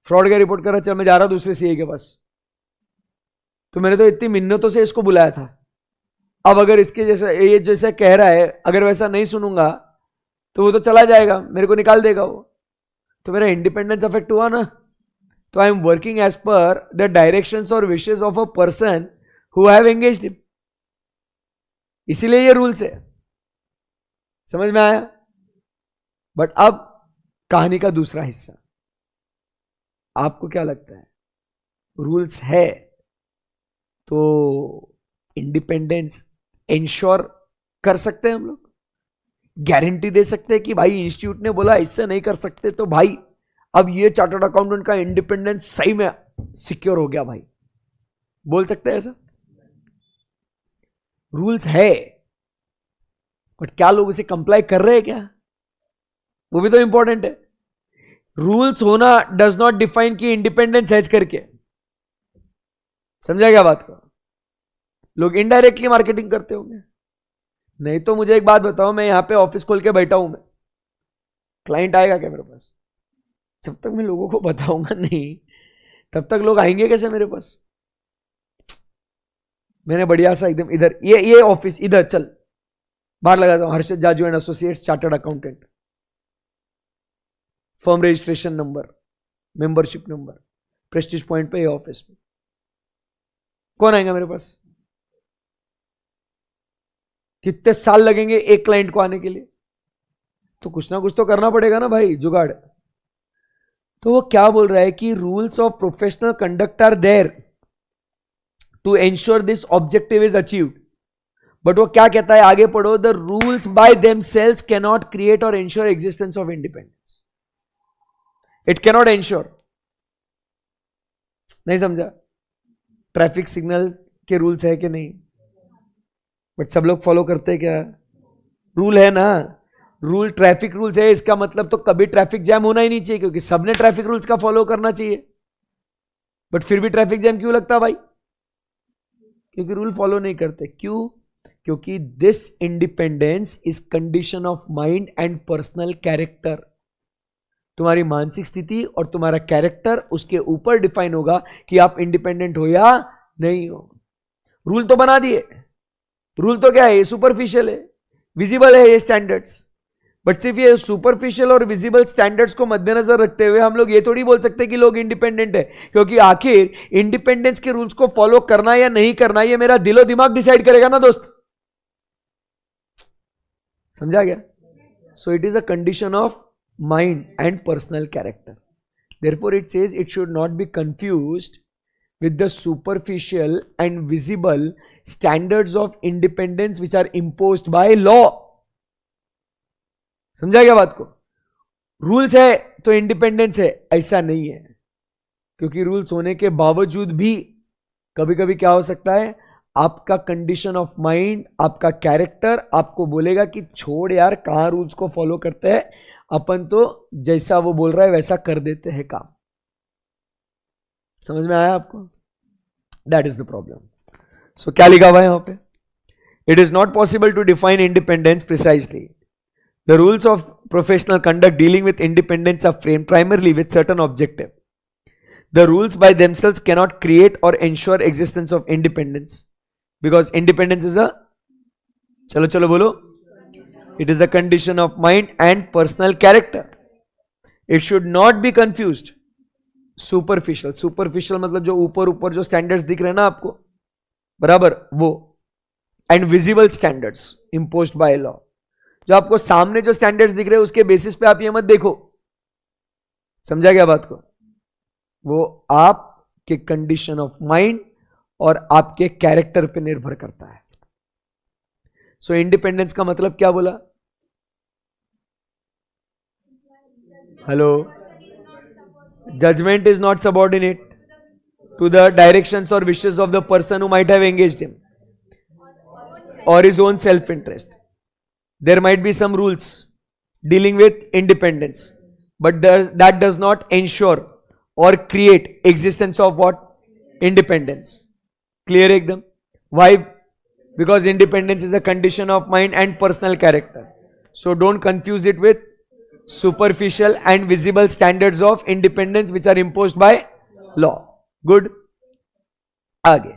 फ्रॉड क्या रिपोर्ट कर रहा है, चल मैं जा रहा हूं दूसरे सीए के पास. तो मैंने तो इतनी मिन्नतों से इसको बुलाया था. अब अगर इसके जैसा ये जैसा कह रहा है, अगर वैसा नहीं सुनूंगा तो वो तो चला जाएगा, मेरे को निकाल देगा वो. तो मेरा इंडिपेंडेंस अफेक्ट हुआ ना. तो I am working as per the directions और wishes of a person who have engaged him. इसीलिए ये रूल्स है. समझ में आया. बट अब कहानी का दूसरा हिस्सा, आपको क्या लगता है, रूल्स है तो इंडिपेंडेंस इंश्योर कर सकते हैं हम लोग, गारंटी दे सकते हैं कि भाई इंस्टीट्यूट ने बोला इससे नहीं कर सकते, तो भाई अब ये चार्टर्ड अकाउंटेंट का इंडिपेंडेंस सही में सिक्योर हो गया भाई, बोल सकते हैं ऐसा. रूल्स है बट क्या लोग इसे कंप्लाई कर रहे हैं क्या, वो भी तो इंपॉर्टेंट है. रूल्स होना डज नॉट डिफाइन कि इंडिपेंडेंस हैज करके. समझा क्या बात को. लोग इनडायरेक्टली मार्केटिंग करते होंगे. नहीं तो मुझे एक बात बताओ, मैं यहां पे ऑफिस खोल के बैठा हूं, मैं क्लाइंट आएगा क्या मेरे पास, जब तक मैं लोगों को बताऊंगा नहीं तब तक लोग आएंगे कैसे मेरे पास. मैंने बढ़िया सा एकदम इधर ये ऑफिस इधर चल बाहर लगाता हूं, Harshad Jaju and associates chartered accountant, firm registration number, membership number, Prestige point पे ये ऑफिस में. कौन आएगा मेरे पास, कितने साल लगेंगे एक क्लाइंट को आने के लिए. तो कुछ ना कुछ तो करना पड़ेगा ना भाई, जुगाड़. तो वो क्या बोल रहा है कि rules of professional conduct are there to ensure this objective is achieved. But वो क्या कहता है, आगे पढ़ो, the rules by themselves can not create और ensure existence of independence. It can not ensure. नहीं समझा. ट्रैफिक सिग्नल के रूल्स है कि नहीं, बट सब लोग फॉलो करते हैं क्या, रूल है ना. रूल ट्रैफिक रूल्स है, इसका मतलब तो कभी ट्रैफिक जैम होना ही नहीं चाहिए क्योंकि सबने ट्रैफिक रूल्स का फॉलो करना चाहिए. बट फिर भी ट्रैफिक जैम क्यों लगता भाई, क्योंकि रूल फॉलो नहीं करते. क्यों, क्योंकि this independence is condition of mind and personal character. तुम्हारी मानसिक स्थिति और तुम्हारा कैरेक्टर उसके ऊपर डिफाइन होगा कि आप इंडिपेंडेंट हो या नहीं हो. रूल तो बना दिए, रूल तो क्या है, ये सुपरफिशियल है, विजिबल है ये स्टैंडर्ड्स. बट सिर्फ ये सुपरफिशियल और विजिबल स्टैंडर्ड्स को मद्देनजर रखते हुए हम लोग ये थोड़ी बोल सकते कि लोग इंडिपेंडेंट है, क्योंकि आखिर इंडिपेंडेंस के रूल्स को फॉलो करना या नहीं करना ये मेरा दिलो दिमाग डिसाइड करेगा ना दोस्त. समझा गया. So it is a condition of mind and personal character. Therefore it says it should not be confused with the superficial and visible standards of independence which are imposed by law. समझा क्या बात को. रूल्स है तो इंडिपेंडेंस है, ऐसा नहीं है. क्योंकि रूल्स होने के बावजूद भी कभी कभी क्या हो सकता है, आपका कंडीशन ऑफ माइंड, आपका कैरेक्टर आपको बोलेगा कि छोड़ यार, कहां रूल्स को फॉलो करते हैं, अपन तो जैसा वो बोल रहा है वैसा कर देते हैं काम. समझ में आया आपको. That is the problem. So क्या लिखा हुआ है यहां पे, it is not possible to define independence precisely. The rules of professional conduct dealing with independence are framed primarily with certain objective. The rules by themselves cannot create और ensure existence of independence because independence is a, चलो चलो बोलो, it is a condition of mind and personal character. It should not be confused. Superficial, superficial मतलब जो ऊपर ऊपर जो स्टैंडर्ड्स दिख रहे हैं ना आपको, बराबर वो, and visible standards imposed by law. जो आपको सामने जो स्टैंडर्ड्स दिख रहे हैं उसके बेसिस पे आप ये मत देखो, समझा गया बात को? वो आपके कंडीशन ऑफ माइंड और आपके कैरेक्टर पे निर्भर करता है। सो इंडिपेंडेंस का मतलब क्या बोला? Hello, judgement is not subordinate to the directions or wishes of the person who might have engaged him or his own self-interest. There might be some rules dealing with independence, but that does not ensure or create existence of what? Independence. Clear ekdam? Why? Because independence is a condition of mind and personal character. So don't confuse it with superficial and visible standards of independence which are imposed by law. Good. आगे,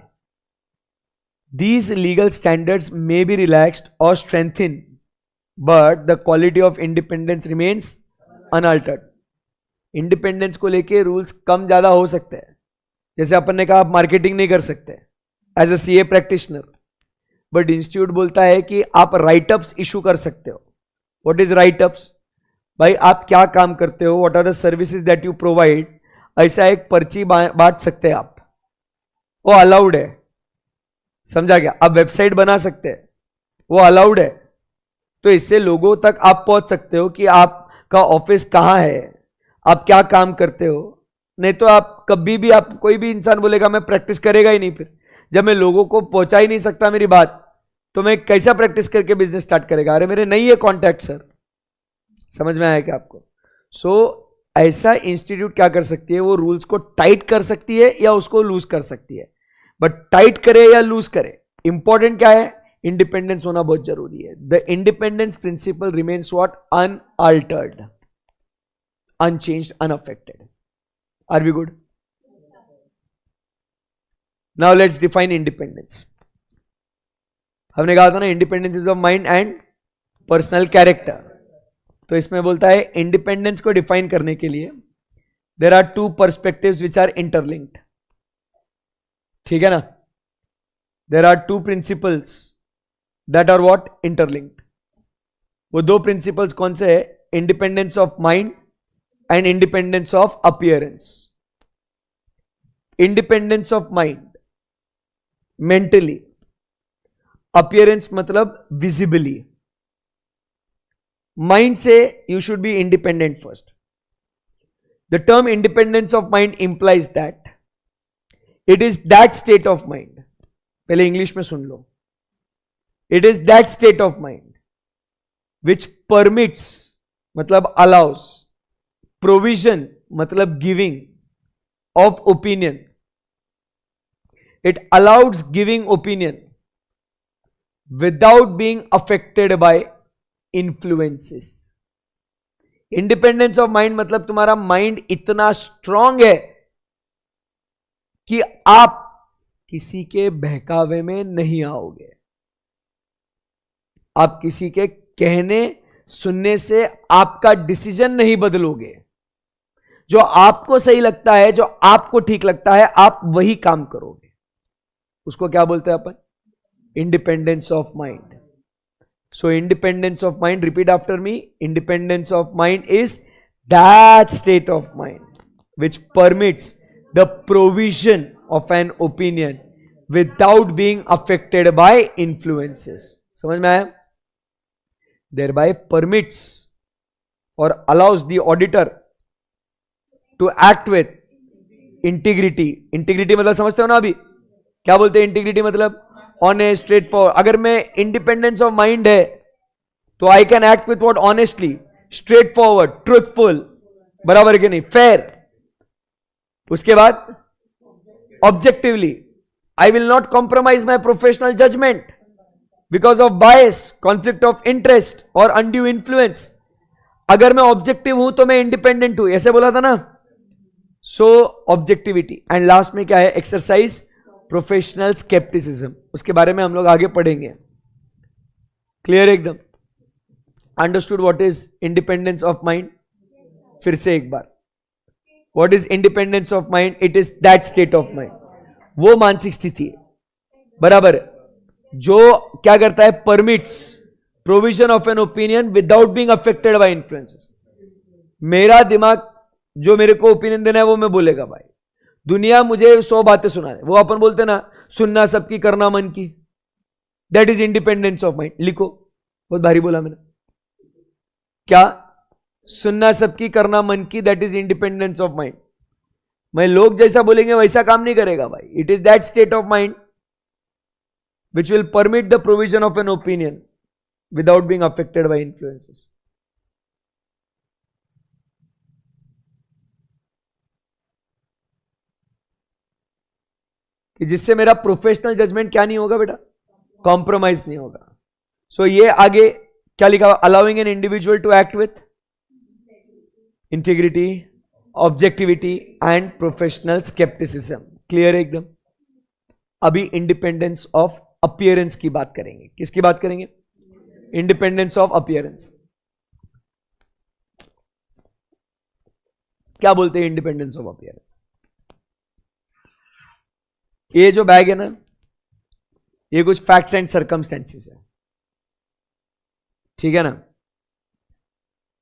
these legal standards may be relaxed or strengthened, but the quality of independence remains unaltered. Independence को लेके रूल्स कम ज्यादा हो सकते हैं, जैसे अपन ने कहा आप मार्केटिंग नहीं कर सकते as a CA practitioner, but institute बोलता है कि आप राइटअप्स इशू कर सकते हो। What is write ups? भाई आप क्या काम करते हो, what are the services that you provide, ऐसा एक पर्ची बांट सकते हैं आप, वो अलाउड है। समझा गया? आप वेबसाइट बना सकते हैं, वो अलाउड है। तो इससे लोगों तक आप पहुंच सकते हो कि आपका ऑफिस कहां है, आप क्या काम करते हो। नहीं तो आप कभी भी, आप कोई भी इंसान बोलेगा मैं प्रैक्टिस करेगा ही नहीं। फिर जब मैं लोगों को पहुंचा ही नहीं सकता मेरी बात, तो मैं कैसा प्रैक्टिस करके बिजनेस स्टार्ट करेगा? अरे मेरे नहीं है कॉन्टैक्ट सर। समझ में आया क्या आपको? सो ऐसा इंस्टीट्यूट क्या कर सकती है, वो रूल्स को टाइट कर सकती है या उसको लूज कर सकती है। बट टाइट करे या लूज करे, इंपॉर्टेंट क्या है? इंडिपेंडेंस होना बहुत जरूरी है। The independence principle remains what? Unaltered, unchanged, unaffected. Are we good? Now let's define independence. हमने कहा था ना, independence is of mind and personal character. तो इसमें बोलता है इंडिपेंडेंस को डिफाइन करने के लिए there are two perspectives which are interlinked. ठीक है ना? There are two principles that are what? Interlinked. वो दो प्रिंसिपल्स कौन से है? Independence of mind and independence of appearance. Independence of mind mentally, appearance मतलब विजिबली। माइंड से you should be independent first. The term independence of mind implies that it is that state of mind. पहले इंग्लिश में सुन लो। It is that state of mind which permits मतलब अलाउस, प्रोविजन मतलब giving of opinion. It allows giving opinion without being affected by influences. Independence of mind मतलब तुम्हारा माइंड इतना स्ट्रांग है कि आप किसी के बहकावे में नहीं आओगे। आप किसी के कहने सुनने से आपका डिसीजन नहीं बदलोगे। जो आपको सही लगता है, जो आपको ठीक लगता है, आप वही काम करोगे। उसको क्या बोलते हैं अपन? Independence of mind. So independence of mind, repeat after me, independence of mind is that state of mind which permits the provision of an opinion without being affected by influences. समझ में आया? thereby permits or allows the auditor to act with integrity. integrity मतलब समझते हो ना? अभी क्या बोलते हैं integrity मतलब? Honest, straightforward. अगर मैं इंडिपेंडेंस ऑफ माइंड है तो I can act with what? Honestly, straightforward, truthful, बराबर के नहीं, फेयर। उसके बाद objectively, I will not compromise my professional judgement because of bias, conflict of interest और अनड्यू इन्फ्लुएंस। अगर मैं ऑब्जेक्टिव हूं तो मैं इंडिपेंडेंट हूं, ऐसे बोला था ना? सो ऑब्जेक्टिविटी। एंड लास्ट में क्या है? Exercise professional scepticism. उसके बारे में हम लोग आगे पढ़ेंगे। क्लियर एकदम? Understood what is independence of mind? फिर से एक बार, what is independence of mind? It is that state of mind, वो मानसिक स्थिति है, बराबर है, जो क्या करता है, permits provision of an opinion without being affected by influences. मेरा दिमाग जो मेरे को ओपिनियन देना है वो मैं बोलेगा भाई। दुनिया मुझे 100 बातें सुना है, वो अपन बोलते ना सुनना सबकी करना मन की, that is independence of mind. लिखो, बहुत भारी बोला मैंने, क्या? सुनना सबकी करना मन की, that is independence of mind. मैं लोग जैसा बोलेंगे वैसा काम नहीं करेगा भाई। It is that state of mind which will permit the provision of an opinion without being affected by influences. कि जिससे मेरा प्रोफेशनल जजमेंट क्या नहीं होगा बेटा, कॉम्प्रोमाइज नहीं होगा। सो ये आगे क्या लिखा हुआ, allowing an individual to act with integrity, objectivity and professional scepticism. Clear है एकदम? अभी इंडिपेंडेंस ऑफ अपीयरेंस की बात करेंगे। किसकी बात करेंगे? Independence of appearance. क्या बोलते हैं इंडिपेंडेंस ऑफ अपीयरेंस? ये जो बैग है ना, ये कुछ फैक्ट्स एंड सर्कमस्टेंसेस है, ठीक है ना?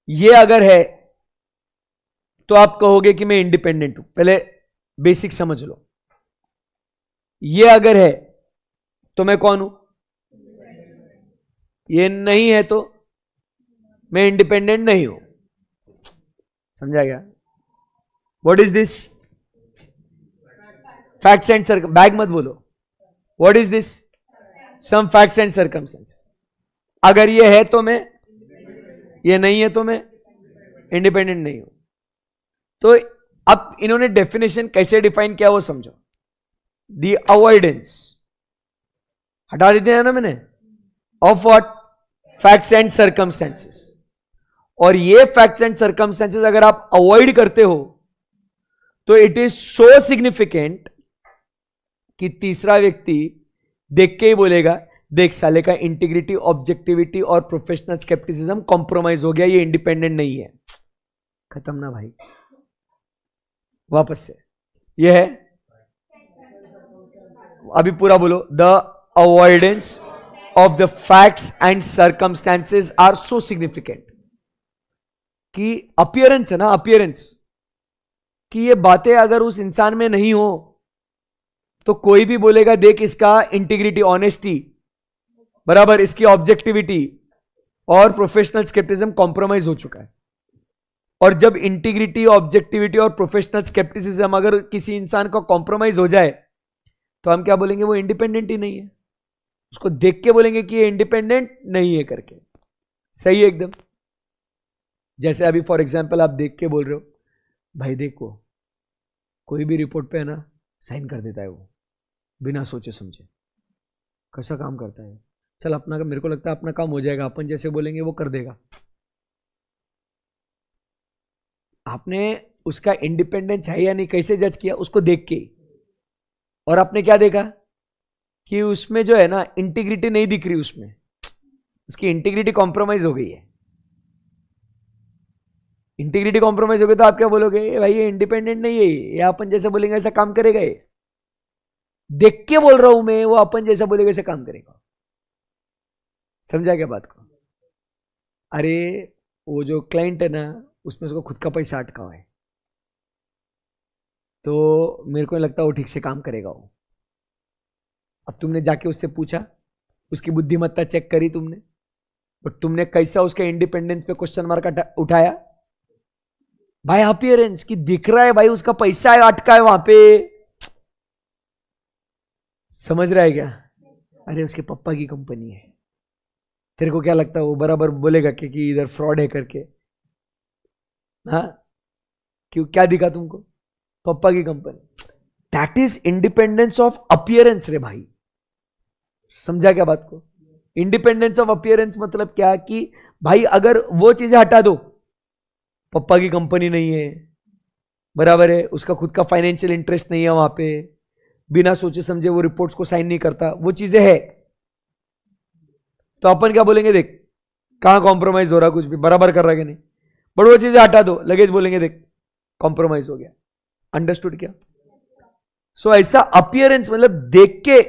ये अगर है तो आप कहोगे कि मैं इंडिपेंडेंट हूं। पहले बेसिक समझ लो, ये अगर है तो मैं कौन हूं? ये नहीं है तो मैं इंडिपेंडेंट नहीं हूं। समझा गया? What is this? Facts and circum, बैग मत बोलो। What is this? Some facts and circumstances. अगर ये है तो मैं, ये नहीं है तो मैं इंडिपेंडेंट नहीं हूं। तो अब इन्होंने डेफिनेशन कैसे डिफाइन किया वो समझो। दी अवॉइडेंस, हटा देते हैं ना मैंने, of what? Facts and circumstances. और ये फैक्ट्स एंड सर्कमस्टेंसेस अगर आप अवॉइड करते हो तो इट इज सो सिग्निफिकेंट कि तीसरा व्यक्ति देख के ही बोलेगा, देख साले का इंटीग्रिटी, ऑब्जेक्टिविटी और प्रोफेशनल स्केप्टिसिज्म कॉम्प्रोमाइज हो गया, ये इंडिपेंडेंट नहीं है। खत्म ना भाई। वापस से, ये है, अभी पूरा बोलो। The avoidance of the facts and circumstances are so significant कि अपीयरेंस है ना, अपीयरेंस कि ये बातें अगर उस इंसान में नहीं हो तो कोई भी बोलेगा देख इसका इंटीग्रिटी, ऑनेस्टी बराबर, इसकी ऑब्जेक्टिविटी और प्रोफेशनल स्केप्टिसिज्म कॉम्प्रोमाइज हो चुका है। और जब इंटीग्रिटी, ऑब्जेक्टिविटी और प्रोफेशनल स्केप्टिसिज्म अगर किसी इंसान का कॉम्प्रोमाइज हो जाए तो हम क्या बोलेंगे? वो इंडिपेंडेंट ही नहीं है। उसको देख के बोलेंगे कि ये इंडिपेंडेंट नहीं है करके। सही है एकदम? जैसे अभी फॉर एग्जांपल आप देख के बोल रहे हो, भाई देखो कोई भी रिपोर्ट पे है ना साइन कर देता है वो बिना सोचे समझे। कैसा काम करता है? चल अपना, मेरे को लगता है अपना काम हो जाएगा, अपन जैसे बोलेंगे वो कर देगा। आपने उसका इंडिपेंडेंस है या नहीं कैसे जज किया? उसको देख के। और आपने क्या देखा कि उसमें जो है ना इंटीग्रिटी नहीं दिख रही, उसमें उसकी इंटीग्रिटी कॉम्प्रोमाइज हो गई है। इंटीग्रिटी कॉम्प्रोमाइज हो गई तो आप क्या बोलोगे? भाई ये इंडिपेंडेंट नहीं है, ये अपन जैसे बोलेंगे ऐसा काम करेगा। ये देख के बोल रहा हूं मैं, वो अपन जैसा बोलेगा ऐसा काम करेगा। समझा क्या बात को? अरे वो जो क्लाइंट है ना, उसमें उसको खुद का पैसा अटका हुआ है, तो मेरे को नहीं लगता वो ठीक से काम करेगा वो। अब तुमने जाके उससे पूछा, उसकी बुद्धिमत्ता चेक करी तुमने, बट तुमने कैसा उसके इंडिपेंडेंस पे क्वेश्चन मार्क उठाया? भाई अपीयरेंस की दिख रहा है भाई उसका पैसा है, अटका है वहां पे। समझ रहा है क्या? अरे उसके पापा की कंपनी है। तेरे को क्या लगता है वो बराबर बोलेगा कि इधर फ्रॉड है करके? हाँ, क्यों? क्या दिखा तुमको? पापा की company. That is independence of appearance रे भाई। समझा क्या बात को? इंडिपेंडेंस ऑफ अपीयरेंस मतलब क्या कि भाई अगर वो चीजें हटा दो, पापा की कंपनी नहीं है बराबर है, उसका खुद का फाइनेंशियल इंटरेस्ट नहीं है वहां पे, बिना सोचे समझे वो रिपोर्ट्स को साइन नहीं करता, वो चीजें है, तो अपन क्या बोलेंगे? देख कहां कॉम्प्रोमाइज हो रहा, कुछ भी बराबर कर रहा है कि नहीं। बट वो चीजें हटा दो, लगेज बोलेंगे देख कॉम्प्रोमाइज हो गया। अंडरस्टूड क्या? सो ऐसा अपीयरेंस मतलब देख के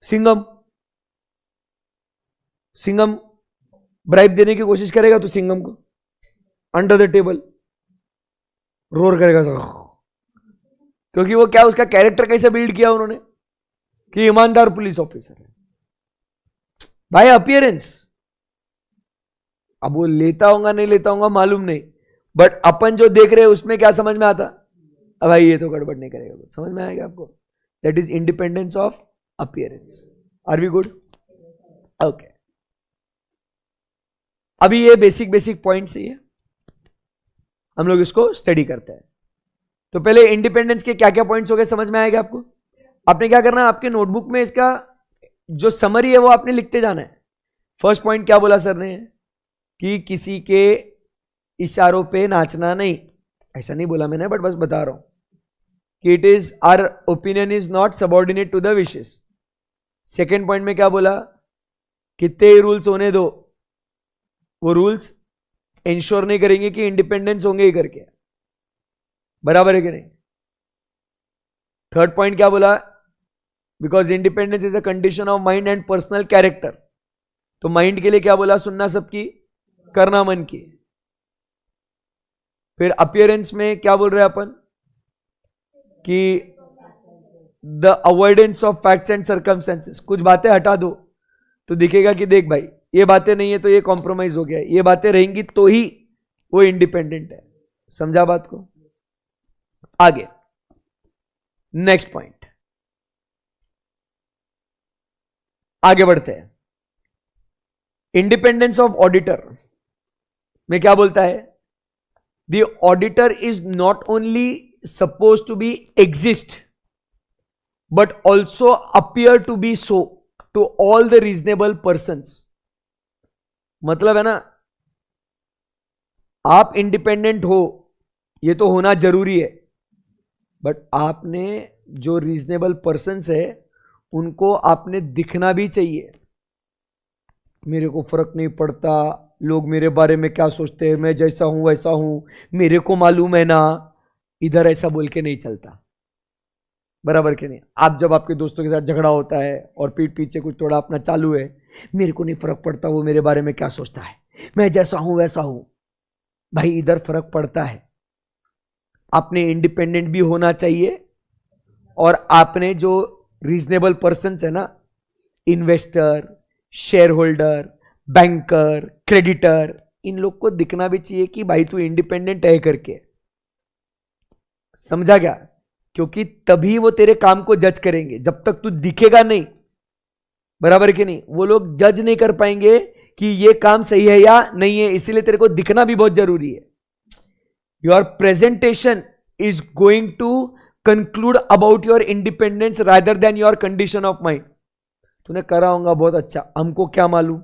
सिंघम, सिंघम ब्राइब देने की कोशिश करेगा तो सिंघम को अंडर द टेबल रोर करेगा क्योंकि वो क्या, उसका कैरेक्टर कैसे बिल्ड किया उन्होंने कि ईमानदार पुलिस ऑफिसर है बाय अपीयरेंस। अब वो लेता होगा नहीं लेता होगा मालूम नहीं, बट अपन जो देख रहे हैं उसमें क्या समझ में आता, अब भाई ये तो गड़बड़ नहीं करेगा, समझ में आएगा आपको। That is independence of appearance. Are we good? Okay, अभी ये बेसिक बेसिक पॉइंट्स ही है, हम लोग इसको स्टडी करते हैं। तो पहले इंडिपेंडेंस के क्या क्या पॉइंट्स हो गए समझ में आएगा आपको। आपने क्या करना है, आपके नोटबुक में इसका जो समरी है वो आपने लिखते जाना है। फर्स्ट पॉइंट क्या बोला सर ने कि किसी के इशारों पे नाचना नहीं, ऐसा नहीं बोला मैंने, बट बस बता रहा हूं कि it is our opinion is not subordinate to the wishes. Second point में क्या बोला, कितने ही रूल्स होने दो, वो रूल्स इंश्योर नहीं करेंगे कि इंडिपेंडेंस होंगे ही करके, बराबर है कि नहीं। थर्ड पॉइंट क्या बोला, because independence is a condition of mind and personal character. तो माइंड के लिए क्या बोला, सुनना सबकी, करना मन की। फिर अपीयरेंस में क्या बोल रहे हैं अपन कि the avoidance of facts and circumstances, कुछ बातें हटा दो तो दिखेगा कि देख भाई ये बातें नहीं है तो ये कॉम्प्रोमाइज हो गया, ये बातें रहेंगी तो ही वो इंडिपेंडेंट है। समझा बात को? आगे नेक्स्ट पॉइंट, आगे बढ़ते हैं। इंडिपेंडेंस ऑफ ऑडिटर में क्या बोलता है, the auditor is not only suppose to be exist but also appear to be so to all the reasonable persons. मतलब है ना, आप इंडिपेंडेंट हो ये तो होना जरूरी है, बट आपने जो रीजनेबल पर्संस है उनको आपने दिखना भी चाहिए। मेरे को फर्क नहीं पड़ता लोग मेरे बारे में क्या सोचते हैं, मैं जैसा हूं वैसा हूं, मेरे को मालूम है ना, इधर ऐसा बोल के नहीं चलता, बराबर के नहीं। आप जब आपके दोस्तों के साथ झगड़ा होता है और पीठ पीछे कुछ थोड़ा अपना चालू है, मेरे को नहीं फर्क पड़ता वो मेरे बारे में क्या सोचता है, मैं जैसा हूं वैसा हूं, भाई इधर फर्क पड़ता है। आपने इंडिपेंडेंट भी होना चाहिए और आपने जो रीजनेबल पर्सन है ना, investor, shareholder, banker, creditor, इन लोग को दिखना भी चाहिए कि भाई तू इंडिपेंडेंट है करके। समझा क्या? क्योंकि तभी वो तेरे काम को जज करेंगे, जब तक तू दिखेगा नहीं, बराबर कि नहीं, वो लोग जज नहीं कर पाएंगे कि ये काम सही है या नहीं है। इसीलिए तेरे को दिखना भी बहुत जरूरी है। Your presentation is going to conclude about your independence rather than your condition of mind. तूने करा होगा बहुत अच्छा, हमको क्या मालूम।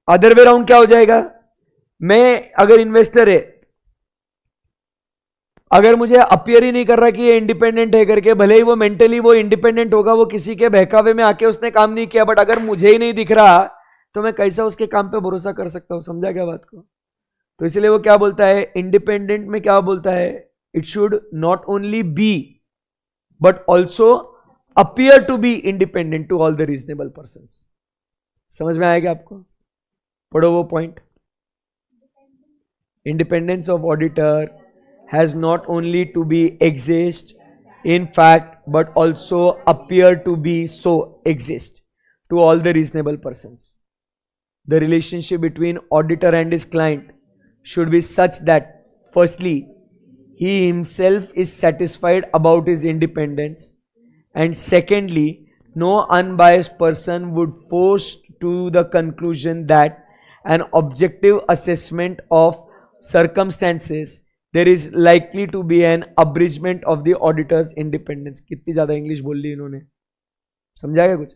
अदर वे राउंड क्या हो जाएगा, मैं अगर इन्वेस्टर है, अगर मुझे अपियर ही नहीं कर रहा कि ये इंडिपेंडेंट है करके, भले ही वो मेंटली वो इंडिपेंडेंट होगा, वो किसी के बहकावे में आके उसने काम नहीं किया, बट अगर मुझे ही नहीं दिख रहा तो मैं कैसा उसके काम पे भरोसा कर सकता हूं। समझा क्या बात को? तो इसलिए वो क्या बोलता है, इंडिपेंडेंट में क्या बोलता है, it should not only be but also appear to be independent to all the reasonable person. समझ में आएगा आपको? पढ़ो वो point. Independence of auditor has not only to be exist in fact but also appear to be so exist to all the reasonable persons. The relationship between auditor and his client should be such that firstly he himself is satisfied about his independence, and secondly no unbiased person would force to the conclusion that an objective assessment of circumstances there is likely to be an abridgment of the auditor's independence. कितनी ज्यादा इंग्लिश बोल ली इन्होंने, समझाएगा कुछ?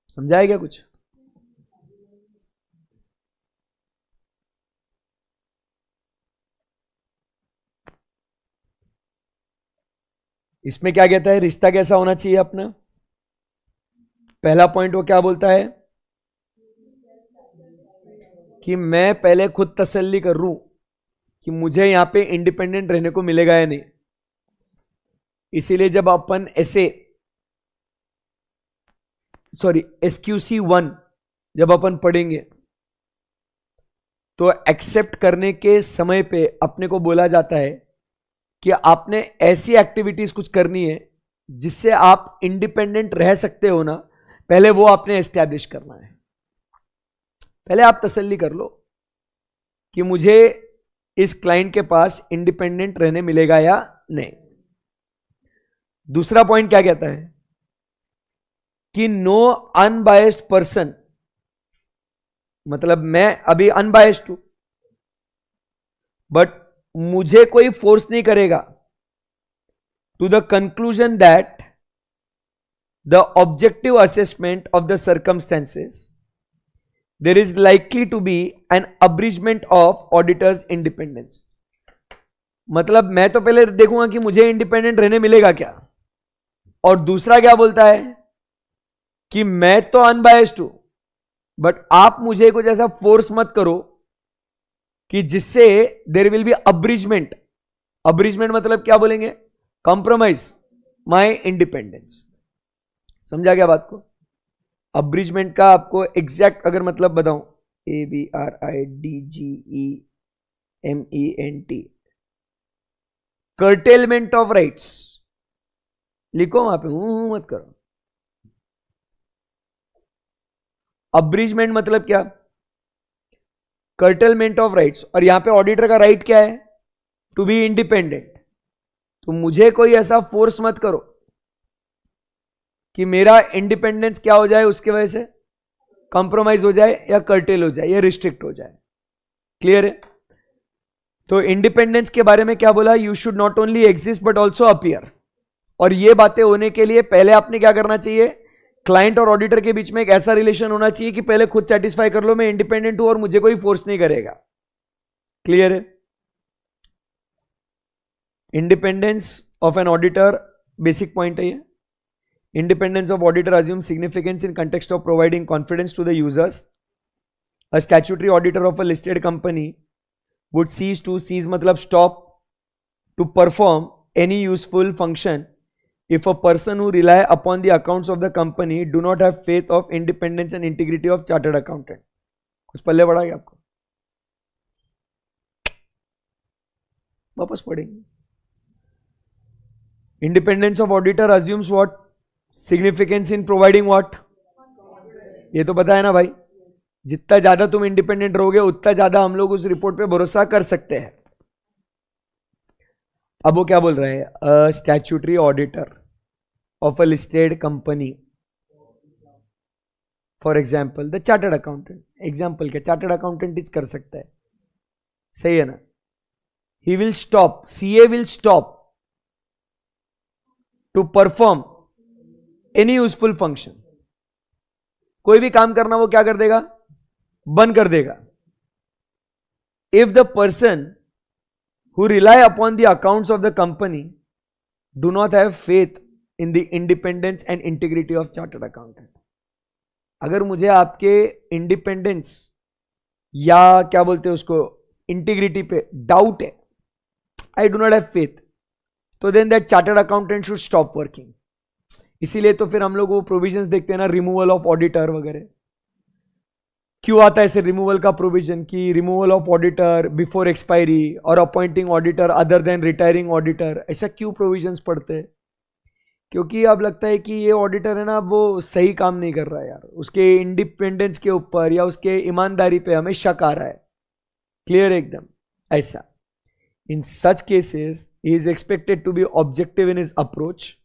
समझाएगा कुछ? इसमें क्या कहता है, रिश्ता कैसा होना चाहिए अपना? पहला पॉइंट वो क्या बोलता है कि मैं पहले खुद तसल्ली कर लूं कि मुझे यहां पे इंडिपेंडेंट रहने को मिलेगा या नहीं। इसीलिए जब अपन SQC1 जब अपन पढ़ेंगे तो एक्सेप्ट करने के समय पे अपने को बोला जाता है कि आपने ऐसी एक्टिविटीज कुछ करनी है जिससे आप इंडिपेंडेंट रह सकते हो ना, पहले वो आपने एस्टैब्लिश करना है। पहले आप तसल्ली कर लो कि मुझे इस क्लाइंट के पास इंडिपेंडेंट रहने मिलेगा या नहीं। दूसरा पॉइंट क्या कहता है कि नो अनबायस्ड पर्सन, मतलब मैं अभी अनबायस्ड हूं, बट मुझे कोई फोर्स नहीं करेगा to the conclusion that the objective assessment of the circumstances there is likely to be an abridgement of auditor's independence. मतलब मैं तो पहले देखूंगा कि मुझे इंडिपेंडेंट रहने मिलेगा क्या, और दूसरा क्या बोलता है कि मैं तो अनबायस्ड हूं, बट आप मुझे कुछ ऐसा फोर्स मत करो कि जिससे देर विल बी अब्रिजमेंट। अब्रिजमेंट मतलब क्या बोलेंगे, कॉम्प्रोमाइज माय इंडिपेंडेंस। समझा क्या बात को? अब्रिजमेंट का आपको एग्जैक्ट अगर मतलब बताऊं, ABRIDGEMENT, कर्टेलमेंट ऑफ राइट्स। लिखो वहां पे, हूं मत करो। अब्रिजमेंट मतलब क्या, कर्टेलमेंट ऑफ राइट्स। और यहां पे ऑडिटर का राइट क्या है, टू बी इंडिपेंडेंट। तो मुझे कोई ऐसा फोर्स मत करो कि मेरा इंडिपेंडेंस क्या हो जाए, उसकी वजह से कॉम्प्रोमाइज हो जाए या कर्टेल हो जाए या रिस्ट्रिक्ट हो जाए। क्लियर है? तो इंडिपेंडेंस के बारे में क्या बोला, you should not only exist but also appear. और ये बातें होने के लिए पहले आपने क्या करना चाहिए, क्लाइंट और ऑडिटर के बीच में एक ऐसा रिलेशन होना चाहिए कि पहले खुद सेटिस्फाई कर लो मैं इंडिपेंडेंट हूं और मुझे कोई फोर्स नहीं करेगा। क्लियर है? Independence of an auditor, basic point है ये। Independence of auditor assumes significance in context of providing confidence to the users. A statutory auditor of a listed company would cease मतलब stop to perform any useful function if a person who rely upon the accounts of the company do not have faith of independence and integrity of chartered accountant. कुछ पल्ले पड़ा क्या आपको? वापस पढ़ेंगे। Independence of auditor assumes what? Significance in providing what? ये तो पता है ना भाई, जितना ज्यादा तुम इंडिपेंडेंट रहोगे उतना ज्यादा हम लोग उस रिपोर्ट पे भरोसा कर सकते हैं। अब वो क्या बोल रहा है, a statutory auditor of a listed company, for example the chartered accountant. Example क्या, चार्टर्ड अकाउंटेंट टीच कर सकता है, सही है ना? He will stop, CA will stop to perform any useful function. कोई भी काम करना वो क्या कर देगा, बंद कर देगा। If the person who rely upon the accounts of the company do not have faith in the independence and integrity of chartered accountant. अगर मुझे आपके इंडिपेंडेंस या क्या बोलते हैं उसको, इंटीग्रिटी पे डाउट है, I do not have faith, तो then that chartered accountant should stop working. इसीलिए तो फिर हम लोग वो प्रोविजंस देखते हैं ना, रिमूवल ऑफ ऑडिटर वगैरह। क्यों आता है ऐसे रिमूवल का प्रोविजन, कि removal of auditor before expiry और appointing auditor other than retiring auditor, ऐसा क्यों प्रोविजंस पढ़ते हैं? क्योंकि अब लगता है कि ये ऑडिटर है ना, वो सही काम नहीं कर रहा है यार, उसके इंडिपेंडेंस के ऊपर या उसके ईमानदारी पे हमें शक आ रहा है। क्लियर एकदम ऐसा। In such cases he is expected to be objective in his approach,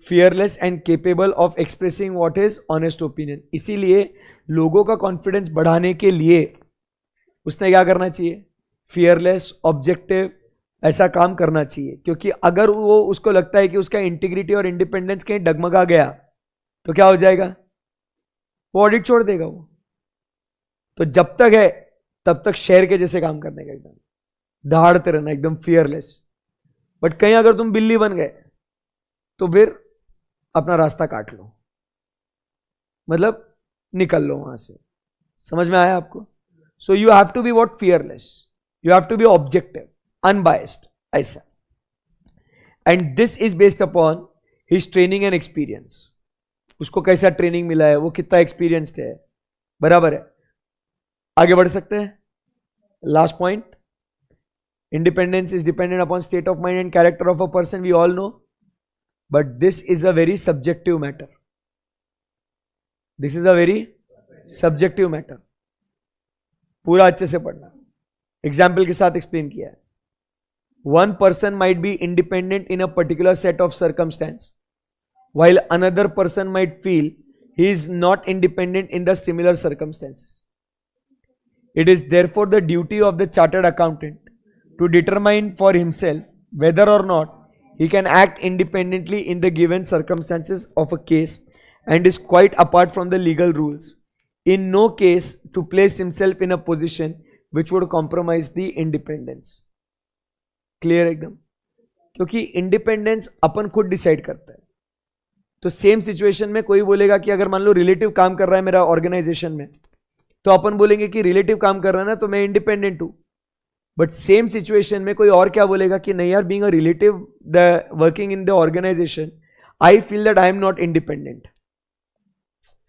fearless and capable of expressing what is honest opinion। इसीलिए लोगों का कॉन्फिडेंस बढ़ाने के लिए उसने क्या करना चाहिए, फियरलेस, ऑब्जेक्टिव, ऐसा काम करना चाहिए। क्योंकि अगर वो उसको लगता है कि उसका इंटीग्रिटी और इंडिपेंडेंस कहीं डगमगा गया तो क्या हो जाएगा, वो ऑडिट छोड़ देगा वो। तो जब तक है तब तक शेर के जैसे काम करने का, एकदम दहाड़ते रहना, एकदम फियरलेस। बट कहीं अगर तुम बिल्ली बन गए तो फिर अपना रास्ता काट लो, मतलब निकल लो वहां से। समझ में आया आपको? So you have to be what, fearless. You have to be objective, unbiased, ऐसा. And this is based upon his training and experience. उसको कैसा ट्रेनिंग मिला है, वो कितना एक्सपीरियंस्ड है, बराबर है. आगे बढ़ सकते हैं. Last point, independence is dependent upon state of mind and character of a person, we all know, but this is a very subjective matter. This is a very subjective matter. पूरा अच्छे से पढ़ना. एग्जाम्पल के साथ एक्सप्लेन किया है. One person might be independent in a particular set of circumstance, while another person might feel he is not independent in the similar circumstances. It is therefore the duty of the chartered accountant to determine for himself whether or not he can act independently in the given circumstances of a case, and is quite apart from the legal rules, in no case to place himself in a position which would compromise the independence. Clear एकदम. क्योंकि इंडिपेंडेंस अपन खुद डिसाइड करता है. तो सेम सिचुएशन में कोई बोलेगा कि अगर मान लो रिलेटिव काम कर रहा है मेरा ऑर्गेनाइजेशन में, तो अपन बोलेंगे कि रिलेटिव काम कर रहा है ना, तो मैं इंडिपेंडेंट हूं. बट सेम सिचुएशन में कोई और क्या बोलेगा कि नहीं यार, being a relative the working in the organisation, I feel that I am not independent.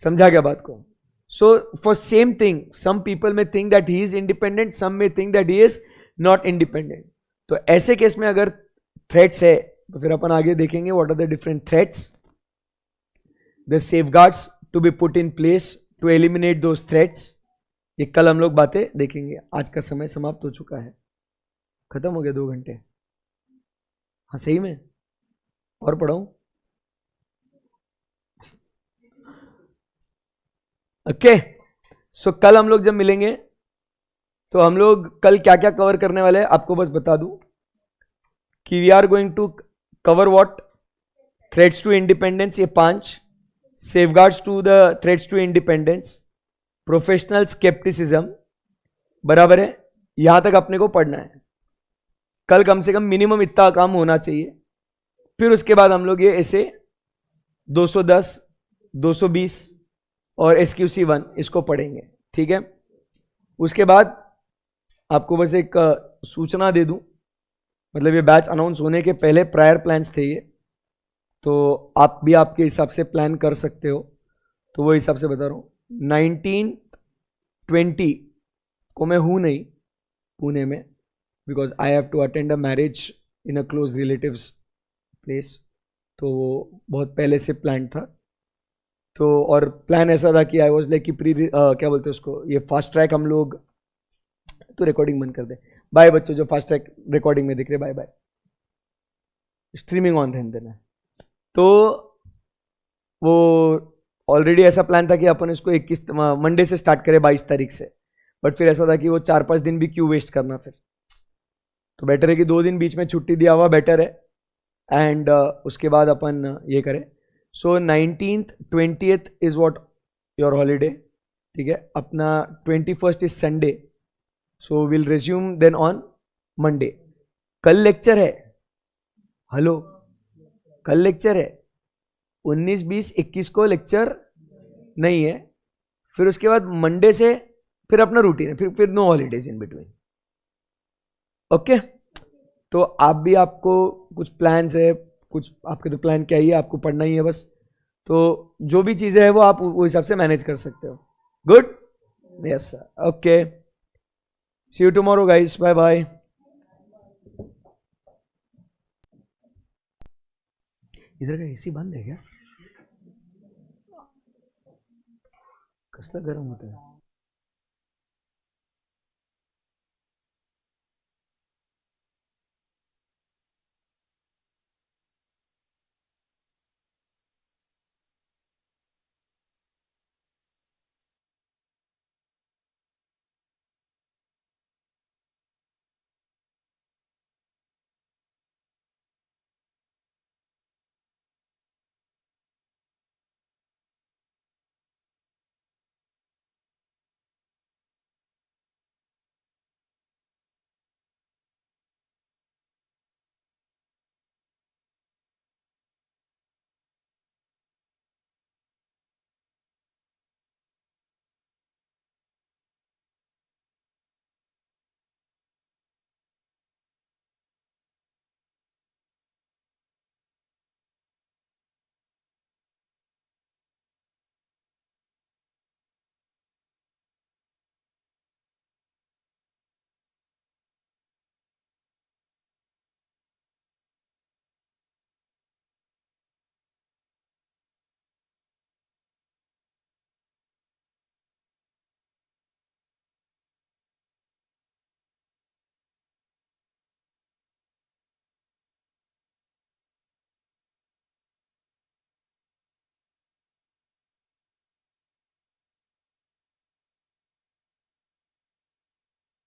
समझा क्या बात को? So for same thing, some people may think that he is independent, some may think that he is not independent. तो ऐसे केस में अगर थ्रेट्स है तो फिर अपन आगे देखेंगे what are the different threats, the safeguards to be put in place to eliminate those threats. ये कल हम लोग बातें देखेंगे. आज का समय समाप्त हो चुका है, खत्म हो गया 2 घंटे. हाँ सही में, और पढ़ाऊं? ओके. सो कल हम लोग जब मिलेंगे तो हम लोग कल क्या क्या कवर करने वाले हैं आपको बस बता दूं कि we are going to cover what, threats to independence, ये 5, safeguards to the threats to independence, professional scepticism, बराबर है. यहां तक अपने को पढ़ना है. कल कम से कम मिनिमम इतना काम होना चाहिए. फिर उसके बाद हम लोग ये ऐसे 210, 220 और SQC1 इसको पढ़ेंगे. ठीक है. उसके बाद आपको बस एक सूचना दे दूं, मतलब ये बैच अनाउंस होने के पहले प्रायर प्लान्स थे ये, तो आप भी आपके हिसाब से प्लान कर सकते हो. तो वो हिसाब से बता रहा हूँ. 19-20 को मैं हूँ नहीं पुणे में, because I have to attend a marriage in a close relatives place. तो वो बहुत पहले से प्लान था. तो और प्लान ऐसा था कि आई वॉज लाइक कि क्या बोलते हैं उसको, ये फास्ट ट्रैक हम लोग, तो रिकॉर्डिंग बंद कर दे. बाय बच्चों जो फास्ट ट्रैक रिकॉर्डिंग में दिख रहे, बाय बाय. स्ट्रीमिंग ऑन रहने देना. तो वो ऑलरेडी ऐसा प्लान था कि अपन इसको 21 मंडे से स्टार्ट करें 22 तारीख से. बट फिर ऐसा था कि वो 4-5 दिन भी क्यों वेस्ट करना, फिर तो बेटर है कि 2 दिन बीच में छुट्टी दिया हुआ बेटर है. एंड उसके बाद अपन ये करें. So 19th 20th is what your holiday. ठीक है. अपना 21st is Sunday. So will resume then on Monday. कल लेक्चर है. हेलो, कल लेक्चर है. 19, 20, 21 को लेक्चर नहीं है. फिर उसके बाद मंडे से फिर अपना रूटीन है. फिर no holidays in between. Okay. तो आप भी, आपको कुछ प्लान्स है, कुछ आपके तो प्लान क्या ही है, आपको पढ़ना ही है बस. तो जो भी चीजें हैं वो आप वो हिसाब से मैनेज कर सकते हो. Good. Yes sir. Okay. See you tomorrow guys. Bye bye. इधर का एसी बंद है क्या? कसला गरम होता है.